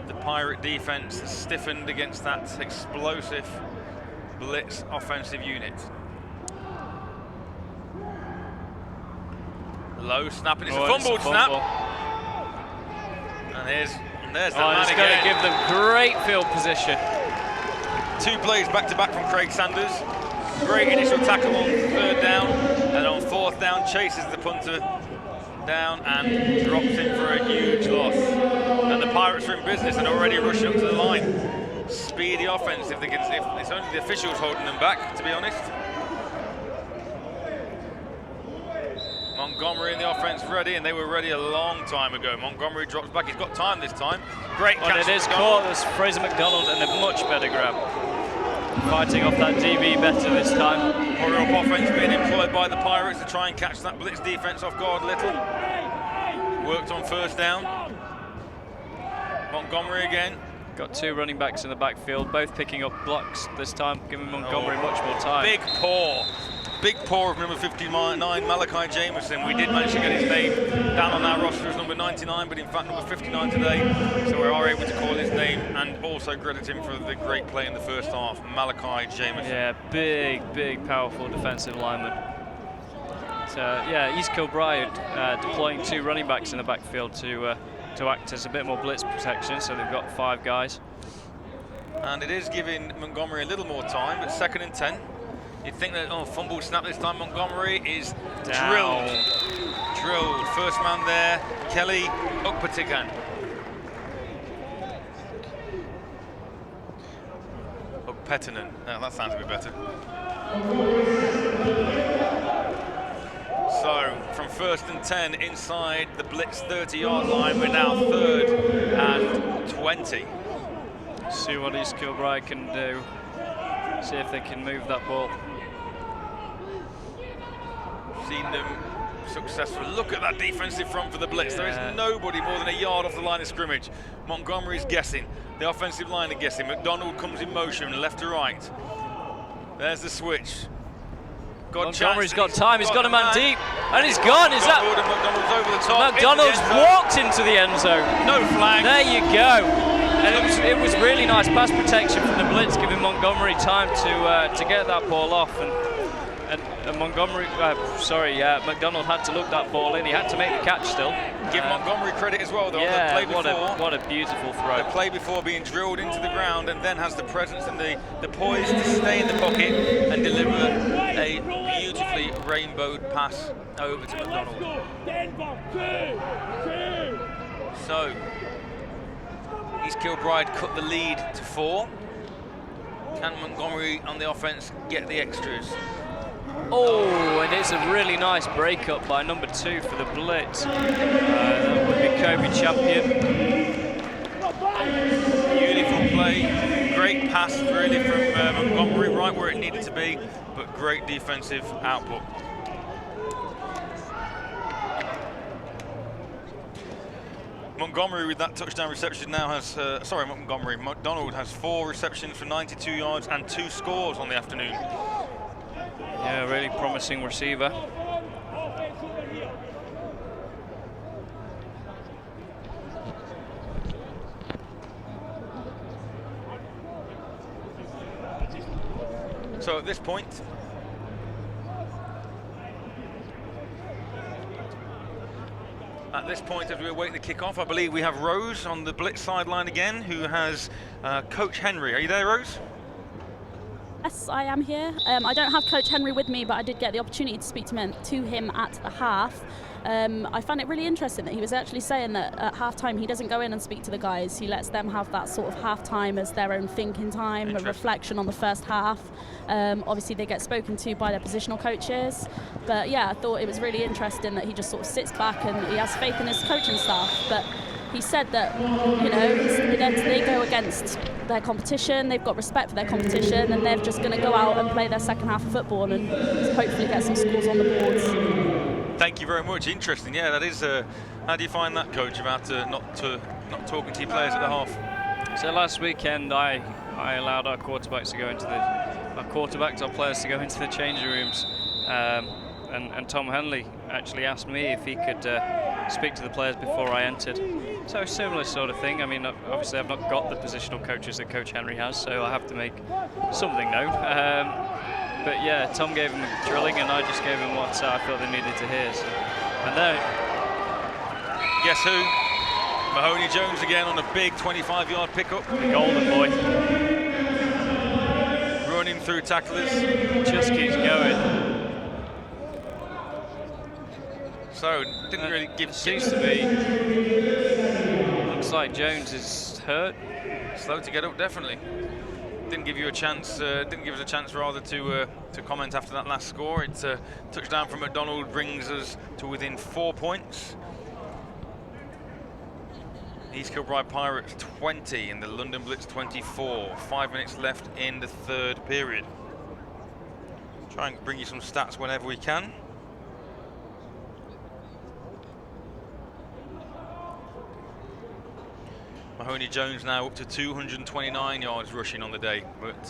the Pirate defense has stiffened against that explosive Blitz offensive unit. Low snap, and it's a fumbled snap. And there's that man it's again. going to give them great field position. 2 plays back-to-back from Craig Sanders. Great initial tackle on 3rd down, and on 4th down chases the punter down and drops in for a huge loss. And the Pirates are in business and already rushing up to the line. Speedy offense if it's only the officials holding them back, to be honest. Montgomery in the offense ready, and they were ready a long time ago. Montgomery drops back. He's got time this time. Great catch. And it is caught. There's Fraser McDonald and a much better grab. Fighting off that DB better this time. Hurry-up offense being employed by the Pirates to try and catch that blitz defense off guard little. Worked on first down. Montgomery again. Got 2 running backs in the backfield, both picking up blocks this time, giving Montgomery much more time. Big paw. Big paw of number 59, Malachi Jameson. We did manage to get his name down on our roster as number 99, but in fact number 59 today. So we are able to call his name and also credit him for the great play in the first half, Malachi Jameson. Yeah, big, powerful defensive lineman. Yeah, East Kilbride deploying 2 running backs in the backfield to act as a bit more blitz protection, so they've got 5 guys. And it is giving Montgomery a little more time, but 2nd and 10. You'd think that, fumble snap this time. Montgomery is drilled. First man there, Kelly Ukpatikan. Ukpetinen. Now that sounds a bit better. So, from 1st and 10 inside the blitz 30-yard line, we're now 3rd and 20. See what East Kilbride can do. See if they can move that ball. Seen them successful. Look at that defensive front for the blitz. There is nobody more than a yard off the line of scrimmage. Montgomery's guessing. The offensive line are guessing. McDonald comes in motion, left to right. There's the switch. Montgomery's got time. He's got a man deep, and he's gone. Is that? McDonald's over the top. McDonald's walked into the end zone. No flag. There you go. And it was really nice pass protection from the blitz, giving Montgomery time to get that ball off. And Montgomery, McDonald had to look that ball in. He had to make the catch still. Give Montgomery credit as well, though. Yeah, on the play before, what a beautiful throw. The play before being drilled into the ground, and then has the presence and the poise to stay in the pocket and deliver a beautifully rainbowed pass over to McDonald. So, East Kilbride cut the lead to 4. Can Montgomery on the offense get the extras? Oh, and it's a really nice breakup by number 2 for the blitz. That would be Kobe Champion. Beautiful play, great pass really from Montgomery, right where it needed to be, but great defensive output. Montgomery with that touchdown reception now has, McDonald has 4 receptions for 92 yards and 2 scores on the afternoon. Yeah, really promising receiver. So at this point, as we await the kickoff, I believe we have Rose on the blitz sideline again, who has Coach Henry. Are you there, Rose? Yes, I am here. I don't have Coach Henry with me, but I did get the opportunity to speak to him at the half. I found it really interesting that he was actually saying that at halftime he doesn't go in and speak to the guys. He lets them have that sort of halftime as their own thinking time, a reflection on the first half. Obviously they get spoken to by their positional coaches, but yeah, I thought it was really interesting that he just sort of sits back and he has faith in his coaching staff. But he said that, they go against their competition, they've got respect for their competition, and they're just going to go out and play their second half of football and hopefully get some scores on the boards. Thank you very much. Interesting. Yeah, that is. How do you find that, Coach, about not talking to your players at the half? So last weekend, I allowed our quarterbacks, our players to go into the changing rooms, and Tom Henley actually asked me if he could speak to the players before I entered. So similar sort of thing. I mean, obviously I've not got the positional coaches that Coach Henry has, so I have to make something known. But yeah, Tom gave him a drilling, and I just gave him what I thought they needed to hear. So. And then, guess who? Mahoney Jones again on a big 25-yard pickup. The golden boy. Running through tacklers. Just keeps going. So didn't really give. Seems to be. Looks like Jones is hurt. Slow to get up, definitely. Didn't give you a chance. Didn't give us a chance rather to comment after that last score. It's a touchdown from McDonald brings us to within 4 points. East Kilbride Pirates 20 and the London Blitz 24. 5 minutes left in the third period. Try and bring you some stats whenever we can. Mahoney Jones now up to 229 yards rushing on the day, but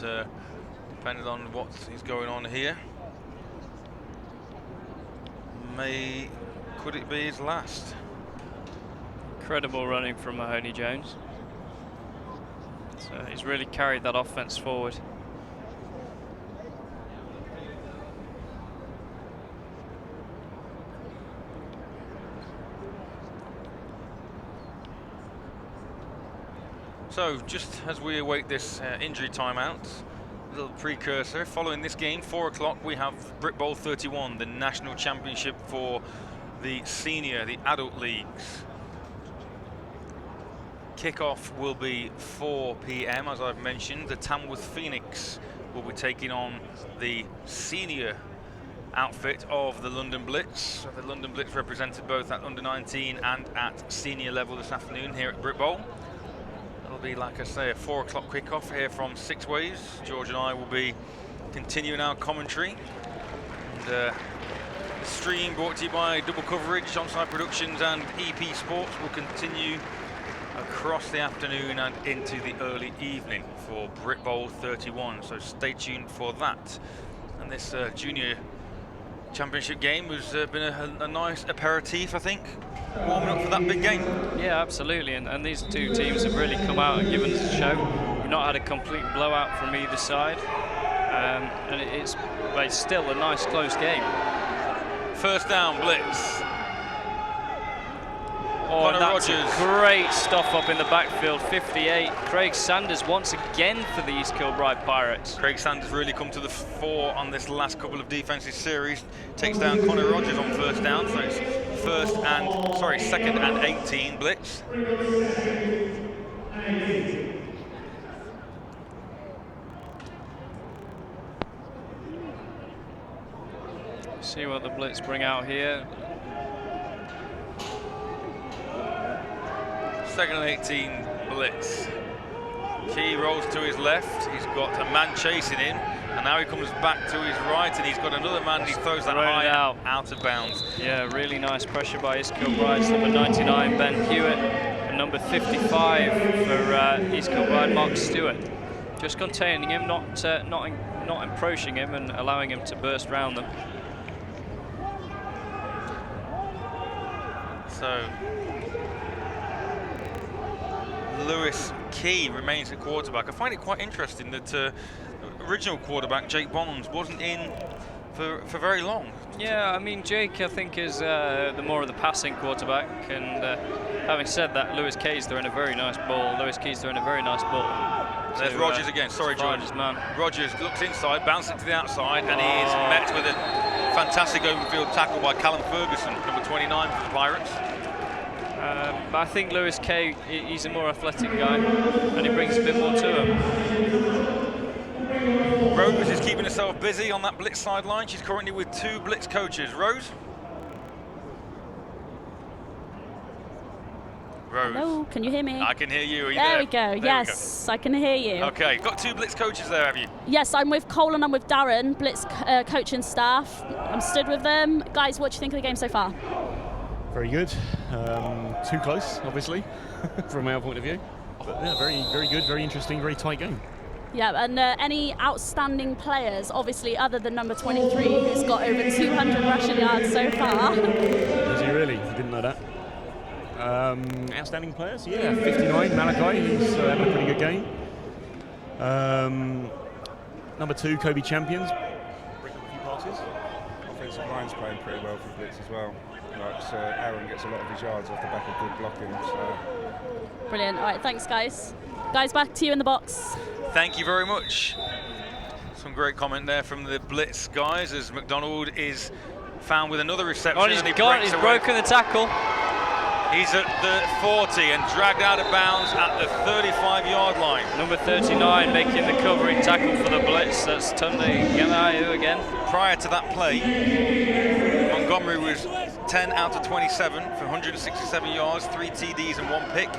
depending on what is going on here, could it be his last? Incredible running from Mahoney Jones. So he's really carried that offense forward. So just as we await this injury timeout, a little precursor, following this game, 4 o'clock, we have Brit Bowl 31, the national championship for the senior, the adult leagues. Kickoff will be 4 p.m. as I've mentioned. The Tamworth Phoenix will be taking on the senior outfit of the London Blitz. So the London Blitz represented both at under 19 and at senior level this afternoon here at Brit Bowl. It'll be, like I say, a 4 o'clock kickoff here from Six Ways. George and I will be continuing our commentary. And, stream brought to you by Double Coverage, Onside Productions and EP Sports will continue across the afternoon and into the early evening for Brit Bowl 31. So stay tuned for that. And this junior championship game has been a nice aperitif, I think, warming up for that big game. Yeah, absolutely, and these two teams have really come out and given us a show. We've not had a complete blowout from either side, and it's still a nice close game. First down, Blitz. Oh, Connor that's Rogers. Great stuff up in the backfield, 58. Craig Sanders once again for the East Kilbride Pirates. Craig Sanders really come to the fore on this last couple of defensive series. Takes down Connor Rogers on first down, so it's second and 18 Blitz. See what the Blitz bring out here. Second and 18 Blitz. Key rolls to his left. He's got a man chasing him, and now he comes back to his right, and he's got another man. And he throws that high out of bounds. Yeah, really nice pressure by East Kilbride. Number 99 Ben Hewitt, and number 55 for East Kilbride Mark Stewart. Just containing him, not approaching him, and allowing him to burst round them. So Lewis Key remains at quarterback. I find it quite interesting that original quarterback Jake Bonds wasn't in for very long. Yeah, I mean, Jake, I think, is the more of the passing quarterback. And having said that, Lewis Key's throwing a very nice ball. Lewis Key's throwing a very nice ball. There's Rogers again. Sorry, George. Rogers looks inside, bounces it to the outside, and he is met with a fantastic overfield tackle by Callum Ferguson, number 29 for the Pirates. But I think Lewis Kay, he's a more athletic guy, and he brings a bit more to him. Rose is keeping herself busy on that Blitz sideline. She's currently with 2 Blitz coaches. Rose? Rose. Hello, can you hear me? I can hear you. Are you there? There We go. There yes, I can hear you. Okay, got 2 Blitz coaches there, have you? Yes, I'm with Cole and I'm with Darren, Blitz coaching staff. I'm stood with them. Guys, what do you think of the game so far? Very good. Too close, obviously, from our point of view. But yeah, very good, very interesting, very tight game. Yeah, and any outstanding players, obviously, other than number 23, who's got over 200 rushing yards so far? Is he really? I didn't know that. Outstanding players? Yeah, 59, Malachi, he's having a pretty good game. Number 2, Kobe Champions, breaking a few passes. Offensive line's playing pretty well for Blitz as well. Like, Aaron gets a lot of his yards off the back of good blocking. So. Brilliant. All right, thanks, guys. Guys, back to you in the box. Thank you very much. Some great comment there from the Blitz guys as McDonald is found with another reception. Oh, he's gone. He's broken the tackle. He's at the 40 and dragged out of bounds at the 35-yard line. Number 39 making the covering tackle for the Blitz. That's Tunde Gemayu again. Prior to that play, Montgomery was 10 out of 27 for 167 yards, 3 TDs and 1 pick.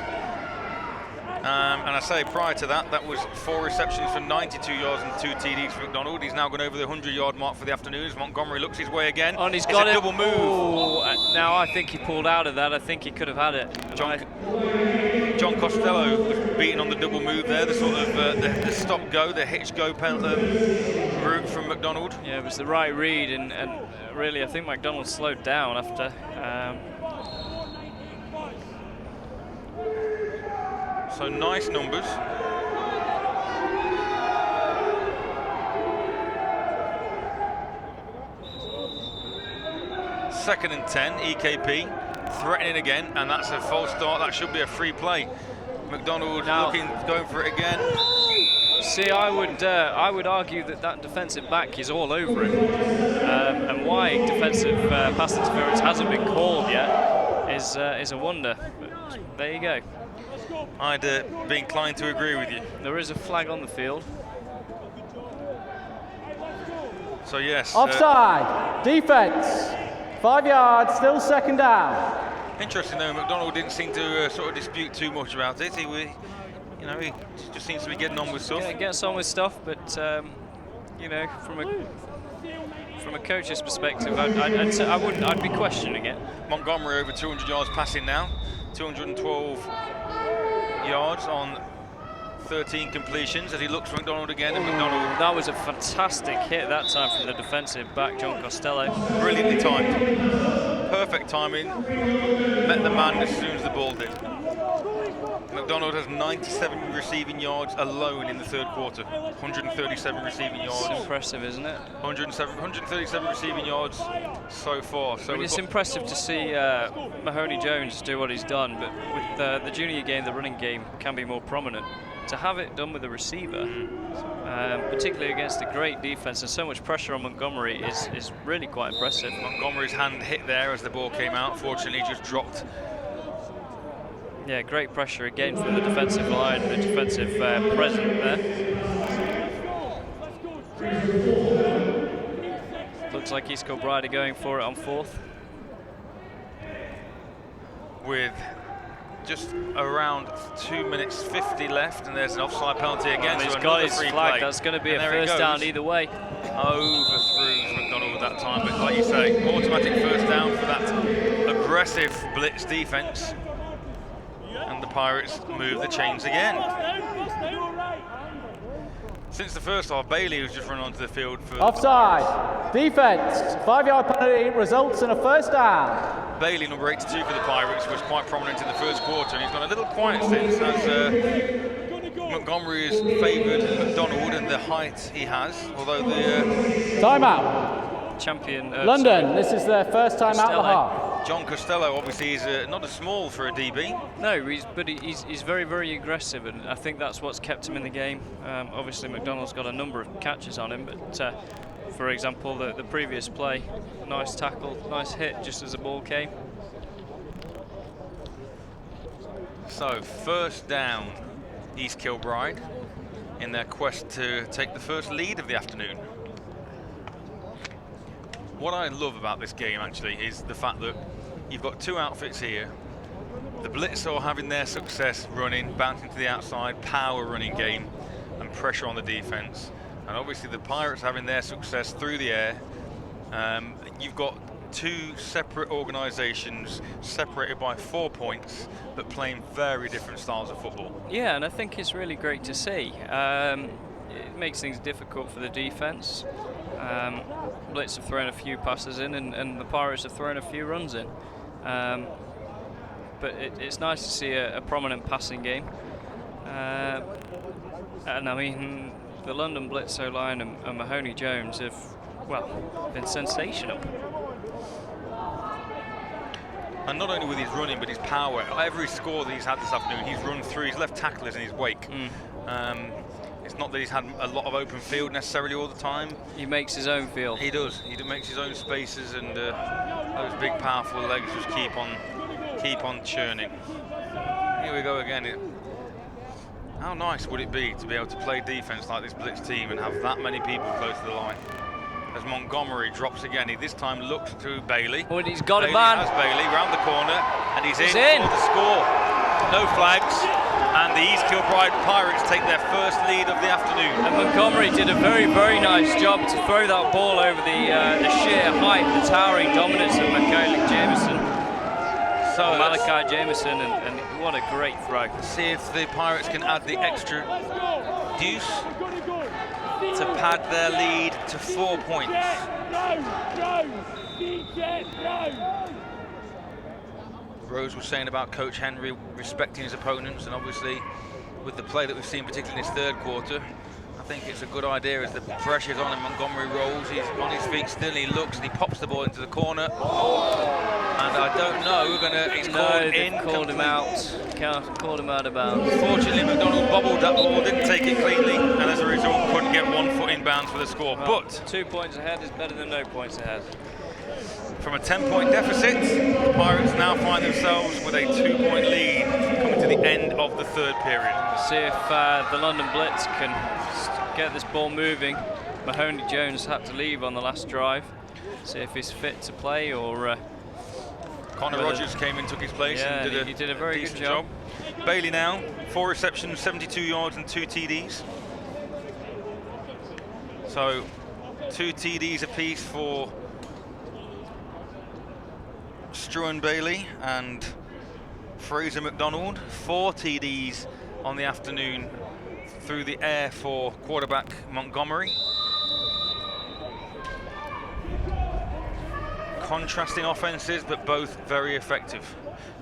And I say prior to that, that was 4 receptions for 92 yards and 2 TDs for McDonald. He's now gone over the 100-yard mark for the afternoon as Montgomery looks his way again. And he's got a it. double move. Ooh, now I think he pulled out of that. I think he could have had it. John Costello was beaten on the double move there, the sort of the stop-go, the hitch-go route from McDonald. Yeah, it was the right read, and really I think McDonald slowed down after. So nice numbers. Second and 10, EKP threatening again, and that's a false start. That should be a free play. McDonald going for it again. See, I would argue that defensive back is all over him, and why defensive pass interference hasn't been called yet is a wonder. But there you go. I'd be inclined to agree with you. There is a flag on the field. So yes. Offside. Defense. 5 yards. Still second down. Interesting though, McDonald didn't seem to sort of dispute too much about it. He just seems to be getting on with stuff. Yeah, gets on with stuff, but from a coach's perspective, I'd be questioning it. Montgomery over 200 yards passing now, 212 yards on 13 completions as he looks for McDonald again. And McDonald. That was a fantastic hit that time from the defensive back, John Costello. Brilliantly timed. Perfect timing. Met the man as soon as the ball did. McDonald has 97 receiving yards alone in the third quarter. 137 receiving yards. It's impressive, isn't it? 137 receiving yards so far. So it's impressive to see Mahoney Jones do what he's done, but with the junior game, the running game can be more prominent. To have it done with a receiver, particularly against a great defense and so much pressure on Montgomery, is really quite impressive. Montgomery's hand hit there as the ball came out. Fortunately, just dropped. Yeah, great pressure again from the defensive line, the defensive present there. Looks like East Kilbride are going for it on 4th. With just around 2 minutes 50 left, and there's an offside penalty again. He's so got his free flag. play. That's going to be a first down either way. Overthrew McDonald that time, but like you say, automatic first down for that aggressive blitz defense. And the Pirates move the chains again. Since the first half, Bailey was just run onto the field for... Offside. Defense. 5-yard penalty results in a first down. Bailey, number 82 for the Pirates, was quite prominent in the first quarter, and he's gone a little quiet since as Montgomery is favoured McDonald and the height he has, although the... Timeout. Champion... London, this is their first time out of the half. John Costello obviously is not as small for a DB. No, he's very, very aggressive, and I think that's what's kept him in the game. Obviously, McDonald's got a number of catches on him, but for example, the previous play, nice tackle, nice hit just as the ball came. So, first down, East Kilbride in their quest to take the first lead of the afternoon. What I love about this game actually is the fact that you've got two outfits here. The Blitz are having their success running, bouncing to the outside, power running game and pressure on the defense. And obviously the Pirates having their success through the air. You've got two separate organisations separated by 4 points but playing very different styles of football. Yeah, and I think it's really great to see. It makes things difficult for the defence. Blitz have thrown a few passes in, and the Pirates have thrown a few runs in. But it's nice to see a prominent passing game. And I mean, the London Blitz O-line and Mahoney Jones have, well, been sensational. And not only with his running, but his power. Every score that he's had this afternoon, he's run through. He's left tacklers in his wake. It's not that he's had a lot of open field necessarily all the time. He makes his own field. He does. He makes his own spaces, and those big, powerful legs just keep on churning. Here we go again. How nice would it be to be able to play defense like this Blitz team and have that many people close to the line? As Montgomery drops again, he this time looks to Bailey. Oh, he's got Bailey a man. has Bailey round the corner, and he's in for the score. No flags, and the East Kilbride Pirates take their first lead of the afternoon. And Montgomery did a very, very nice job to throw that ball over the sheer height, the towering dominance of Malachi Jameson. Malachi Jameson, and what a great throw. See if the Pirates can add the extra deuce to pad their lead to 4 points. Rose was saying about Coach Henry respecting his opponents, and obviously with the play that we've seen, particularly in his third quarter, I think it's a good idea as the pressure's on and Montgomery rolls. He's on his feet still, he looks and he pops the ball into the corner. And I don't know, he's called him out. Called him out of bounds. Fortunately, McDonald bobbled that ball, didn't take it cleanly, and as a result couldn't get 1 foot in bounds for the score. Well, but 2 points ahead is better than no points ahead. From a 10-point deficit, the Pirates now find themselves with a 2-point lead coming to the end of the third period. See if the London Blitz can get this ball moving. Mahoney Jones had to leave on the last drive. See if he's fit to play, or Connor Rogers came in, took his place, and he did a very good job. Bailey now, 4 receptions, 72 yards and 2 TDs. So 2 TDs apiece for Struan Bailey and Fraser McDonald. 4 TDs on the afternoon through the air for quarterback Montgomery. Contrasting offenses, but both very effective.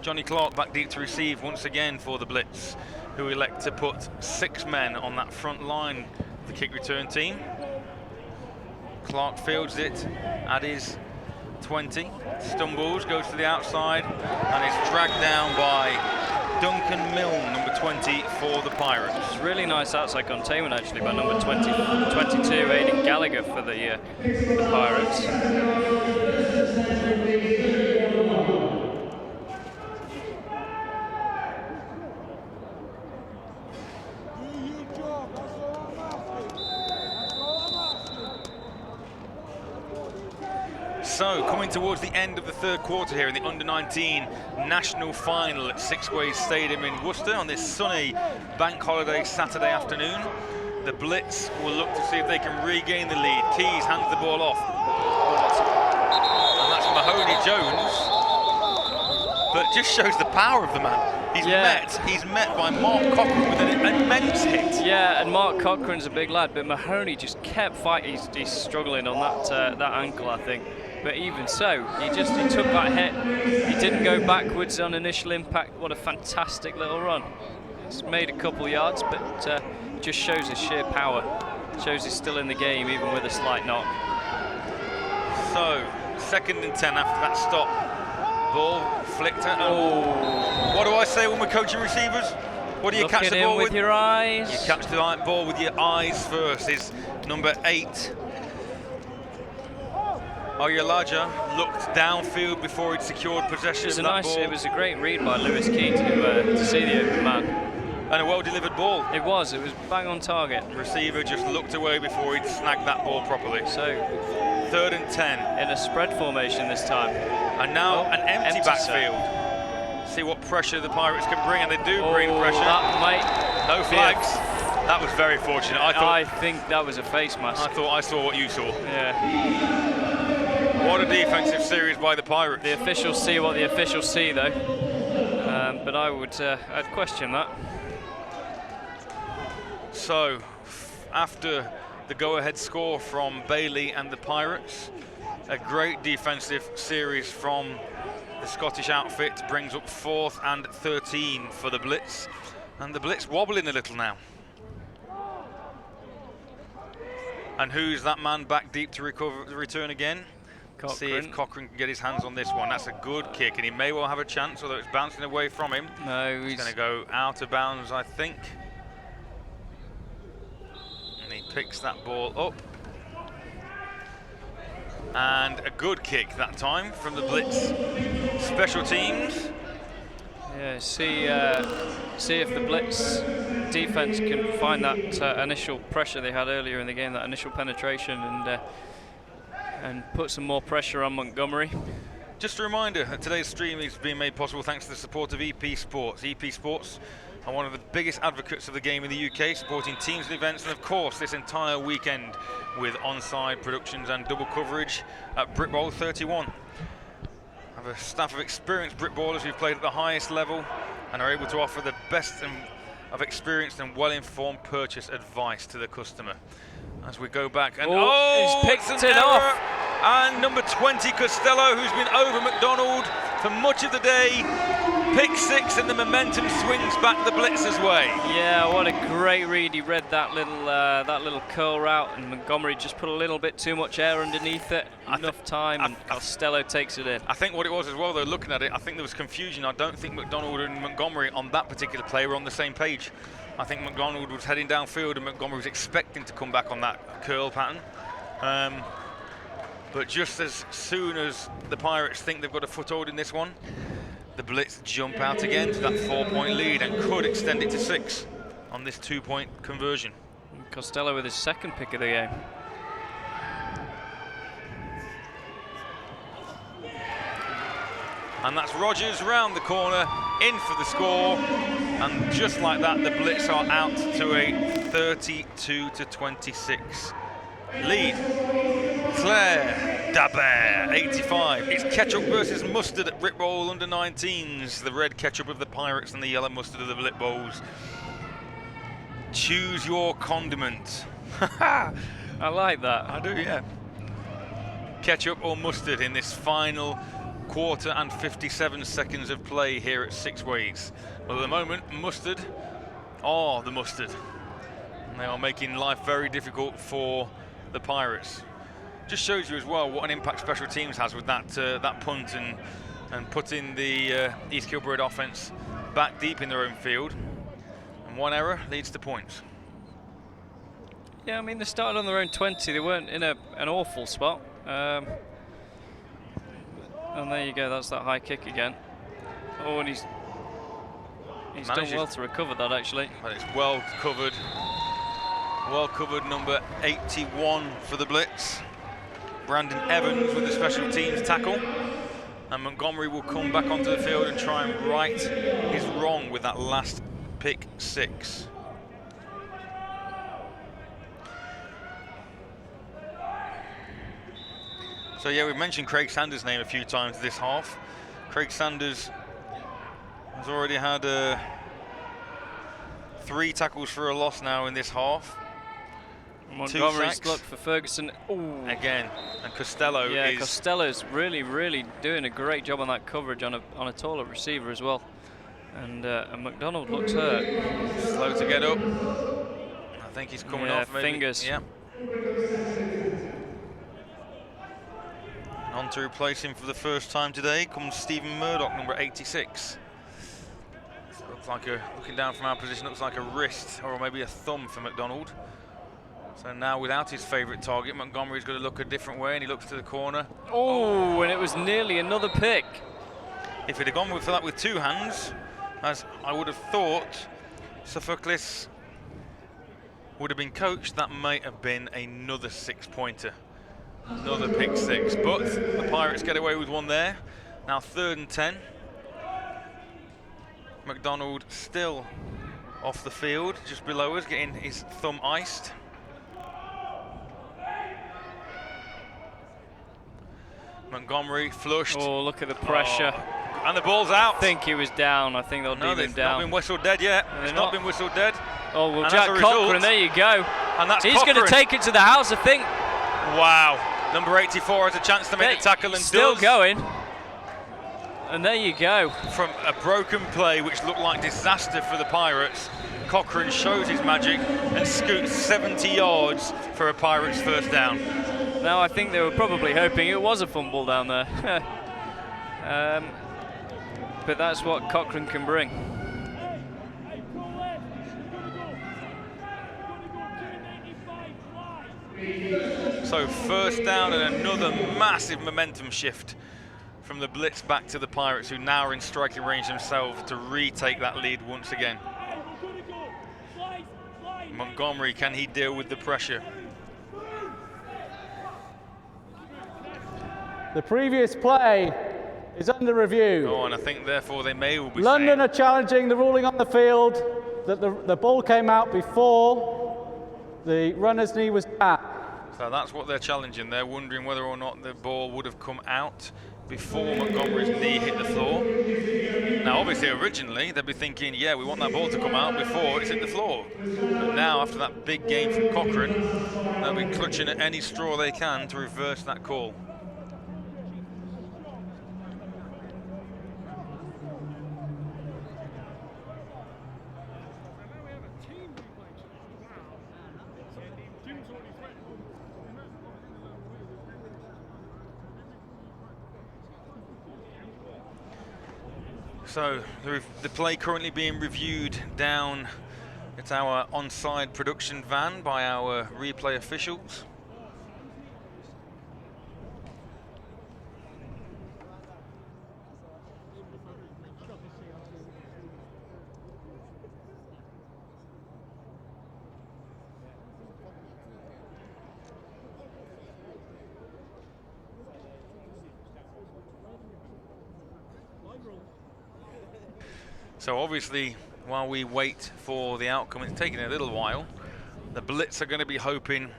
Johnny Clark back deep to receive once again for the Blitz, who elect to put 6 men on that front line of the kick return team. Clark fields it at his 20, stumbles, goes to the outside, and is dragged down by Duncan Milne, number 20 for the Pirates. It's really nice outside containment actually by number 22, Aidan Gallagher for the Pirates. So, coming towards the end of the third quarter here in the Under-19 National Final at Sixways Stadium in Worcester on this sunny bank holiday Saturday afternoon. The Blitz will look to see if they can regain the lead. Keys hands the ball off. And that's Mahoney Jones. But it just shows the power of the man. He's met by Mark Cochran with an immense hit. Yeah, and Mark Cochran's a big lad, but Mahoney just kept fighting. He's struggling on that ankle, I think. But even so, he took that hit. He didn't go backwards on initial impact. What a fantastic little run. He's made a couple yards, but just shows his sheer power. Shows he's still in the game, even with a slight knock. So, 2nd and 10 after that stop. Ball flicked at. What do I say when we're coaching receivers? What do you catch the ball with? Your eyes. You catch the ball with your eyes first. Is number 8. Oyalaja looked downfield before he'd secured possession of that ball. It was a great read by Lewis Key to see the open man. And a well-delivered ball. It was bang on target. Receiver just looked away before he'd snagged that ball properly. So, 3rd and 10. In a spread formation this time. And now an empty backfield. See what pressure the Pirates can bring, and they do bring pressure. No flags. That was very fortunate. I think that was a face mask. I saw what you saw. Yeah. What a defensive series by the Pirates. The officials see what the officials see, though. But I'd question that. So, after the go-ahead score from Bailey and the Pirates, a great defensive series from the Scottish outfit brings up 4th and 13 for the Blitz. And the Blitz wobbling a little now. And who's that man back deep to return again? Cochran. See if Cochran can get his hands on this one. That's a good kick, and he may well have a chance, although it's bouncing away from him. No, he's going to go out of bounds, I think. picks that ball up. And a good kick that time from the Blitz special teams. Yeah, see if the Blitz defense can find that initial pressure they had earlier in the game, that initial penetration, and put some more pressure on Montgomery. Just a reminder that today's stream is being made possible thanks to the support of EP Sports. EP Sports are one of the biggest advocates of the game in the UK, supporting teams and events, and of course this entire weekend with onside productions and double coverage at Brit Bowl 31. I have a staff of experienced Brit Ballers who've played at the highest level and are able to offer the best of experienced and well-informed purchase advice to the customer. As we go back, and he's picked it off. And number 20, Costello, who's been over McDonald for much of the day, pick 6, and the momentum swings back the Blitz's way. Yeah, what a great read. He read that little curl route, and Montgomery just put a little bit too much air underneath it. Enough time, and Costello takes it in. I think what it was as well, though, looking at it, I think there was confusion. I don't think McDonald and Montgomery on that particular play were on the same page. I think McDonald was heading downfield and Montgomery was expecting to come back on that curl pattern. But just as soon as the Pirates think they've got a foothold in this one, the Blitz jump out again to that 4-point lead and could extend it to 6 on this 2-point conversion. And Costello with his second pick of the game. And that's Rogers round the corner, in for the score, and just like that, the Blitz are out to a 32-26 lead. Claire Dabert, 85. It's ketchup versus mustard at Brit Bowl under 19s. The red ketchup of the Pirates and the yellow mustard of the Blit Bowls. Choose your condiment. I like that. I do, yeah. Ketchup or mustard in this final quarter and 57 seconds of play here at 6 Ways. Well, at the moment, mustard are the mustard. And they are making life very difficult for the Pirates. Just shows you as well what an impact special teams has with that punt and putting the East Kilbride offense back deep in their own field. And one error leads to points. Yeah, I mean, they started on their own 20. They weren't in an awful spot. And there you go, that's that high kick again. Oh, and he's done well to recover that, actually. But it's well covered. Well covered, number 81 for the Blitz. Brandon Evans with the special teams tackle. And Montgomery will come back onto the field and try and right his wrong with that last pick 6. So yeah, we've mentioned Craig Sanders' name a few times this half. Craig Sanders has already had 3 tackles for a loss now in this half. Montgomery's look for Ferguson. Ooh. Again, and Costello is... Costello's really, really doing a great job on that coverage on a taller receiver as well. And McDonald looks hurt. Slow to get up. I think he's coming off maybe. Fingers. Yeah. On to replace him for the first time today comes Stephen Murdoch, number 86. Looks like looking down from our position, looks like a wrist or maybe a thumb for McDonald. So now without his favourite target, Montgomery's got to look a different way, and he looks to the corner. Oh, and it was nearly another pick. If he'd have gone for that with 2 hands, as I would have thought, Sophocles would have been coached, that might have been another 6-pointer. Another pick 6, but the Pirates get away with one there. Now 3rd and 10. McDonald still off the field, just below us, getting his thumb iced. Montgomery flushed. Oh, look at the pressure. Oh. And the ball's out. I think he was down. I think they'll deem him down. Not been whistled dead yet. It's not been whistled dead. Oh, well, and Jack Cochran, there you go. And that's He's going to take it to the house, I think. Wow. Number 84 has a chance to make the tackle and still going. And there you go. From a broken play, which looked like disaster for the Pirates, Cochran shows his magic and scoots 70 yards for a Pirates first down. Now I think they were probably hoping it was a fumble down there. But that's what Cochran can bring. So first down and another massive momentum shift from the Blitz back to the Pirates, who now are in striking range themselves to retake that lead once again. Montgomery, can he deal with the pressure? The previous play is under review. Oh, and I think therefore they may all be London are challenging the ruling on the field that the ball came out before the runner's knee was down. So that's what they're challenging. They're wondering whether or not the ball would have come out before Montgomery's knee hit the floor. Now, obviously, originally, they'd be thinking, yeah, we want that ball to come out before it's hit the floor. But now, after that big game from Cochrane, they'll be clutching at any straw they can to reverse that call. So the play currently being reviewed down at our onside production van by our replay officials. So obviously, while we wait for the outcome, it's taking a little while. The Blitz are going to be hoping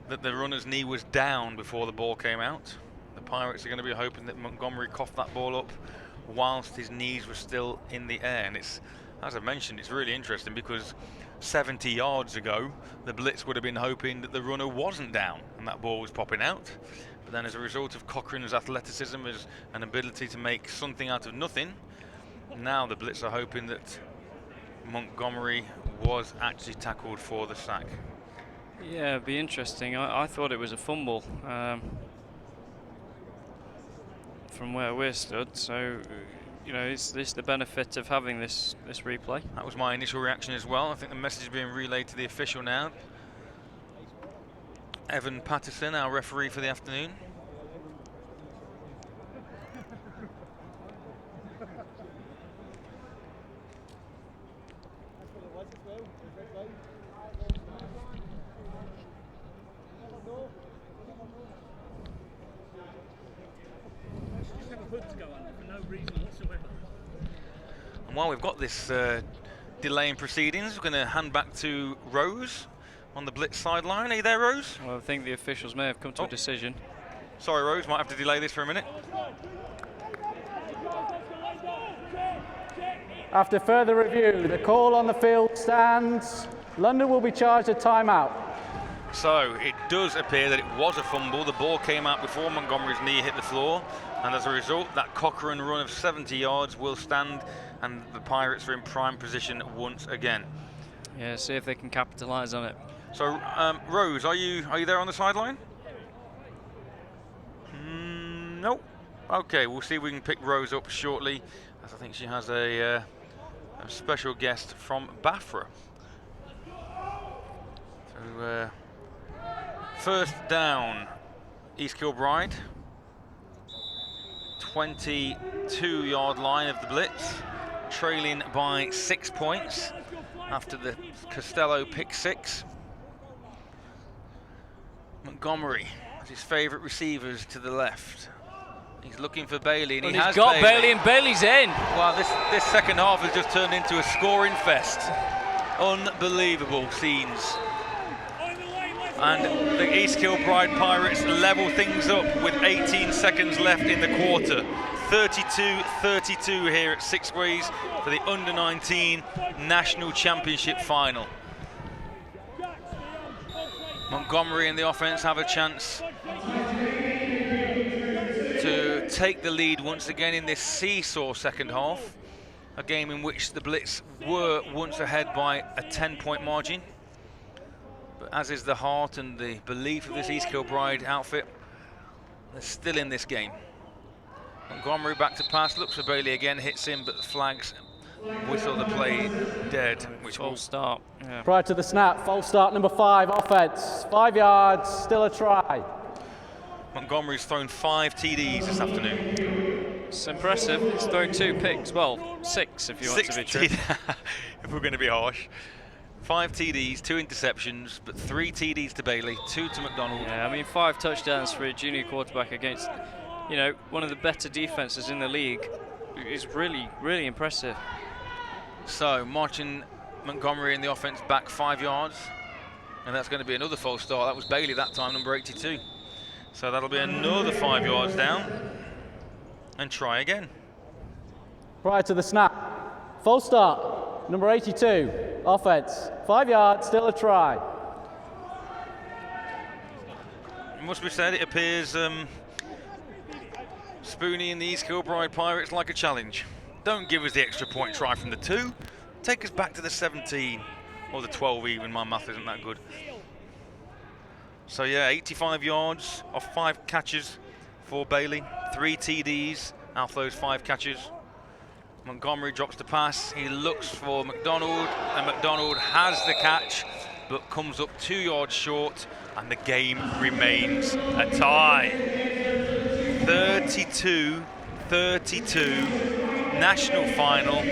that the runner's knee was down before the ball came out. The Pirates are going to be hoping that Montgomery coughed that ball up whilst his knees were still in the air. And it's, as I mentioned, it's really interesting because 70 yards ago, the Blitz would have been hoping that the runner wasn't down and that ball was popping out. But then as a result of Cochrane's athleticism and ability to make something out of nothing, now the Blitz are hoping that Montgomery was actually tackled for the sack. Yeah, it'd be interesting. I thought it was a fumble from where we're stood. So, you know, is this the benefit of having this replay? That was my initial reaction as well. I think the message is being relayed to the official now. Evan Patterson, our referee for the afternoon. And while we've got this delay in proceedings, we're going to hand back to Rose on the Blitz sideline. Are you there, Rose? Well, I think the officials may have come to a decision. Sorry, Rose, might have to delay this for a minute. After further review, the call on the field stands. London will be charged a timeout. So it does appear that it was a fumble. The ball came out before Montgomery's knee hit the floor, and as a result, that Cochrane run of 70 yards will stand, and the Pirates are in prime position once again. Yeah, see if they can capitalise on it. So, Rose, are you there on the sideline? Nope. Okay, we'll see if we can pick Rose up shortly, as I think she has a special guest from Bafra. So, first down, East Kilbride. 22-yard line of the Blitz, trailing by 6 points after the Costello pick six. Montgomery has his favourite receivers to the left. He's looking for Bailey, and he's got Bailey, and Bailey's in. Wow, this second half has just turned into a scoring fest. Unbelievable scenes. And the East Kilbride Pirates level things up with 18 seconds left in the quarter. 32-32 here at Six Ways for the Under-19 National Championship Final. Montgomery and the offense have a chance to take the lead once again in this seesaw second half. A game in which the Blitz were once ahead by a 10-point margin. But as is the heart and the belief of this East Kilbride outfit, they're still in this game. Montgomery back to pass, looks for Bailey again, hits him, but flags whistle the play dead, which will False start. Yeah. Prior to the snap, false start number 5, offense. 5 yards, still a try. Montgomery's thrown 5 TDs this afternoon. It's impressive. He's thrown 2 picks. Well, 6 if you want to be true. If we're going to be harsh. 5 TDs, 2 interceptions, but 3 TDs to Bailey, 2 to McDonald. Yeah, I mean 5 touchdowns for a junior quarterback against, you know, one of the better defenses in the league is really, really impressive. So marching Montgomery in the offense back 5 yards, and that's going to be another false start. That was Bailey that time, number 82. So that'll be another 5 yards down, and try again. Prior to the snap, false start number 82, offense. 5 yards, still a try. It must be said, it appears Spoonie and the East Kilbride Pirates like a challenge. Don't give us the extra point try from the 2. Take us back to the 17, or the 12 even. My math isn't that good. So yeah, 85 yards off 5 catches for Bailey. 3 TDs out of those 5 catches. Montgomery drops the pass. He looks for McDonald, and McDonald has the catch, but comes up 2 yards short, and the game remains a tie. 32-32, national final.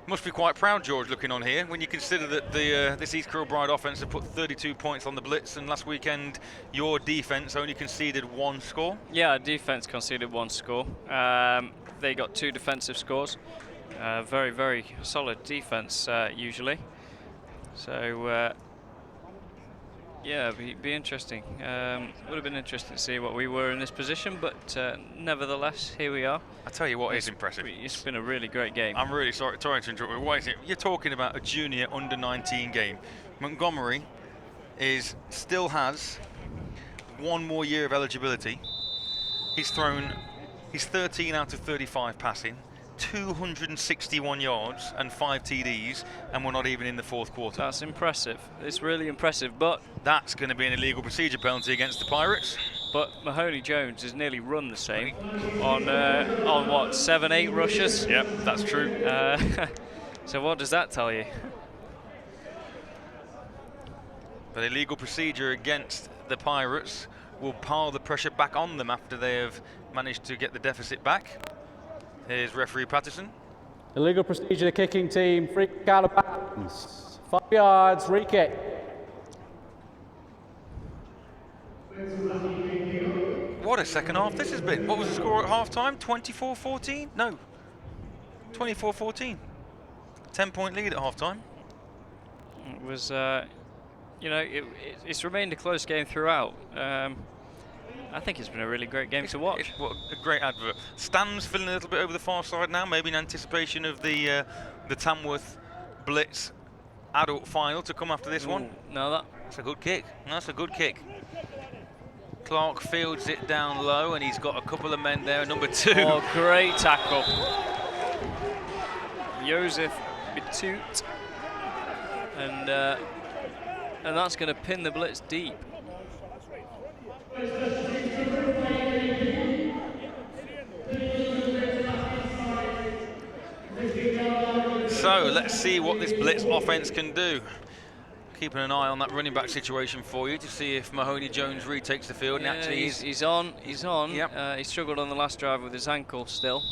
Must be quite proud, George, looking on here, when you consider that this East Kilbride offense have put 32 points on the Blitz, and last weekend your defense only conceded 1 score. Yeah, defense conceded 1 score. They got 2 defensive scores. Very, very solid defense usually. So yeah, be interesting. Would have been interesting to see what we were in this position, but nevertheless, here we are. I tell you what is impressive. It's been a really great game. I'm really sorry to interrupt. Wait, you're talking about a junior under 19 game. Montgomery still has 1 more year of eligibility. He's 13 out of 35 passing, 261 yards and 5 TDs, and we're not even in the 4th quarter. That's impressive. It's really impressive, but that's going to be an illegal procedure penalty against the Pirates. But Mahoney Jones has nearly run the same on what, 7-8 rushes? Yep, that's true. So what does that tell you? But illegal procedure against the Pirates will pile the pressure back on them after they have managed to get the deficit back. Here's referee Patterson. Illegal procedure, the kicking team, free kick out of bounds. 5 yards, re-kick. What a second half this has been. What was the score at half-time? 24-14? No, 24-14. 10-point lead at half-time. It was, you know, it's remained a close game throughout. I think it's been a really great game to watch. What a great advert. Stan's feeling a little bit over the far side now, maybe in anticipation of the Tamworth Blitz adult final to come after this one. No, that's a good kick. That's a good kick. Clark fields it down low, and he's got a couple of men there. Number 2. Oh, great tackle. Joseph Bitut. And that's going to pin the Blitz deep. So let's see what this Blitz offense can do. Keeping an eye on that running back situation for you to see if Mahoney Jones retakes the field. Yeah, and actually he's on. Yep. He struggled on the last drive with his ankle still.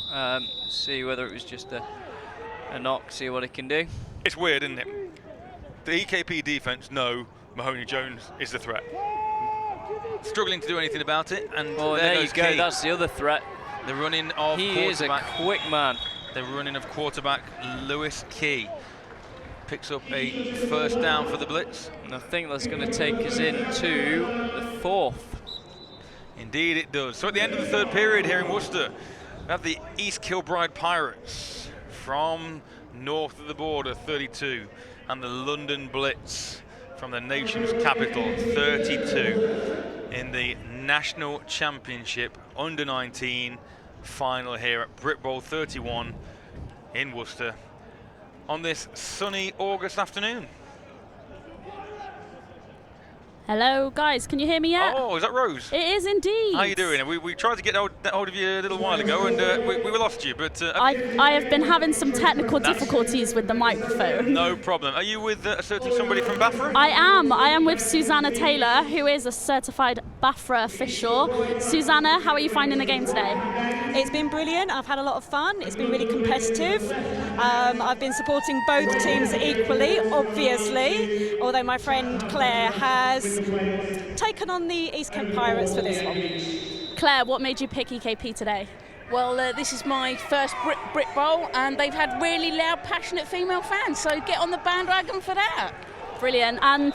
See whether it was just a knock, see what he can do. It's weird, isn't it? The EKP defense know Mahoney Jones is the threat. Struggling to do anything about it, and there you go. That's the other threat. The running of he quarterback. Is a quick man. The running of quarterback Lewis Key picks up a first down for the Blitz. And I think that's going to take us into the 4th. Indeed it does. So at the end of the 3rd period here in Worcester, we have the East Kilbride Pirates from north of the border, 32, and the London Blitz from the nation's capital, 32, in the National Championship Under 19 final here at Brit Bowl 31 in Worcester on this sunny August afternoon. Hello, guys. Can you hear me yet? Oh, is that Rose? It is indeed. How are you doing? We tried to get hold of you a little while ago, and we lost you. But I have been having some technical difficulties with the microphone. No problem. Are you with a certain somebody from Bafra? I am with Susanna Taylor, who is a certified Bafra official. Susanna, how are you finding the game today? It's been brilliant. I've had a lot of fun. It's been really competitive. I've been supporting both teams equally, obviously, although my friend Claire has taken on the East Kent Pirates for this one. Claire, what made you pick EKP today? Well, this is my first Brit Bowl, and they've had really loud, passionate female fans, so get on the bandwagon for that. Brilliant. And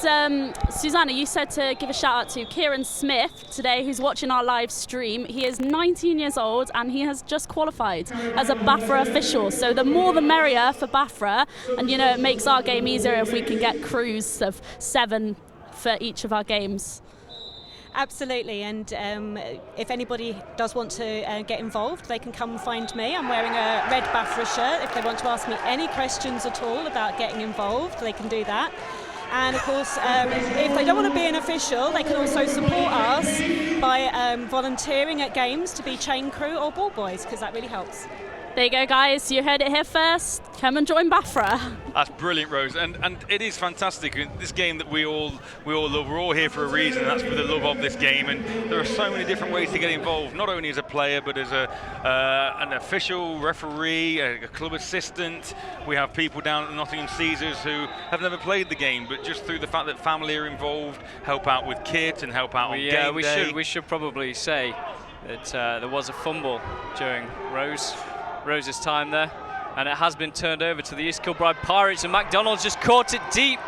Susanna, you said to give a shout out to Kieran Smith today, who's watching our live stream. He is 19 years old and he has just qualified as a Bafra official. So the more the merrier for Bafra. And, you know, it makes our game easier if we can get crews of 7 for each of our games. Absolutely, and if anybody does want to get involved, they can come and find me. I'm wearing a red Bafra shirt. If they want to ask me any questions at all about getting involved, they can do that. And of course, if they don't want to be an official, they can also support us by volunteering at games to be chain crew or ball boys, because that really helps. There you go, guys. You heard it here first. Come and join Bafra. That's brilliant, Rose, and it is fantastic. This game that we all love. We're all here for a reason. And that's for the love of this game. And there are so many different ways to get involved. Not only as a player, but as an official, referee, a club assistant. We have people down at the Nottingham Caesars who have never played the game, but just through the fact that family are involved, help out with kit and help out on game day. We should probably say that there was a fumble during Rose's time there, and it has been turned over to the East Kilbride Pirates, and McDonald's just caught it deep,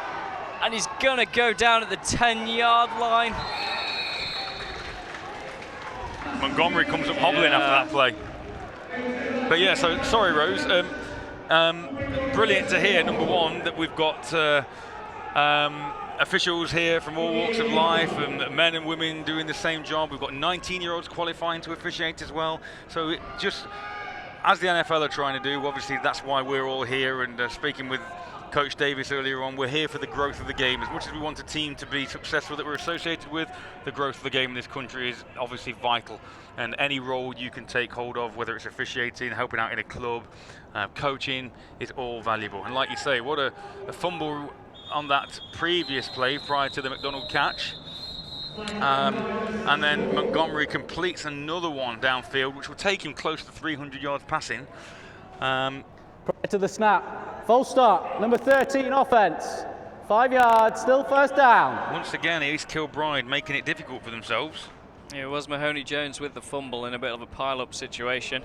and he's gonna go down at the 10-yard line. Montgomery comes up hobbling after that play. But yeah, so sorry, Rose. Brilliant to hear, number one, that we've got officials here from all walks of life, and men and women doing the same job. We've got 19-year-olds qualifying to officiate as well. So it just, as the NFL are trying to do, obviously that's why we're all here, and speaking with Coach Davis earlier on, we're here for the growth of the game. As much as we want a team to be successful that we're associated with, the growth of the game in this country is obviously vital. And any role you can take hold of, whether it's officiating, helping out in a club, coaching, is all valuable. And like you say, what a fumble on that previous play prior to the McDonald catch. And then Montgomery completes another one downfield, which will take him close to 300 yards passing. Prior to the snap, full stop, number 13 offense, 5 yards, still first down. Once again, East Kilbride making it difficult for themselves. Yeah, it was Mahoney Jones with the fumble in a bit of a pile-up situation,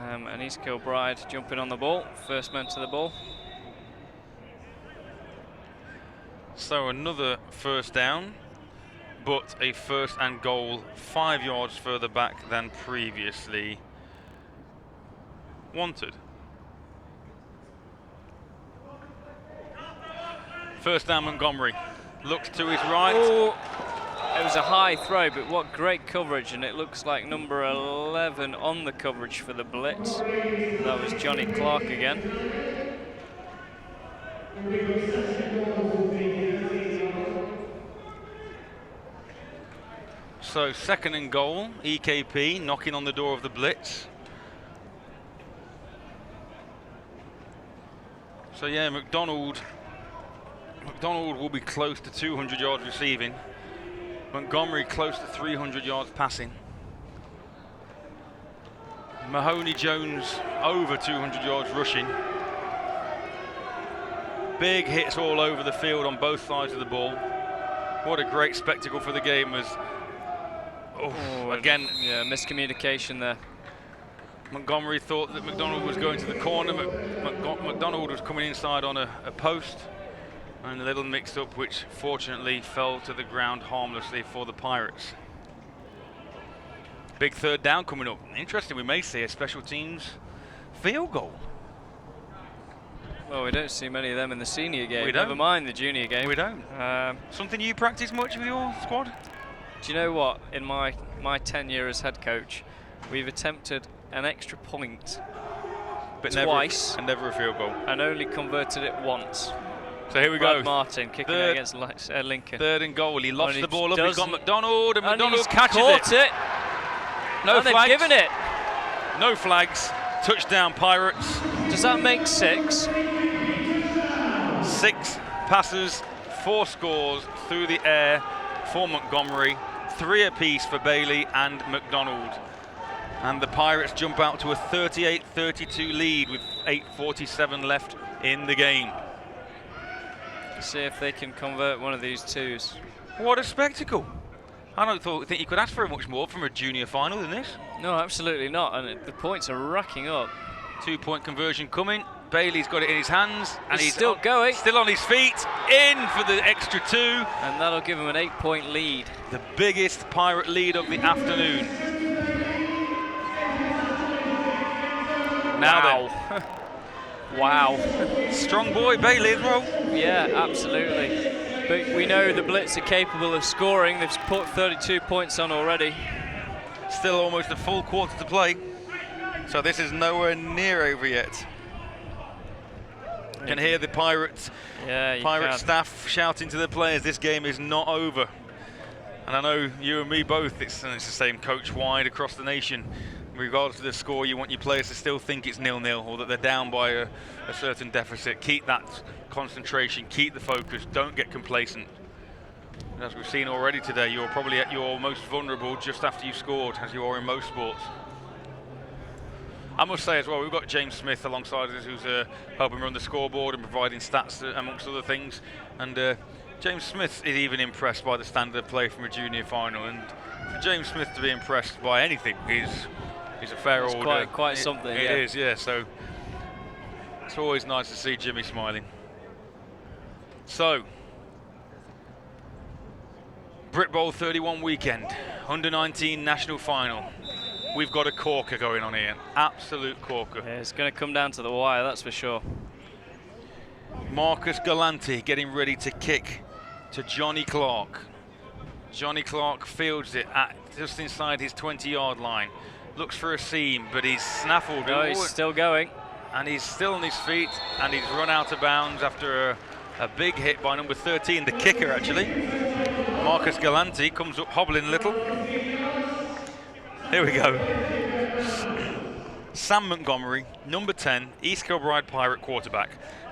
and East Kilbride jumping on the ball, first man to the ball. So another first down, but a first and goal 5 yards further back than previously wanted. First down, Montgomery looks to his right. Oh, it was a high throw, but what great coverage, and it looks like number 11 on the coverage for the Blitz. That was Johnny Clark again. So second and goal, EKP knocking on the door of the Blitz. So yeah, McDonald will be close to 200 yards receiving. Montgomery close to 300 yards passing. Mahoney Jones over 200 yards rushing. Big hits all over the field on both sides of the ball. What a great spectacle for the game as again, yeah, miscommunication there. Montgomery thought that McDonald was going to the corner. McDonald was coming inside on a post, and a little mixed up, which fortunately fell to the ground harmlessly for the Pirates. Big third down coming up. Interesting, we may see a special teams field goal. Well, we don't see many of them in the senior game. We don't. Never mind the junior game. We don't. Something you practice much with your squad? Do you know what? In my tenure as head coach, we've attempted an extra point but twice, never a field goal, and only converted it once. So here we Brad go. Martin kicking it against Lincoln. 3rd and goal. He lost And the he ball up. He's got doesn't- McDonald, and and McDonald he's catches caught it. No And they've flags. given it. No flags. Touchdown, Pirates. Does that make 6? 6 passes, 4 scores through the air for Montgomery. 3 apiece for Bailey and McDonald. And the Pirates jump out to a 38-32 lead with 8:47 left in the game. See if they can convert one of these 2s. What a spectacle. I don't think you could ask for much more from a junior final than this. No, absolutely not. And the points are racking up. 2-point conversion coming. Bailey's got it in his hands. And He's still going. Still on his feet. In for the extra 2. And that'll give him an 8-point lead. The biggest Pirate lead of the afternoon. Now then. Wow. Strong boy, Bailey as well. Yeah, absolutely. But we know the Blitz are capable of scoring. They've put 32 points on already. Still almost a full quarter to play. So this is nowhere near over yet. You can hear the Pirate staff shouting to the players, this game is not over. And I know you and me both, it's the same coach wide across the nation. Regardless of the score, you want your players to still think it's 0-0 or that they're down by a certain deficit. Keep that concentration, keep the focus, don't get complacent. And as we've seen already today, you're probably at your most vulnerable just after you've scored, as you are in most sports. I must say as well, we've got James Smith alongside us, who's helping run the scoreboard and providing stats amongst other things. And James Smith is even impressed by the standard of play from a junior final. And for James Smith to be impressed by anything is a fair order. Quite something. It is, yeah. So it's always nice to see Jimmy smiling. So, Brit Bowl 31 weekend, under-19 national final. We've got a corker going on here, absolute corker. Yeah, it's going to come down to the wire, that's for sure. Marcus Galanti getting ready to kick to Johnny Clark. Johnny Clark fields it at just inside his 20-yard line. Looks for a seam, but he's snaffled. No, he's still going. And he's still on his feet, and he's run out of bounds after a big hit by number 13, the kicker actually. Marcus Galanti comes up hobbling a little. Here we go. Sam Montgomery, number 10, East Kilbride Pirate quarterback.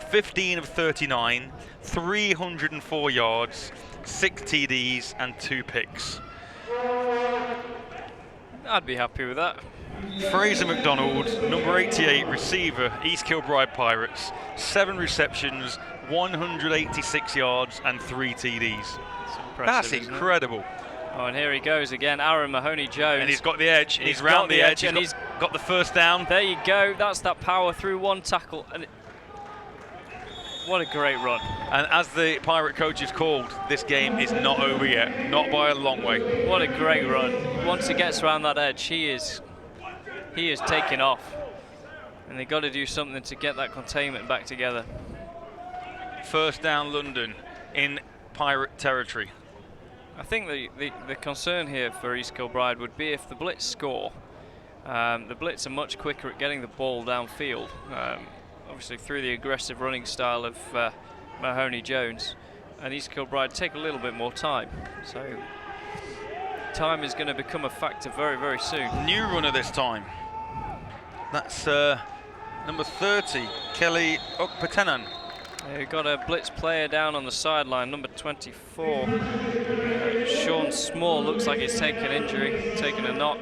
15 of 39, 304 yards, 6 TDs and 2 picks. I'd be happy with that. Fraser McDonald, number 88, receiver, East Kilbride Pirates. 7 receptions, 186 yards and 3 TDs. That's incredible. Oh, and here he goes again, Aaron Mahoney-Jones. And he's got the edge. He's round the edge. And he's got the first down. There you go. That's that power through one tackle. And what a great run. And as the Pirate coach has called, this game is not over yet. Not by a long way. What a great run. Once he gets around that edge, he is taking off. And they've got to do something to get that containment back together. First down London in Pirate territory. I think the concern here for East Kilbride would be if the Blitz score. The Blitz are much quicker at getting the ball downfield, obviously through the aggressive running style of Mahoney-Jones, and East Kilbride take a little bit more time. So time is going to become a factor very, very soon. New runner this time. That's number 30, Kelly Okpatenan. We've got a Blitz player down on the sideline, number 24. Sean Small looks like he's taken injury, taken a knock.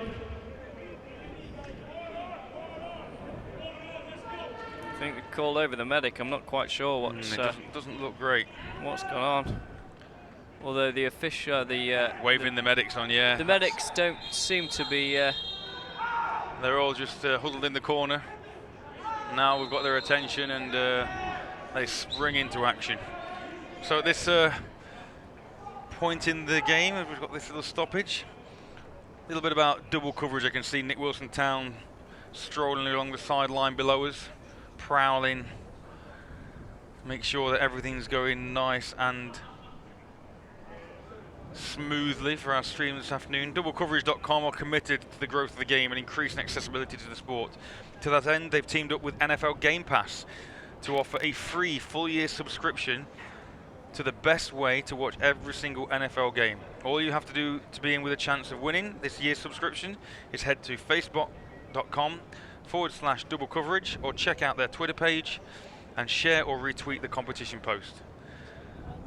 I think they called over the medic. I'm not quite sure what's... it doesn't look great. What's going on? Although the official... waving the medics on, yeah. The medics don't seem to be... They're all just huddled in the corner. Now we've got their attention and they spring into action. So at this point in the game, we've got this little stoppage. A little bit about double coverage. I can see Nick Wilson-Town strolling along the sideline below us, prowling. Make sure that everything's going nice and smoothly for our stream this afternoon. Doublecoverage.com are committed to the growth of the game and increasing accessibility to the sport. To that end, they've teamed up with NFL Game Pass to offer a free full-year subscription to the best way to watch every single NFL game. All you have to do to be in with a chance of winning this year's subscription is head to facebook.com/double coverage or check out their Twitter page and share or retweet the competition post.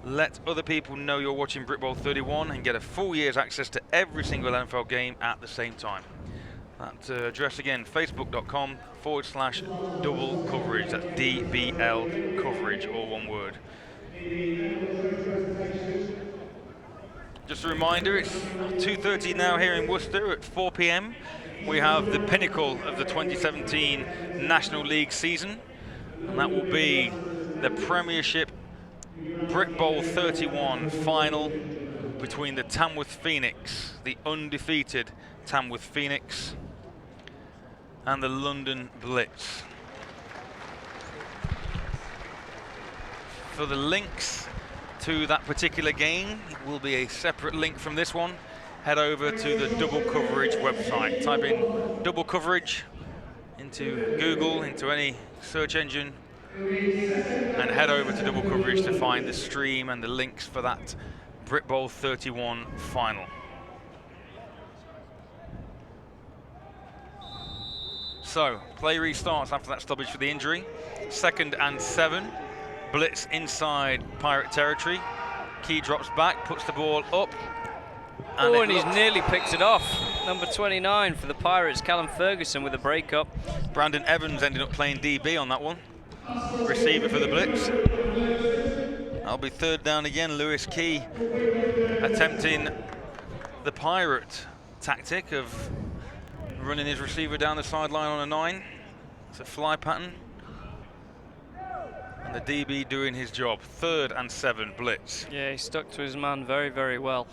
Let other people know you're watching Brit Bowl 31 and get a full year's access to every single NFL game at the same time. That address again, facebook.com/double coverage. That's DBL coverage, all one word. Just a reminder, it's 2:30 now here in Worcester. At 4 p.m. we have the pinnacle of the 2017 National League season, and that will be the Premiership Brit Bowl 31 final between the Tamworth Phoenix, the undefeated Tamworth Phoenix, and the London Blitz. For the links to that particular game, it will be a separate link from this one. Head over to the Double Coverage website. Type in Double Coverage into Google, into any search engine, and head over to Double Coverage to find the stream and the links for that Brit Bowl 31 final. So, play restarts after that stoppage for the injury. 2nd and 7. Blitz inside Pirate territory. Key drops back, puts the ball up. And he's nearly picked it off. Number 29 for the Pirates, Callum Ferguson with a break-up. Brandon Evans ended up playing DB on that one. Receiver for the Blitz. That'll be 3rd down again. Lewis Key attempting the Pirate tactic of running his receiver down the sideline on a 9. It's a fly pattern. And the DB doing his job. 3rd and 7, Blitz. Yeah, he stuck to his man very, very well.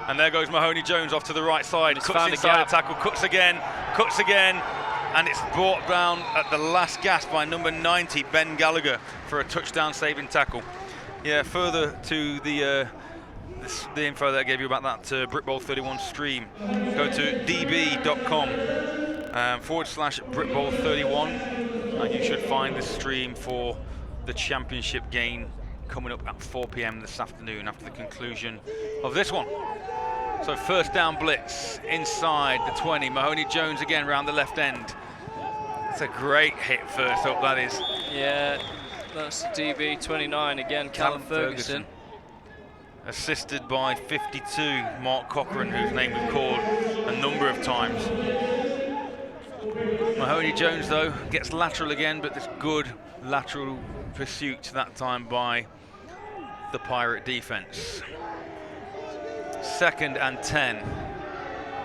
And there goes Mahoney Jones off to the right side. Cuts inside a tackle, cuts again, and it's brought down at the last gasp by number 90, Ben Gallagher, for a touchdown saving tackle. Yeah, further to the info that I gave you about that Brit Bowl 31 stream, go to db.com/Brit Bowl 31, and you should find the stream for the championship game coming up at 4 p.m. this afternoon after the conclusion of this one. So 1st down Blitz inside the 20. Mahoney Jones again round the left end. It's a great hit first up, that is. Yeah, that's DB 29 again, Callum Ferguson. Assisted by 52, Mark Cochran, whose name we've called a number of times. Mahoney Jones, though, gets lateral again, but this good lateral pursuit that time by the Pirate defense. 2nd and 10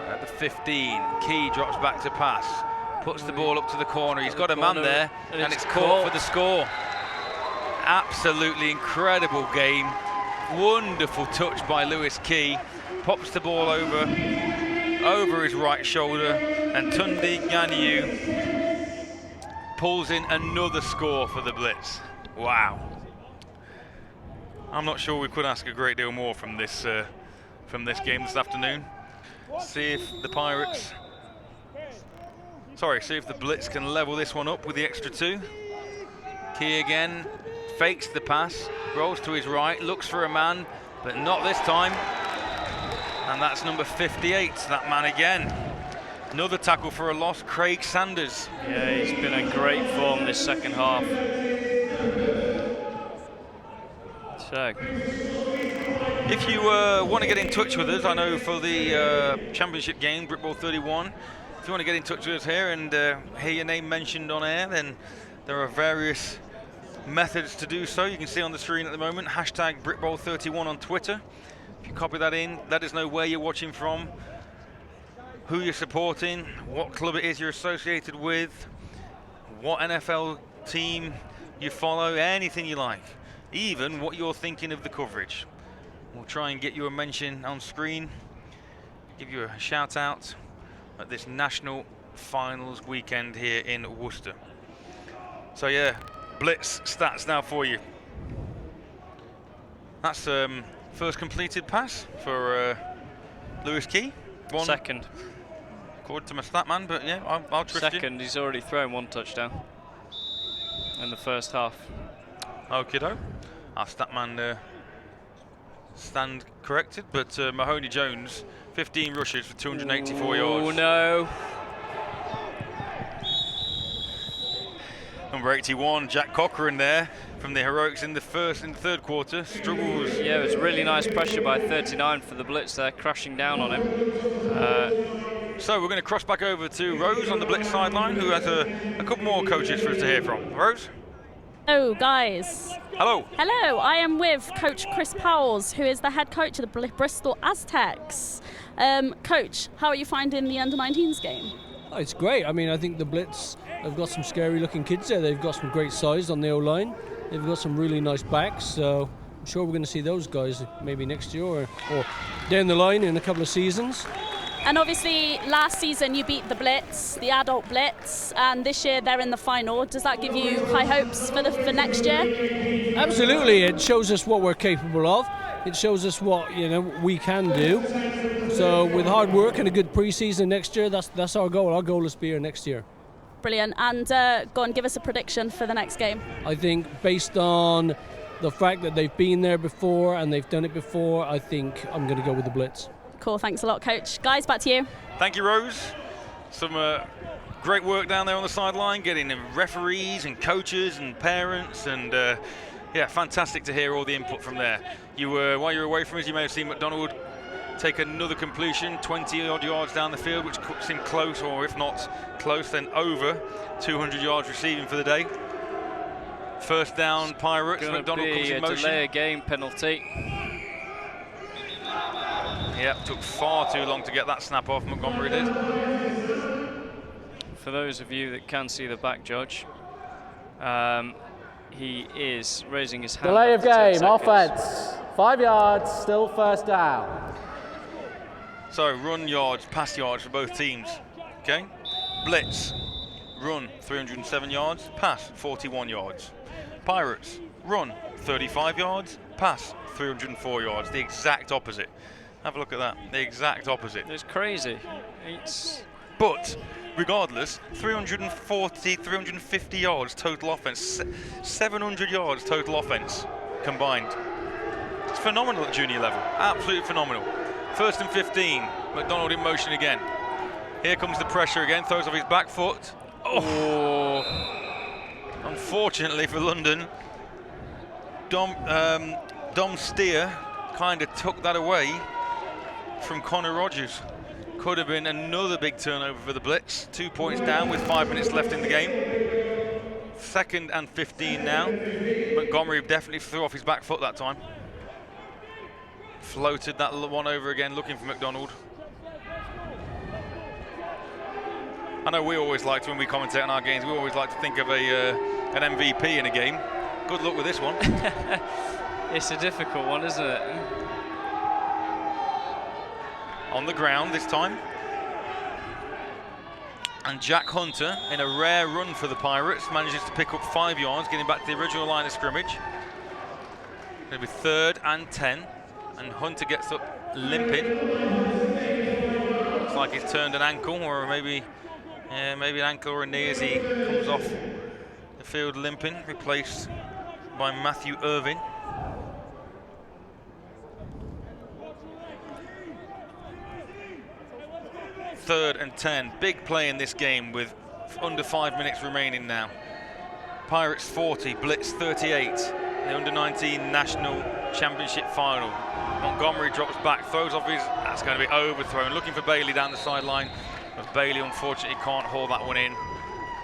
at the 15. Key drops back to pass, puts the ball up to the corner. He's got a man there, and it's caught for the score. Absolutely incredible game. Wonderful touch by Lewis Key. Pops the ball over his right shoulder, and Tunde Ngannou pulls in another score for the Blitz. Wow. I'm not sure we could ask a great deal more from this game this afternoon. See if the Blitz can level this one up with the extra 2. Key again, fakes the pass, rolls to his right, looks for a man, but not this time. And that's number 58, that man again. Another tackle for a loss, Craig Sanders. Yeah, he's been in great form this second half. So, if you want to get in touch with us, I know for the championship game, Brit Bowl 31, if you want to get in touch with us here and hear your name mentioned on air, then there are various methods to do so. You can see on the screen at the moment, hashtag Brit Bowl 31 on Twitter. If you copy that in, let us know where you're watching from, who you're supporting, what club it is you're associated with, what NFL team you follow, anything you like, even what you're thinking of the coverage. We'll try and get you a mention on screen, give you a shout out at this national finals weekend here in Worcester. So yeah, Blitz stats now for you. That's first completed pass for Lewis Key. Second. according to my stat man, but yeah, I'll trust you. Second, he's already thrown 1 touchdown in the first half. Okie-doke. Our stat man stand corrected, but Mahoney Jones, 15 rushes for 284 yards. Oh no. Number 81, Jack Cochran there from the Heroics in the third quarter. Struggles. Yeah, it was really nice pressure by 39 for the Blitz there, crashing down on him. So we're going to cross back over to Rose on the Blitz sideline, who has a couple more coaches for us to hear from. Rose? Hello, guys. Hello. Hello, I am with Coach Chris Powells, who is the head coach of the Bristol Aztecs. Coach, how are you finding the under-19s game? Oh, it's great. I mean, I think the Blitz have got some scary-looking kids there. They've got some great size on the O-line. They've got some really nice backs, so I'm sure we're going to see those guys maybe next year or down the line in a couple of seasons. And obviously, last season you beat the Blitz, the adult Blitz, and this year they're in the final. Does that give you high hopes for next year? Absolutely. It shows us what we're capable of. It shows us what we can do. So with hard work and a good pre-season next year, that's our goal. Our goal is to be here next year. Brilliant. And go on, give us a prediction for the next game. I think based on the fact that they've been there before and they've done it before, I think I'm going to go with the Blitz. Cool, thanks a lot, Coach. Guys, back to you. Thank you, Rose. Some great work down there on the sideline, getting referees and coaches and parents, and yeah, fantastic to hear all the input from there. While you were away from us, you may have seen McDonald take another completion 20-odd yards down the field, which puts him close, or if not close, then over 200 yards receiving for the day. First down, Pirates. McDonald comes in motion. Delay a game penalty. Yep, took far too long to get that snap off, Montgomery did. For those of you that can see the back judge, he is raising his hand. Delay of game, offense. 5 yards, still first down. So run yards, pass yards for both teams. Okay, Blitz, run 307 yards, pass 41 yards. Pirates, run 35 yards, pass 304 yards. The exact opposite. Have a look at that. The exact opposite. It's crazy. But regardless, 340, 350 yards total offense, 700 yards total offense combined. It's phenomenal at junior level. Absolutely phenomenal. First and 15. McDonald in motion again. Here comes the pressure again. Throws off his back foot. Oh! Unfortunately for London, Dom Steer kind of took that away from Connor Rogers. Could have been another big turnover for the Blitz. 2 points down with 5 minutes left in the game. Second and 15 now. Montgomery definitely threw off his back foot that time. Floated that one over again, looking for McDonald. I know we always like to, when we commentate on our games, we always like to think of an MVP in a game. Good luck with this one. It's a difficult one, isn't it? On the ground this time. And Jack Hunter, in a rare run for the Pirates, manages to pick up 5 yards, getting back to the original line of scrimmage. It'll be 3rd and 10, and Hunter gets up limping. Looks like he's turned an ankle, or maybe an ankle or a knee as he comes off the field limping, replaced by Matthew Irvin. Third and 10, big play in this game with under 5 minutes remaining now. Pirates 40, Blitz 38, the under-19 National Championship final. Montgomery drops back, throws off his, that's going to be overthrown, looking for Bailey down the sideline, but Bailey unfortunately can't haul that one in,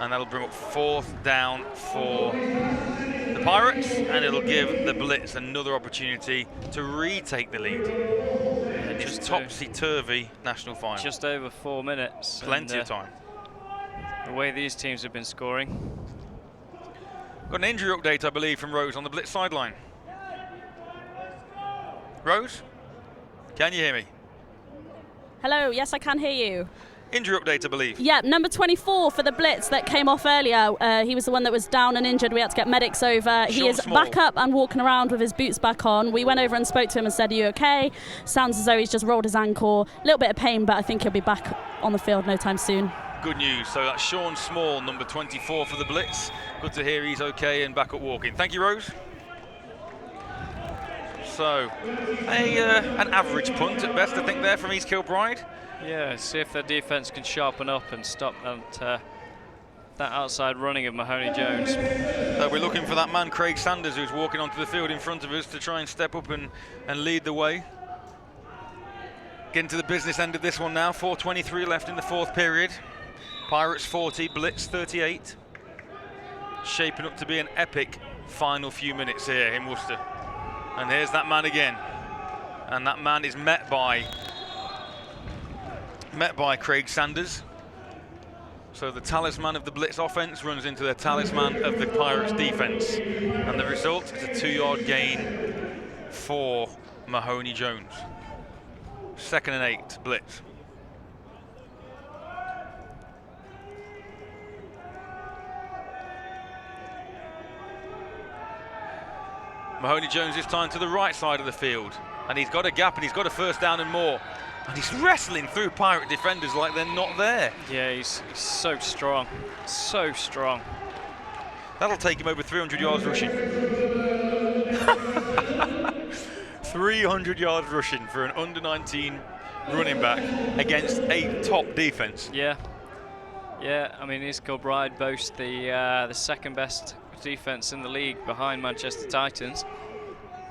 and that'll bring up 4th down for the Pirates, and it'll give the Blitz another opportunity to retake the lead. It's topsy-turvy national final. Just over 4 minutes. Plenty of time. The way these teams have been scoring. Got an injury update, I believe, from Rose on the Blitz sideline. Rose, can you hear me? Hello, yes, I can hear you. injury update, I believe. Yeah, number 24 for the Blitz that came off earlier. He was the one that was down and injured. We had to get medics over. He is back up and walking around with his boots back on. We went over and spoke to him and said, "Are you okay?" Sounds as though he's just rolled his ankle. A little bit of pain, but I think he'll be back on the field no time soon. Good news. So that's Sean Small, number 24 for the Blitz. Good to hear he's okay and back up walking. Thank you, Rose. So, an average punt at best, I think, there from East Kilbride. Yeah, see if their defence can sharpen up and stop that outside running of Mahoney Jones. So we're looking for that man, Craig Sanders, who's walking onto the field in front of us to try and step up and lead the way. Getting to the business end of this one now. 4:23 left in the fourth period. Pirates 40, Blitz 38. Shaping up to be an epic final few minutes here in Worcester. And here's that man again. And that man is met by Craig Sanders. So the talisman of the Blitz offense runs into the talisman of the Pirates defense. And the result is a 2-yard gain for Mahoney Jones. 2nd and 8, Blitz. Mahoney Jones this time to the right side of the field. And he's got a gap and he's got a first down and more. And he's wrestling through Pirate defenders like they're not there. Yeah, he's so strong. So strong. That'll take him over 300 yards rushing. 300 yards rushing for an under-19 running back against a top defense. Yeah. Yeah, I mean, East Kilbride boasts the second best defense in the league behind Manchester Titans.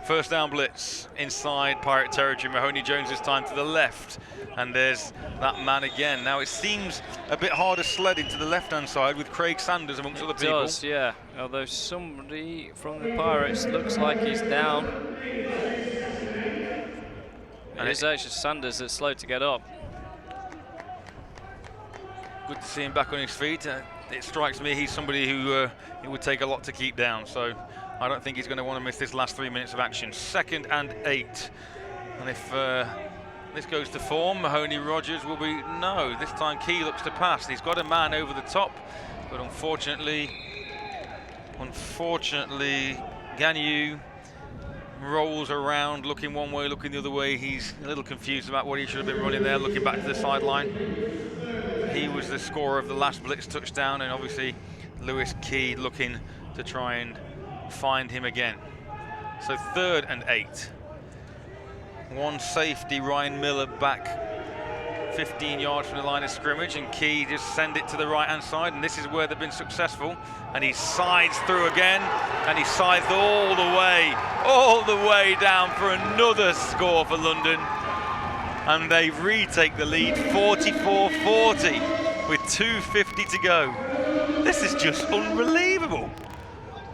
First down Blitz inside Pirate territory. Mahoney Jones this time to the left, and there's that man again. Now it seems a bit harder sledding to the left-hand side with Craig Sanders amongst other people. It does, yeah. Although somebody from the Pirates looks like he's down. And it's actually Sanders that's slow to get up. Good to see him back on his feet. It strikes me he's somebody who it would take a lot to keep down. So I don't think he's going to want to miss this last 3 minutes of action. 2nd and 8. And if this goes to form, Mahoney Rogers will be, no, this time Key looks to pass. He's got a man over the top, but unfortunately, Ganyu rolls around, looking one way, looking the other way. He's a little confused about what he should have been running there, looking back to the sideline. He was the scorer of the last Blitz touchdown, and obviously Lewis Key looking to try and find him again. So 3rd and 8. One safety, Ryan Miller, back 15 yards from the line of scrimmage, and Key just send it to the right-hand side, and this is where they've been successful. And he sides through again, and he sides all the way down for another score for London. And they retake the lead 44-40 with 2:50 to go. This is just unbelievable.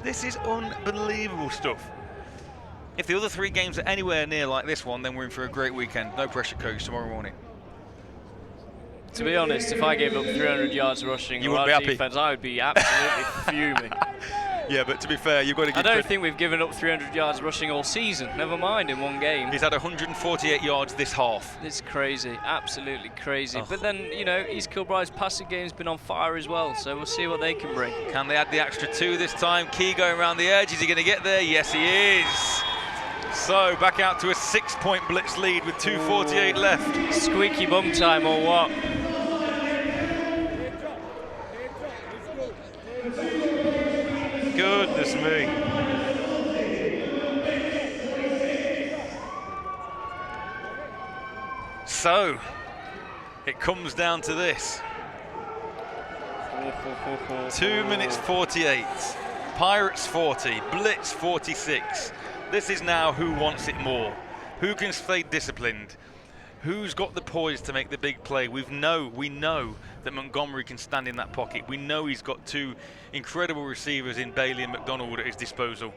This is unbelievable stuff. If the other 3 games are anywhere near like this one, then we're in for a great weekend. No pressure, coach, tomorrow morning. To be honest, if I gave up 300 yards rushing you wouldn't be happy. Defense, I would be absolutely fuming. Yeah, but to be fair, you've got to give I don't think we've given up 300 yards rushing all season, never mind in one game. He's had 148 yards this half. It's crazy, absolutely crazy. But then, you know, East Kilbride's passing game's been on fire as well, so we'll see what they can bring. Can they add the extra 2 this time? Key going around the edge, is he going to get there? Yes, he is. So, back out to a 6-point Blitz lead with 2:48 left. Squeaky bum time or what? Goodness me. So, it comes down to this. 2 minutes 48. Pirates 40, Blitz 46. This is now who wants it more. Who can stay disciplined? Who's got the poise to make the big play? We know that Montgomery can stand in that pocket. We know he's got 2 incredible receivers in Bailey and McDonald at his disposal.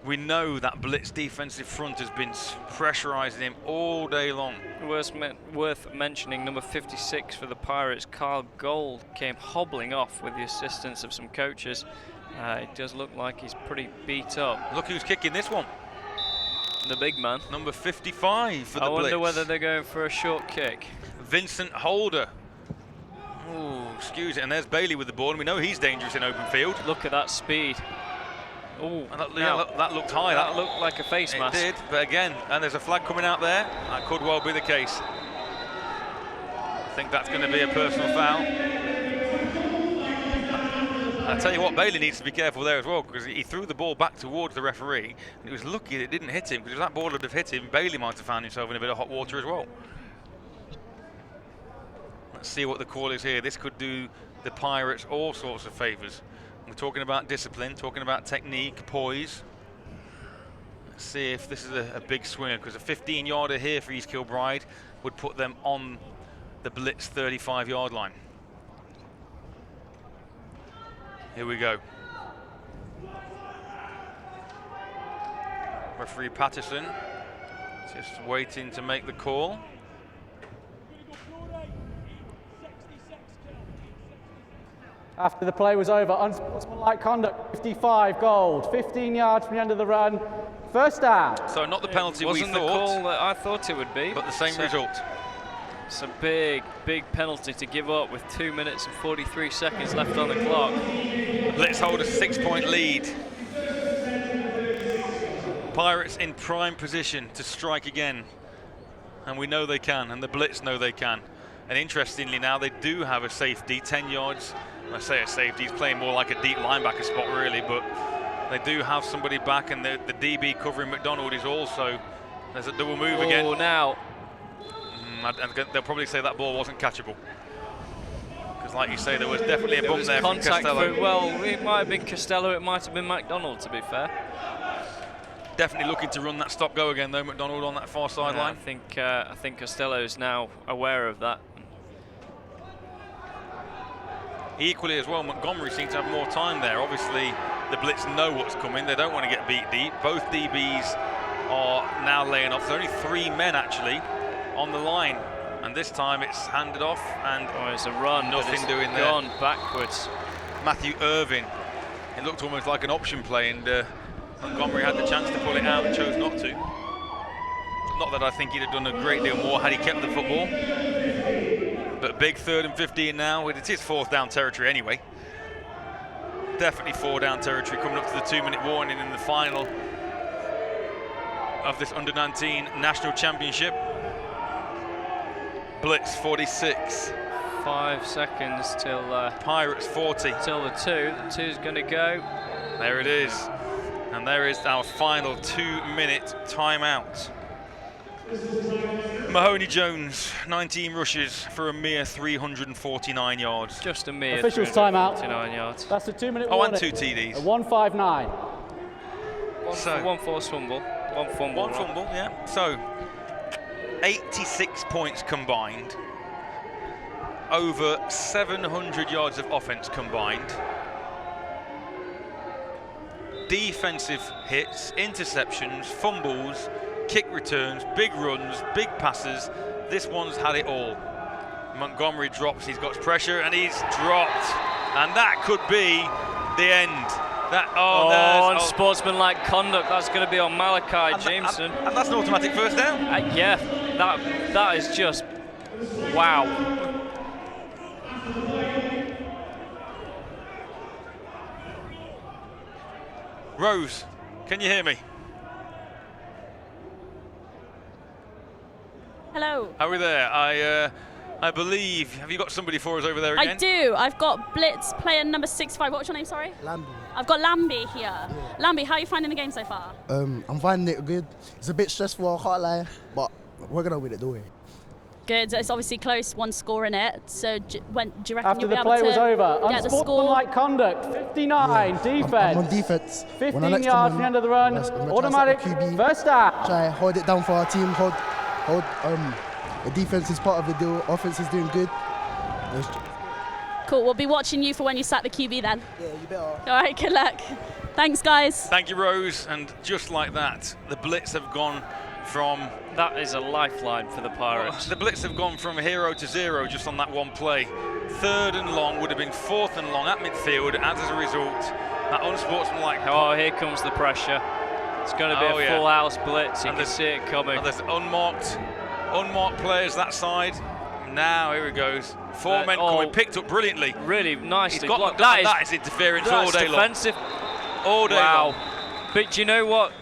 We know that Blitz defensive front has been pressurizing him all day long. Worth mentioning, number 56 for the Pirates, Kyle Gold, came hobbling off with the assistance of some coaches. It does look like he's pretty beat up. Look who's kicking this one. The big man. Number 55 for the Blitz. I wonder whether they're going for a short kick. Vincent Holder Oh, excuse it. And there's Bailey with the ball, and we know he's dangerous in open field. Look at that speed. Oh, that looked high. That looked like a face mask. It did, but again, and there's a flag coming out there. That could well be the case. I think that's going to be a personal foul. I tell you what, Bailey needs to be careful there as well, because he threw the ball back towards the referee, and he was lucky that it didn't hit him, because if that ball would have hit him, Bailey might have found himself in a bit of hot water as well. Let's see what the call is here. This could do the Pirates all sorts of favours. We're talking about discipline, talking about technique, poise. Let's see if this is a big swinger, because a 15-yarder here for East Kilbride would put them on the Blitz 35-yard line. Here we go. Referee Patterson just waiting to make the call. After the play was over, unsportsmanlike conduct, 55 gold, 15 yards from the end of the run, first down. So not the penalty we thought. Wasn't the call that I thought it would be. But the same result. It's a big penalty to give up with 2 minutes and 43 seconds left on the clock. Let's hold a 6-point lead. Pirates in prime position to strike again. And we know they can, and the Blitz know they can. And interestingly now, they do have a safety, 10 yards. I say a safety, he's playing more like a deep linebacker spot really, but they do have somebody back, and the DB covering McDonald is also, there's a double move again. Oh, now. They'll probably say that ball wasn't catchable. Because like you say, there was definitely a bump there from Costello. Well, it might have been Costello, it might have been McDonald, to be fair. Definitely looking to run that stop-go again though, McDonald on that far sideline. I think Costello's now aware of that. Equally as well, Montgomery seems to have more time there. Obviously, the Blitz know what's coming. They don't want to get beat deep. Both DBs are now laying off. There's only 3 men actually on the line, and this time it's handed off, and it's a run. Nothing doing there. Gone backwards. Matthew Irvin. It looked almost like an option play, and Montgomery had the chance to pull it out and chose not to. Not that I think he'd have done a great deal more had he kept the football. But big 3rd and 15 now. It is 4th down territory anyway. Definitely 4 down territory coming up to the 2-minute warning in the final of this Under-19 National Championship. Blitz 46. 5 seconds till Pirates 40. Till the 2. The 2's going to go. There it is. And there is our final 2-minute timeout. Mahoney Jones, 19 rushes for a mere 349 yards. Just a mere Officials timeout. 349 yards. That's a 2-minute warning. And 2 TDs. A 159. One forced fumble. One fumble, yeah. So, 86 points combined. Over 700 yards of offense combined. Defensive hits, interceptions, fumbles, kick returns, big runs, big passes. This one's had it all. Montgomery drops, he's got pressure, and he's dropped. And that could be the end. Unsportsmanlike conduct, that's going to be on Malachi Jameson. And that's an automatic first down. Yeah, that is just, wow. Rose, can you hear me? Hello. Are we there? I believe, have you got somebody for us over there again? I do. I've got Blitz player number 65. What's your name, sorry? Lambie. I've got Lambie here. Yeah. Lambie, how are you finding the game so far? I'm finding it good. It's a bit stressful, I can't lie, but we're going to win it, don't we? Good. It's obviously close, one score in it. So do you reckon After you'll be the able play to was over, get the score? unsportsmanlike conduct, 59, defense. I'm on defense. 15 yards from the end of the run, automatic first down. Try hold it down for our team. Hold. The defense is part of the deal. Offense is doing good. Cool. We'll be watching you for when you sack the QB then. Yeah, you better. All right. Good luck. Thanks, guys. Thank you, Rose. And just like that, the Blitz have gone from... That is a lifeline for the Pirates. The Blitz have gone from 0 to 0 just on that one play. 3rd and long would have been 4th and long at midfield, and as a result, that unsportsmanlike... Oh, here comes the pressure. It's going to be a full house Blitz. You can see it coming. And there's unmarked players that side. Now, here it goes. Four men coming, picked up brilliantly. Really nicely He's got blocked. that is interference all day defensive. long. All day long. But do you know what?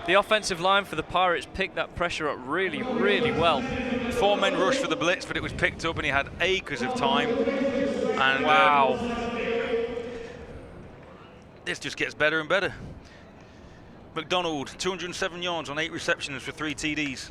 The offensive line for the Pirates picked that pressure up really, really well. 4 men rushed for the blitz, but it was picked up and he had acres of time. And wow. This just gets better and better. McDonald, 207 yards on 8 receptions for 3 TDs.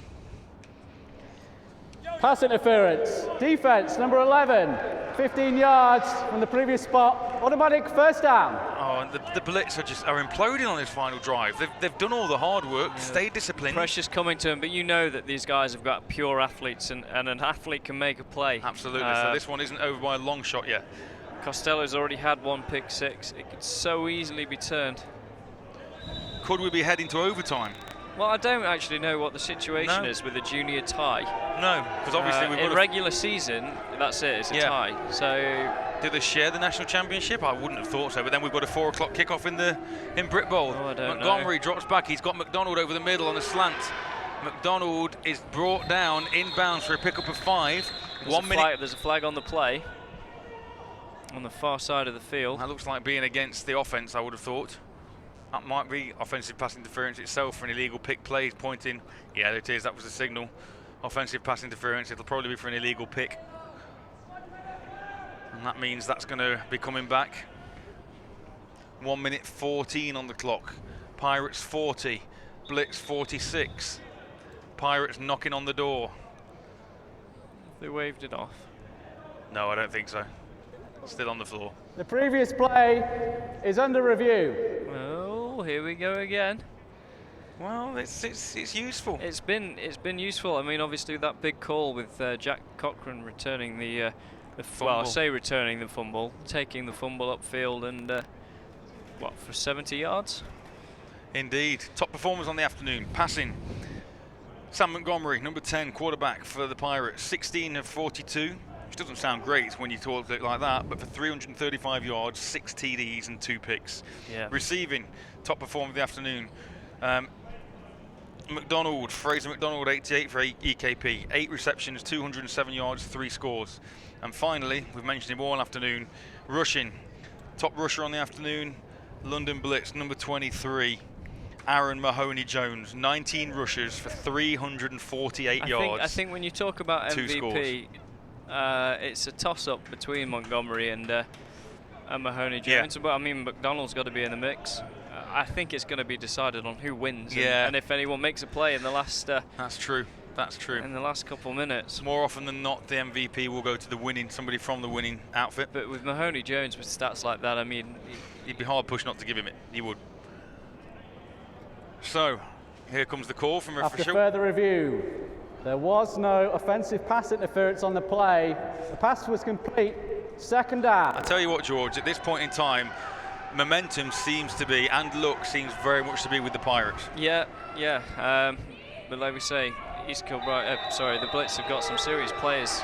Pass interference. Defense, number 11. 15 yards from the previous spot. Automatic first down. Oh, and the Blitz are imploding on this final drive. They've done all the hard work, stayed disciplined. Pressure's coming to them, but you know that these guys have got pure athletes, and an athlete can make a play. Absolutely. So this one isn't over by a long shot yet. Costello's already had 1 pick 6. It could so easily be turned. Could we be heading to overtime? Well, I don't actually know what the situation is with a junior tie. No, because obviously we've got in regular season, that's it, it's a tie. So do they share the national championship? I wouldn't have thought so, but then we've got a 4 o'clock kickoff in Brit Bowl. Oh, I don't Montgomery know. drops back, he's got McDonald over the middle on a slant. McDonald is brought down inbounds for a pickup of 5. There's a flag on the play on the far side of the field. That looks like being against the offense, I would have thought. That might be offensive pass interference itself for an illegal pick play. Pointing, yeah, there it is. That was the signal. Offensive pass interference. It'll probably be for an illegal pick, and that means that's going to be coming back. 1 minute 14 on the clock. Pirates 40, Blitz 46. Pirates knocking on the door. They waved it off. No, I don't think so. Still on the floor. The previous play is under review. Oh, here we go again. Well, it's useful. It's been useful. I mean, obviously that big call with Jack Cochran returning the fumble. Well, I say returning the fumble, taking the fumble upfield, and for 70 yards. Indeed. Top performers on the afternoon. Passing. Sam Montgomery, number 10, quarterback for the Pirates, 16 of 42. Which doesn't sound great when you talk it like that, but for 335 yards, 6 TDs and 2 picks. Yeah. Receiving, top performer of the afternoon. Fraser McDonald, 88 for EKP, 8 receptions, 207 yards, 3 scores. And finally, we've mentioned him all afternoon, rushing, top rusher on the afternoon, London Blitz, number 23, Aaron Mahoney-Jones, 19 rushes for 348 yards. I think when you talk about MVP, it's a toss-up between Montgomery and Mahoney-Jones. But I mean, McDonald's got to be in the mix. I think it's going to be decided on who wins, and if anyone makes a play in the last. That's true. That's true. In the last couple of minutes. More often than not, the MVP will go to somebody from the winning outfit. But with Mahoney-Jones with stats like that, I mean, he'd be hard pushed not to give him it. He would. So, here comes the call from After official. further review, there was no offensive pass interference on the play. The pass was complete. Second down. I tell you what, George, at this point in time, momentum seems to be, and luck seems very much to be with the Pirates. Yeah. But like we say, the Blitz have got some serious players,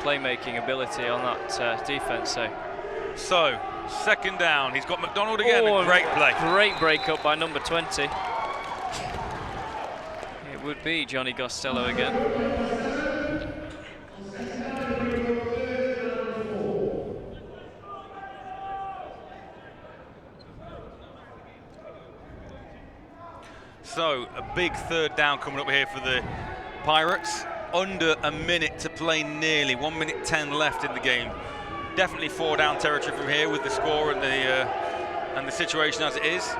playmaking ability on that defense. So, second down. He's got McDonald again. A great play. Great break up by number 20. It would be Johnny Costello again. So, a big third down coming up here for the Pirates. Under a minute to play nearly. 1 minute 10 left in the game. Definitely 4 down territory from here with the score and the situation as it is.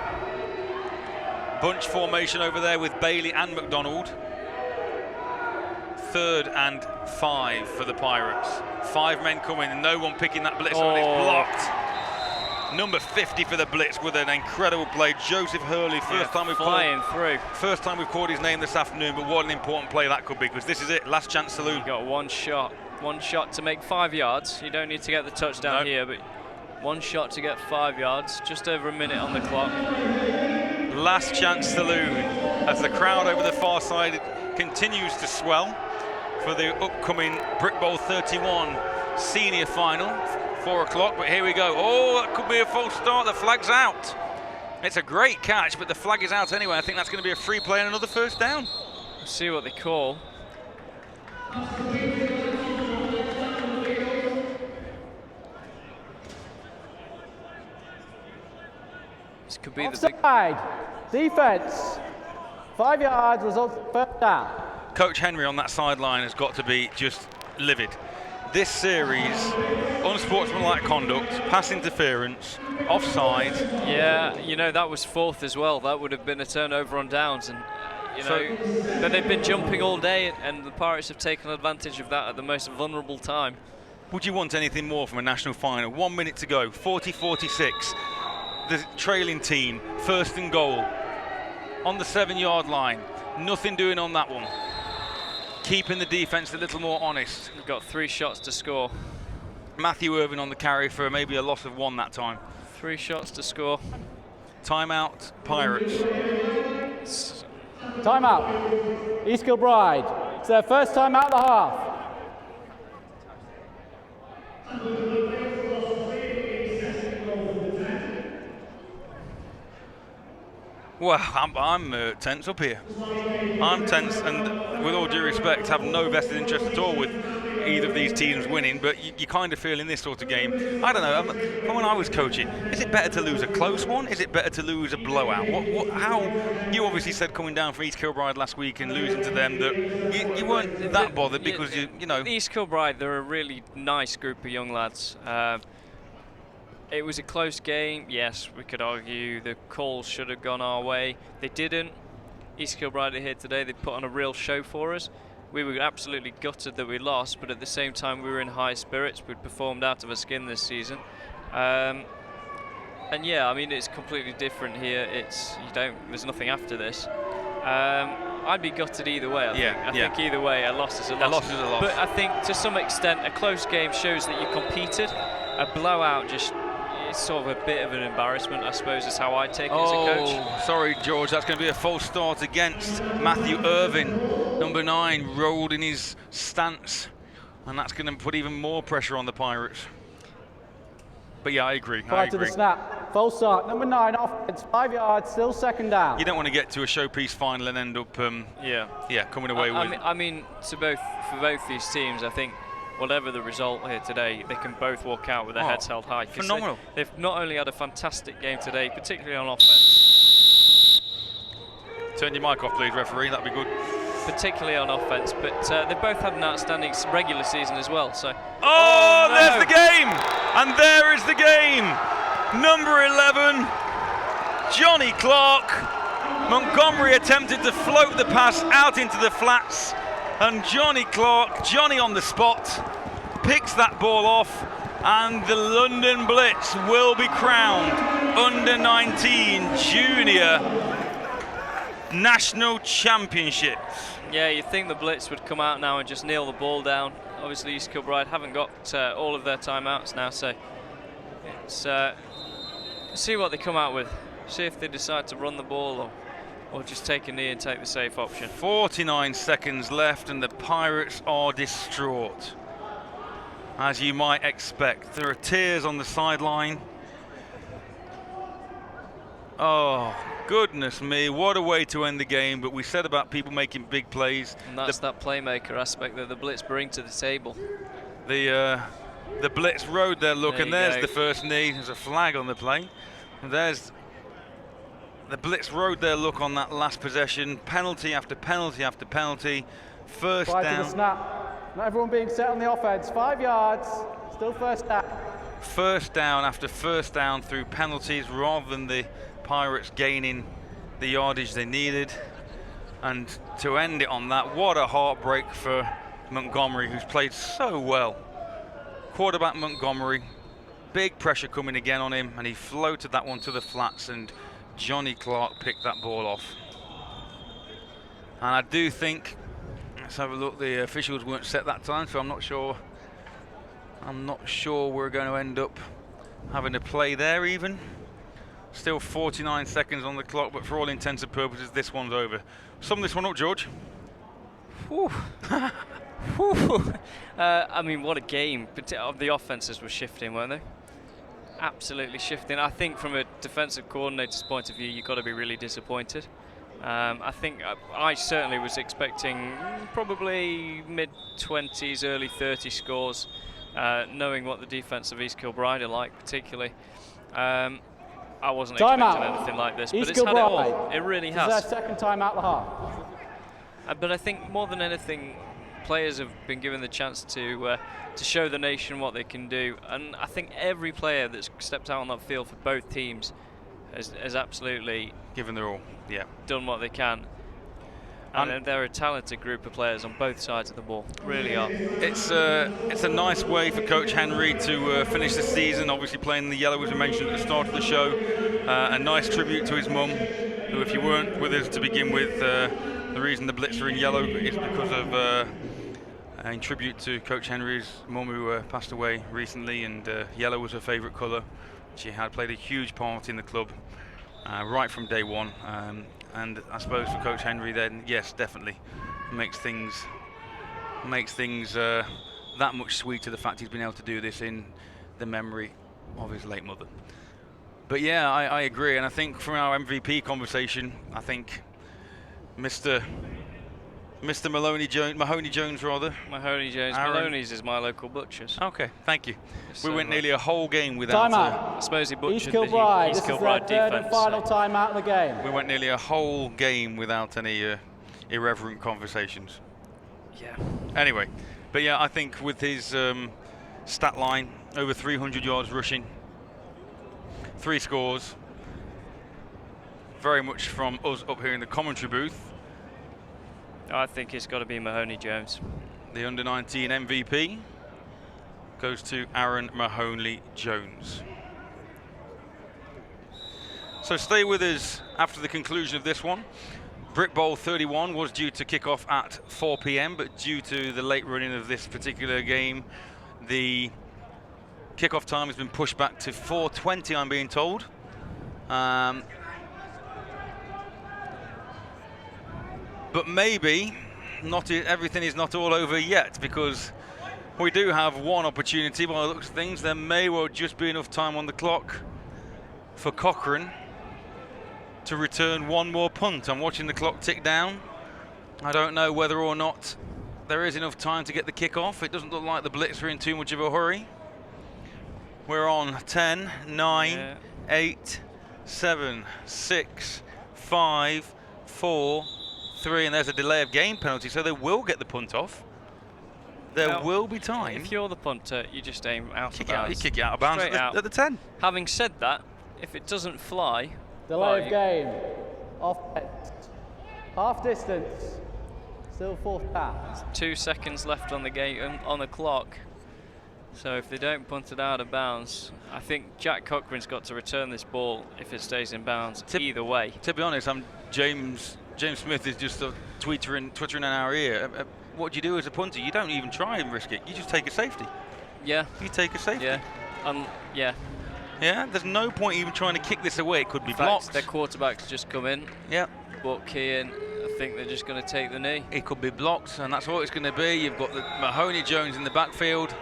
Bunch formation over there with Bailey and McDonald. 3rd and 5 for the Pirates. 5 men coming and no one picking that blitz on. It's blocked. Number 50 for the Blitz with an incredible play. Joseph Hurley, first time we've called his name this afternoon, but what an important play that could be, because this is it, last chance saloon. You've got one shot to make 5 yards. You don't need to get the touchdown here, but one shot to get 5 yards, just over a minute on the clock. Last chance saloon as the crowd over the far side continues to swell for the upcoming Brit Bowl 31 senior final. 4 o'clock, but here we go. Oh, that could be a false start. The flag's out. It's a great catch, but the flag is out anyway. I think that's going to be a free play and another first down. Let's see what they call. This could be offside. Defence. 5 yards, results first down. Coach Henry on that sideline has got to be just livid. This series, unsportsmanlike conduct, pass interference, offside. Yeah, you know, that was fourth as well. That would have been a turnover on downs, and you know, but they've been jumping all day, and the Pirates have taken advantage of that at the most vulnerable time. Would you want anything more from a national final? 1 minute to go, 40-46. The trailing team, first and goal, on the 7-yard line. Nothing doing on that one. Keeping the defence a little more honest. We've got 3 shots to score. Matthew Irvin on the carry for maybe a loss of 1 that time. 3 shots to score. Timeout, Pirates. Timeout. East Kilbride. It's their first time out of the half. Well, I'm tense up here. I'm tense, and with all due respect, have no vested interest at all with either of these teams winning, but you kind of feel in this sort of game, I don't know, from when I was coaching, is it better to lose a close one? Is it better to lose a blowout? How? You obviously said coming down from East Kilbride last week and losing to them that you weren't that bothered because you know. East Kilbride, they're a really nice group of young lads. It was a close game. Yes, we could argue the calls should have gone our way. They didn't. East Kilbride are here today. They put on a real show for us. We were absolutely gutted that we lost, but at the same time we were in high spirits. We'd performed out of our skin this season. And yeah, I mean, it's completely different here. There's nothing after this. I'd be gutted either way. I think either way, a loss is a loss. A loss is a loss. But I think to some extent, a close game shows that you competed. A blowout just, it's sort of a bit of an embarrassment, I suppose, is how I take it as a coach. Oh, sorry, George. That's going to be a false start against Matthew Irvin. Number 9 rolled in his stance, and that's going to put even more pressure on the Pirates. But yeah, I agree. Prior to the snap, false start. Number 9 offense, 5 yards, still second down. You don't want to get to a showpiece final and end up, coming away with. I mean, for both these teams, I think whatever the result here today, they can both walk out with their heads held high. Phenomenal. They've not only had a fantastic game today, particularly on offense. Turn your mic off, please, referee. That'd be good. Particularly on offense, but they both had an outstanding regular season as well. So. Oh, no. There's the game, and there is the game. Number 11, Johnny Clark. Montgomery attempted to float the pass out into the flats, and Johnny Clark, Johnny on the spot, picks that ball off, and the London Blitz will be crowned under 19 junior national championships. Yeah, you'd think the Blitz would come out now and just nail the ball down. Obviously, East Kilbride haven't got all of their timeouts now, so it's see what they come out with. See if they decide to run the ball or just take a knee and take the safe option. 49 seconds left, and the Pirates are distraught, as you might expect. There are tears on the sideline. Oh, goodness me, what a way to end the game. But we said about people making big plays. And that's that playmaker aspect that the Blitz bring to the table. The Blitz rode their look, there and there's go. the first knee. There's a flag on the play. And there's the Blitz rode their look on that last possession. Penalty after penalty after penalty. First Prior down. to the snap. Not everyone being set on the offense. 5 yards, still first down. First down after first down through penalties, rather than the Pirates gaining the yardage they needed. And to end it on that, what a heartbreak for Montgomery, who's played so well. Quarterback Montgomery, big pressure coming again on him, and he floated that one to the flats, and Johnny Clark picked that ball off. And I do think, let's have a look, the officials weren't set that time, so I'm not sure we're going to end up having a play there even. Still 49 seconds on the clock, but for all intents and purposes, this one's over. Sum this one up, George. Whew. Whew. I mean, what a game. The offenses were shifting, weren't they? Absolutely shifting. I think from a defensive coordinator's point of view, you've got to be really disappointed. I think I certainly was expecting probably mid-20s, early 30 scores, knowing what the defense of East Kilbride are like, particularly. I wasn't Time expecting out. anything like this, East but it's had it all. Kilbride. It really This is has. their second time out the half. But I think more than anything, players have been given the chance to show the nation what they can do, and I think every player that's stepped out on that field for both teams has absolutely given their all. Yeah, done what they can. And they're a talented group of players on both sides of the ball. Really are. It's a nice way for Coach Henry to finish the season, obviously playing the yellow as we mentioned at the start of the show. A nice tribute to his mum, who, if you weren't with us to begin with, the reason the Blitz are in yellow is because of in tribute to Coach Henry's mum, who passed away recently, and yellow was her favourite colour. She had played a huge part in the club right from day one. And I suppose for Coach Henry, then yes, definitely makes things that much sweeter, the fact he's been able to do this in the memory of his late mother. But yeah, I agree, and I think from our MVP conversation, I think Mr. Mahoney Jones. Mahoney Jones. Maloney's is my local butchers. Okay, thank you. So we went nearly a whole game without. Timeout. I suppose he butchered East Kilbride. East This is Kilbride their third defence. and final time out of the game. We went nearly a whole game without any irreverent conversations. Yeah. Anyway, but yeah, I think with his stat line, over 300 yards rushing, 3 scores, very much from us up here in the commentary booth. I think it's got to be Mahoney Jones. The under-19 MVP goes to Aaron Mahoney Jones. So stay with us after the conclusion of this one. Brit Bowl 31 was due to kick off at 4 p.m, but due to the late running of this particular game, the kickoff time has been pushed back to 4:20, I'm being told. But maybe everything is not all over yet, because we do have one opportunity by the looks of things. There may well just be enough time on the clock for Cochrane to return one more punt. I'm watching the clock tick down. I don't know whether or not there is enough time to get the kick off. It doesn't look like the Blitz are in too much of a hurry. We're on 10, 9, 8, 7, 6, 5, 4, 3, and there's a delay of game penalty, so they will get the punt off. There will be time. If you're the punter, you just aim out of bounds. bounds. You kick it out of bounds at the 10. Having said that, if it doesn't fly... Delay of game. Off half distance. Still 4th down. 2 seconds left on the game on the clock. So if they don't punt it out of bounds, I think Jack Cochrane's got to return this ball if it stays in bounds. Either way. To be honest, James Smith is just twittering in our ear. What do you do as a punter? You don't even try and risk it. You just take a safety. Yeah. You take a safety. Yeah. Yeah. Yeah. There's no point even trying to kick this away. It could be In fact, blocked. Their quarterback's just come in. Yeah. But Kean, I think they're just going to take the knee. It could be blocked, and that's what it's going to be. You've got the Mahoney Jones in the backfield.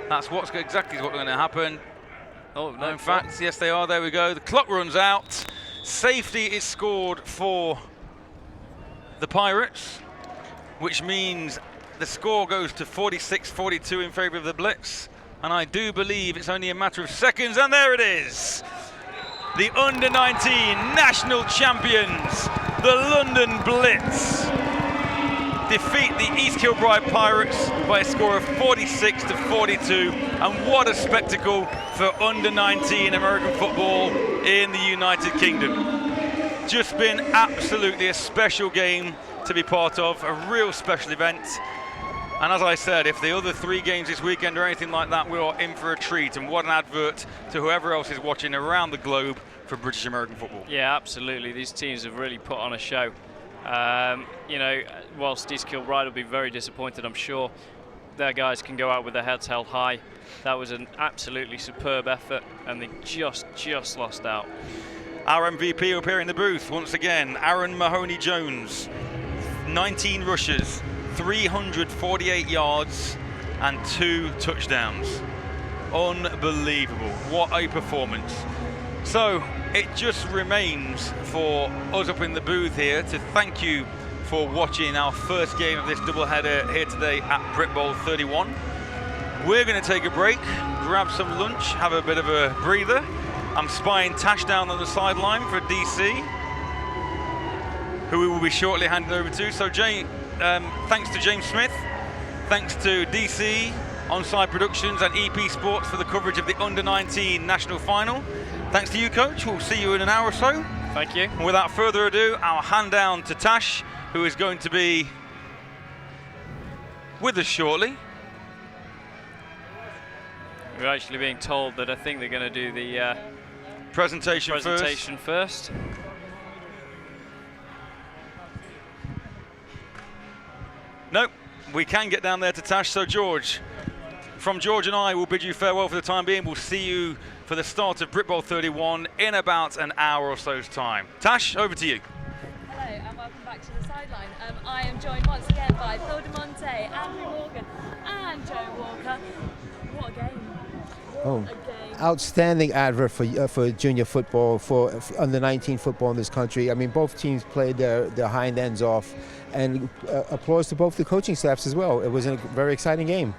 That's exactly what's going to happen. Oh, no. In fact, yes, they are. There we go. The clock runs out. Safety is scored for the Pirates, which means the score goes to 46-42 in favour of the Blitz. And I do believe it's only a matter of seconds, and there it is. The under-19 national champions, the London Blitz, defeat the East Kilbride Pirates by a score of 46-42. And what a spectacle for under-19 American football in the United Kingdom. Just been absolutely a special game to be part of, a real special event. And as I said, if the other 3 games this weekend or anything like that, we are in for a treat. And what an advert to whoever else is watching around the globe for British American football. Yeah, absolutely. These teams have really put on a show. You know, whilst East Kilbride will be very disappointed, I'm sure their guys can go out with their heads held high. That was an absolutely superb effort, and they just lost out. Our MVP up here in the booth once again, Aaron Mahoney Jones, 19 rushes, 348 yards and 2 touchdowns. Unbelievable. What a performance. So it just remains for us up in the booth here to thank you for watching our first game of this doubleheader here today at Brit Bowl 31. We're going to take a break, grab some lunch, have a bit of a breather, I'm spying Tash down on the sideline for DC, who we will be shortly handed over to. So thanks to James Smith, thanks to DC, Onside Productions and EP Sports for the coverage of the Under-19 National Final. Thanks to you, Coach. We'll see you in an hour or so. Thank you. And without further ado, I'll hand down to Tash, who is going to be with us shortly. We're actually being told that I think they're going to do the presentation first. Nope, we can get down there to Tash. So George, from George and I, will bid you farewell for the time being. We'll see you for the start of Brit Bowl 31 in about an hour or so's time. Tash, over to you. Hello and welcome back to the sideline. I am joined once again by Phil De Monte, Andrew Morgan and Joe Walker. What a game. Outstanding advert for junior football, for under-19 football in this country. I mean, both teams played their hind ends off, and applause to both the coaching staffs as well. It was a very exciting game.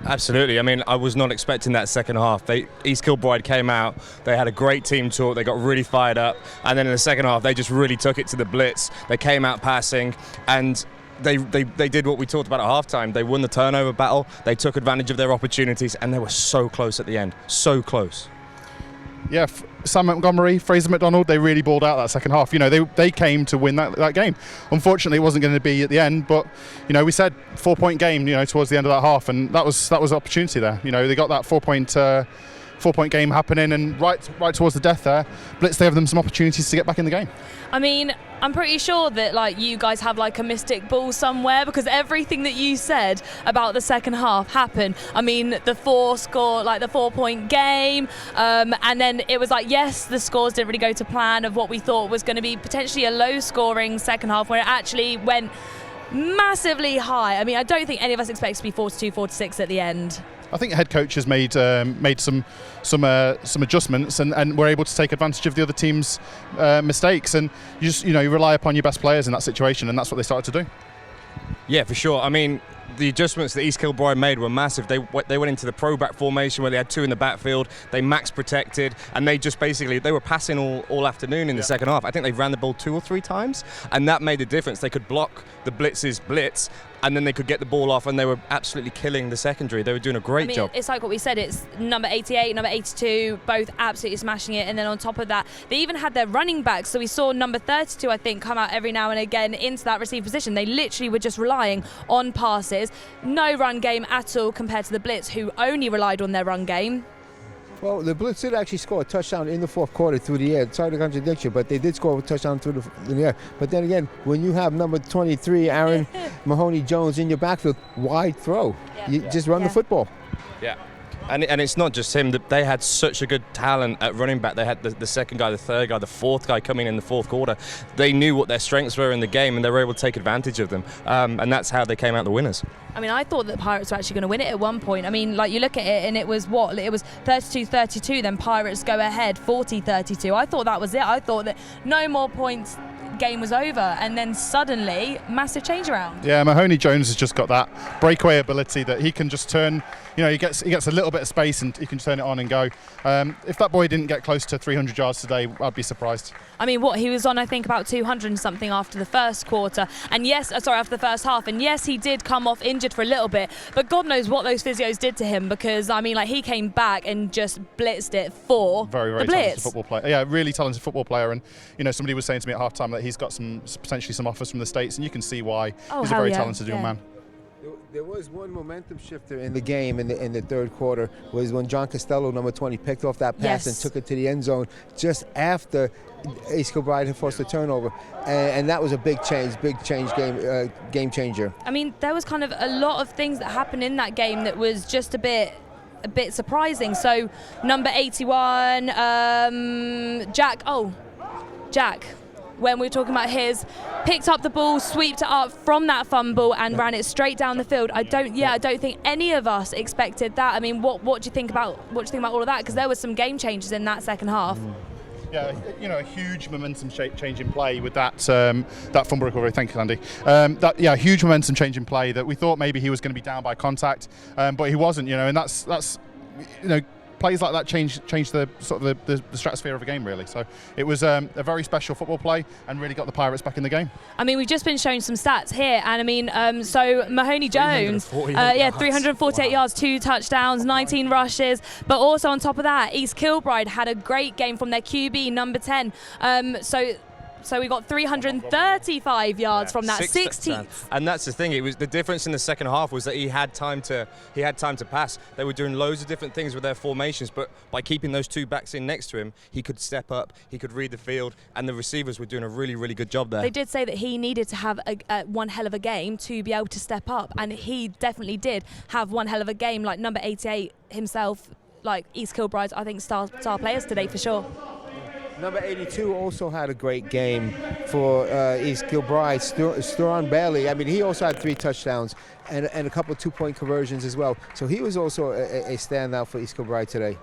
Absolutely. I mean, I was not expecting that second half. East Kilbride came out, they had a great team talk, they got really fired up, and then in the second half they just really took it to the Blitz. They came out passing, and they did what we talked about at halftime. They won the turnover battle, they took advantage of their opportunities, and they were so close at the end. So close. Yeah, Sam Montgomery, Fraser McDonald, they really balled out that second half. You know, they came to win that game. Unfortunately, it wasn't going to be at the end, but, you know, we said 4-point game, you know, towards the end of that half, and that was opportunity there. You know, they got that 4-point game happening, and right towards the death there, Blitz, they have them some opportunities to get back in the game. I mean, I'm pretty sure that like you guys have like a mystic ball somewhere, because everything that you said about the second half happened. I mean, the 4-point game, and then it was like, yes, the scores didn't really go to plan of what we thought was going to be potentially a low scoring second half, where it actually went massively high. I mean, I don't think any of us expect to be 42, 46 at the end. I think the head coach has made some adjustments and were able to take advantage of the other team's mistakes, and you rely upon your best players in that situation, and that's what they started to do. Yeah, for sure. I mean, the adjustments that East Kilbride made were massive. They went into the pro-back formation where they had two in the backfield. They max protected, and they just basically, they were passing all afternoon in the second half. I think they ran the ball 2 or 3 times, and that made a difference. They could block the Blitz's blitz, and then they could get the ball off, and they were absolutely killing the secondary. They were doing a great job. It's like what we said, it's number 88, number 82, both absolutely smashing it, and then on top of that, they even had their running backs, so we saw number 32, I think, come out every now and again into that receive position. They literally were just relying on passes, no run game at all compared to the Blitz, who only relied on their run game. Well, the Blitz did actually score a touchdown in the fourth quarter through the air. Sorry to contradict you, but they did score a touchdown through the air. But then again, when you have number 23, Aaron Mahoney-Jones, in your backfield, wide throw. You just run the football. Yeah. And it's not just him. They had such a good talent at running back. They had the second guy, the third guy, the fourth guy coming in the fourth quarter. They knew what their strengths were in the game, and they were able to take advantage of them. And that's how they came out the winners. I mean, I thought that Pirates were actually going to win it at one point. I mean, like, you look at it, and it was 32-32, then Pirates go ahead 40-32. I thought that was it. I thought that no more points, game was over, and then suddenly massive change around. Yeah, Mahoney-Jones has just got that breakaway ability that he can just turn. You know, he gets a little bit of space and he can turn it on and go. If that boy didn't get close to 300 yards today, I'd be surprised. I mean, he was on, I think, about 200 and something after the first quarter, and after the first half, and yes, he did come off injured for a little bit, but God knows what those physios did to him, because I mean, like, he came back and just blitzed it for very, very the Blitz. Talented football player. Yeah, really talented football player, and you know, somebody was saying to me at halftime that he's got potentially some offers from the States, and you can see why. He's a very talented young man. There was one momentum shifter in the game in the third quarter, was when John Costello, number 20, picked off that pass and took it to the end zone just after East Kilbride had forced a turnover, and that was a big change game changer. I mean, there was kind of a lot of things that happened in that game that was just a bit surprising. So number 81, Jack, when we were talking about picked up the ball, sweeped it up from that fumble and ran it straight down the field. I don't think any of us expected that. I mean, what do you think about all of that? Because there were some game changes in that second half. Yeah, you know, a huge momentum change in play with that fumble recovery. Thank you, Andy. Huge momentum change in play that we thought maybe he was going to be down by contact, but he wasn't. You know, and that's plays like that change the sort of the stratosphere of a game, really. So it was a very special football play and really got the Pirates back in the game. I mean, we've just been shown some stats here, and I mean, so Mahoney Jones, 348 yards, 2 touchdowns, 19 rushes, but also on top of that, East Kilbride had a great game from their QB, number 10. So we got 335 yards from that 16th. And that's the thing. It was the difference in the second half was that he had time to pass. They were doing loads of different things with their formations, but by keeping those 2 backs in next to him, he could step up, he could read the field, and the receivers were doing a really, really good job there. They did say that he needed to have one hell of a game to be able to step up, and he definitely did have one hell of a game. Like number 88 himself, like East Kilbride's, I think, star players today for sure. Number 82 also had a great game for East Kilbride. Sturan Bailey, I mean, he also had 3 touchdowns and a couple of 2-point conversions as well. So he was also a standout for East Kilbride today.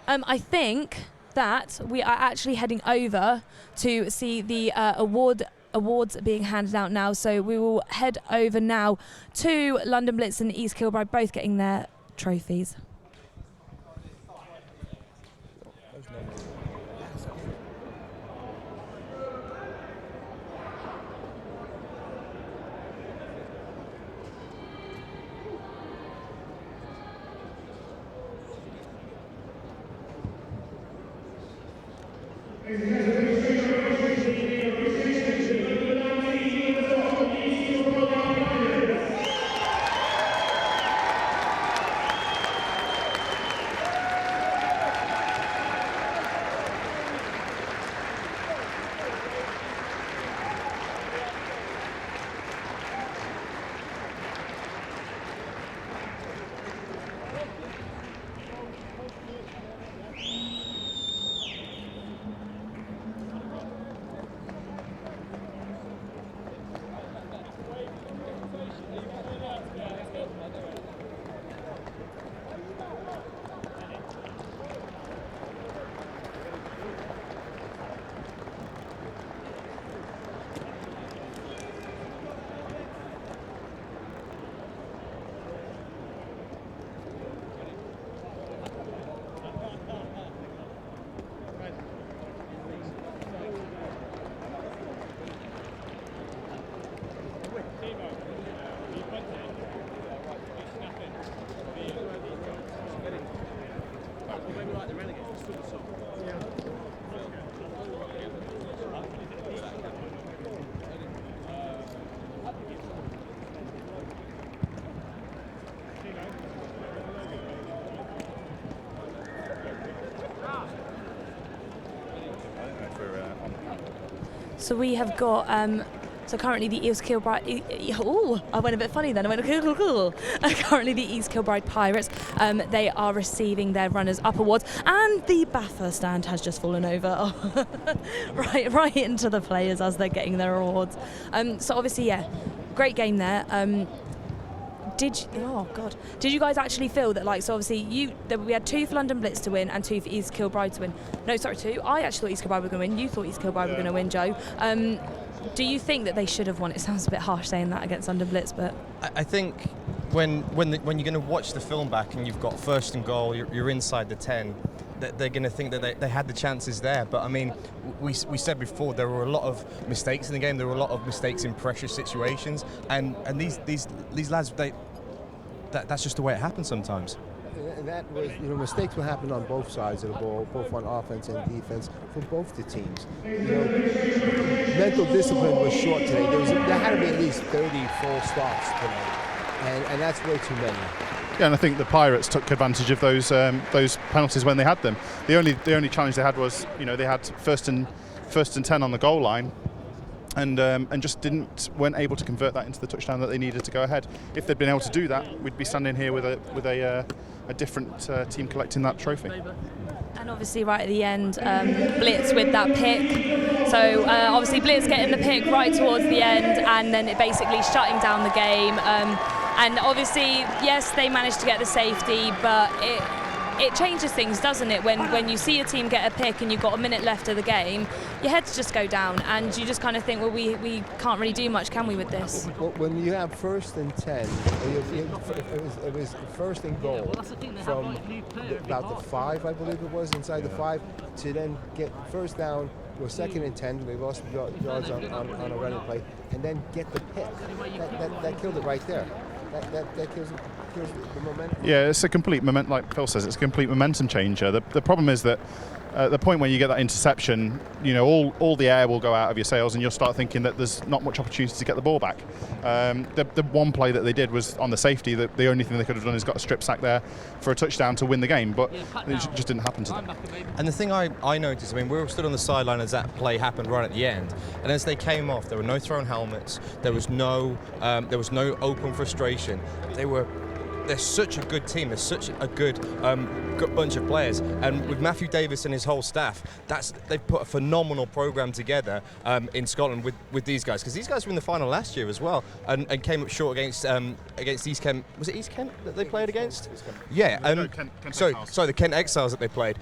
I think that we are actually heading over to see the awards being handed out now. So we will head over now to London Blitz and East Kilbride, both getting their trophies. So we have got, so currently the East Kilbride, I went a bit funny then, I went cool. Currently the East Kilbride Pirates, they are receiving their runners-up awards, and the Baffer stand has just fallen over right into the players as they're getting their awards. So obviously, yeah, great game there. Did you guys actually feel that, like, so obviously we had 2 for London Blitz to win and 2 for East Kilbride to win? No, sorry, 2. I actually thought East Kilbride were going to win. You thought East Kilbride were going to win, Joe. Do you think that they should have won? It sounds a bit harsh saying that against London Blitz, but I think when you're going to watch the film back and you've got first and goal, you're inside the 10. They're going to think that they had the chances there. But I mean, we said before there were a lot of mistakes in the game. There were a lot of mistakes in pressure situations, and these lads, that's just the way it happens sometimes. And that was, mistakes will happen on both sides of the ball, both on offense and defense, for both the teams. Mental discipline was short today. There had to be at least 30 full stops today, and that's way too many. Yeah, and I think the Pirates took advantage of those penalties when they had them. The only challenge they had was, they had first and 10 on the goal line, and just weren't able to convert that into the touchdown that they needed to go ahead. If they'd been able to do that, we'd be standing here with a different team collecting that trophy. And obviously right at the end, Blitz with that pick. So obviously Blitz getting the pick right towards the end, and then it basically shutting down the game. And obviously, yes, they managed to get the safety, but it changes things, doesn't it? When you see a team get a pick and you've got a minute left of the game, your heads just go down, and you just kind of think, well, we can't really do much, can we, with this? Well, when you have 1st and 10, it was 1st and goal from about the 5, I believe it was, inside the 5, to then get 1st down. Or 2nd and 10, they lost yards on a running play, and then get the pick. That killed it right there. That kills the momentum. Yeah, it's a complete momentum, like Phil says, it's a complete momentum changer. The problem is that at the point when you get that interception, you know, all the air will go out of your sails, and you'll start thinking that there's not much opportunity to get the ball back. The one play that they did was on the safety. That the only thing they could have done is got a strip sack there for a touchdown to win the game, but it just didn't happen to them. And the thing I noticed, I mean, we were stood on the sideline as that play happened right at the end, and as they came off, there were no thrown helmets, there was no open frustration. They're such a good team. They're such a good bunch of players, and with Matthew Davis and his whole staff, they've put a phenomenal program together in Scotland with these guys, because these guys were in the final last year as well, and came up short against East Kent. Was it East Kent that they played against? Yeah, sorry, the Kent Exiles that they played.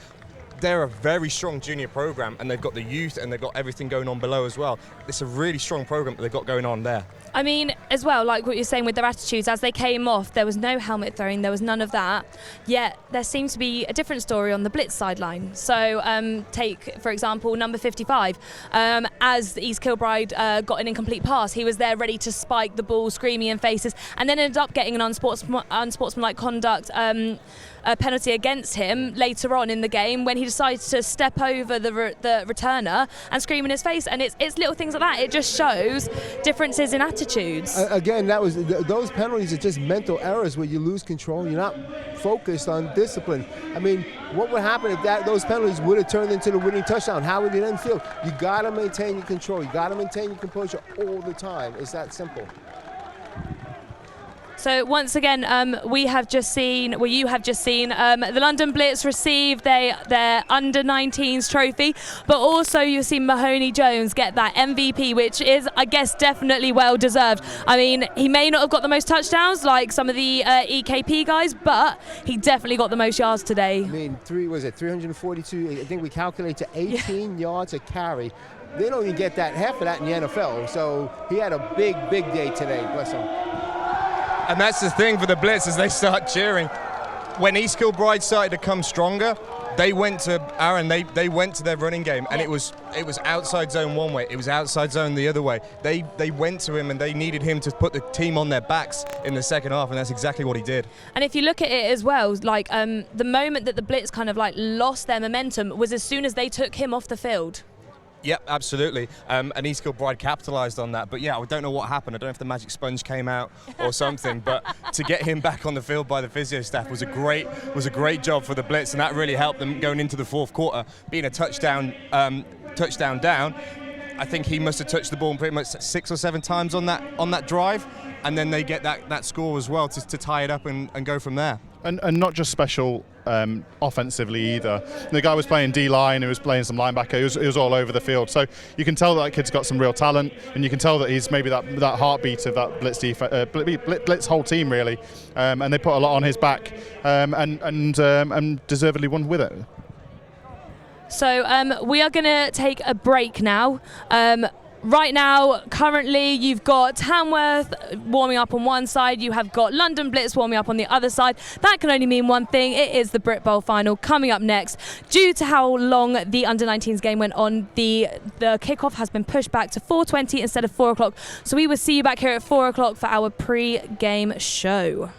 They're a very strong junior program, and they've got the youth, and they've got everything going on below as well. It's a really strong program that they've got going on there. I mean, as well, like what you're saying with their attitudes, as they came off, there was no helmet throwing, there was none of that. Yet there seemed to be a different story on the Blitz sideline. So take, for example, number 55. As East Kilbride got an incomplete pass, he was there ready to spike the ball, screaming in faces, and then ended up getting an unsportsmanlike conduct penalty against him later on in the game when he decided to step over the returner and scream in his face. And it's little things like that. It just shows differences in attitudes. Again, those penalties are just mental errors where you lose control. You're not focused on discipline. I mean, what would happen if those penalties would have turned into the winning touchdown? How would you then feel? You got to maintain your control. You got to maintain your composure all the time. It's that simple. So once again, you have just seen the London Blitz receive their under-19s trophy, but also you've seen Mahoney Jones get that MVP, which is, I guess, definitely well deserved. I mean, he may not have got the most touchdowns like some of the EKP guys, but he definitely got the most yards today. I mean, 342? I think we calculate to 18 yards a carry. They don't even get half of that in the NFL. So he had a big day today. Bless him. And that's the thing for the Blitz as they start cheering. When East Kilbride started to come stronger, they went to Aaron. They went to their running game, and it was outside zone one way. It was outside zone the other way. They went to him, and they needed him to put the team on their backs in the second half, and that's exactly what he did. And if you look at it as well, like the moment that the Blitz kind of like lost their momentum was as soon as they took him off the field. Yep, absolutely. And East Kilbride capitalised on that. But yeah, I don't know what happened. I don't know if the magic sponge came out or something. But to get him back on the field by the physio staff was a great job for the Blitz, and that really helped them going into the fourth quarter, being a touchdown down. I think he must have touched the ball pretty much 6 or 7 times on that drive, and then they get that score as well to tie it up and go from there. And not just special offensively either. The guy was playing D-line, he was playing some linebacker, he was all over the field. So you can tell that kid's got some real talent, and you can tell that he's maybe that heartbeat of that Blitz whole team really. And they put a lot on his back, and deservedly won with it. So we are going to take a break now. Right now, currently, you've got Tamworth warming up on one side, you have got London Blitz warming up on the other side. That can only mean one thing, it is the Brit Bowl final coming up next. Due to how long the under-19s game went on, the kickoff has been pushed back to 4:20 instead of 4 o'clock. So we will see you back here at 4 o'clock for our pre-game show.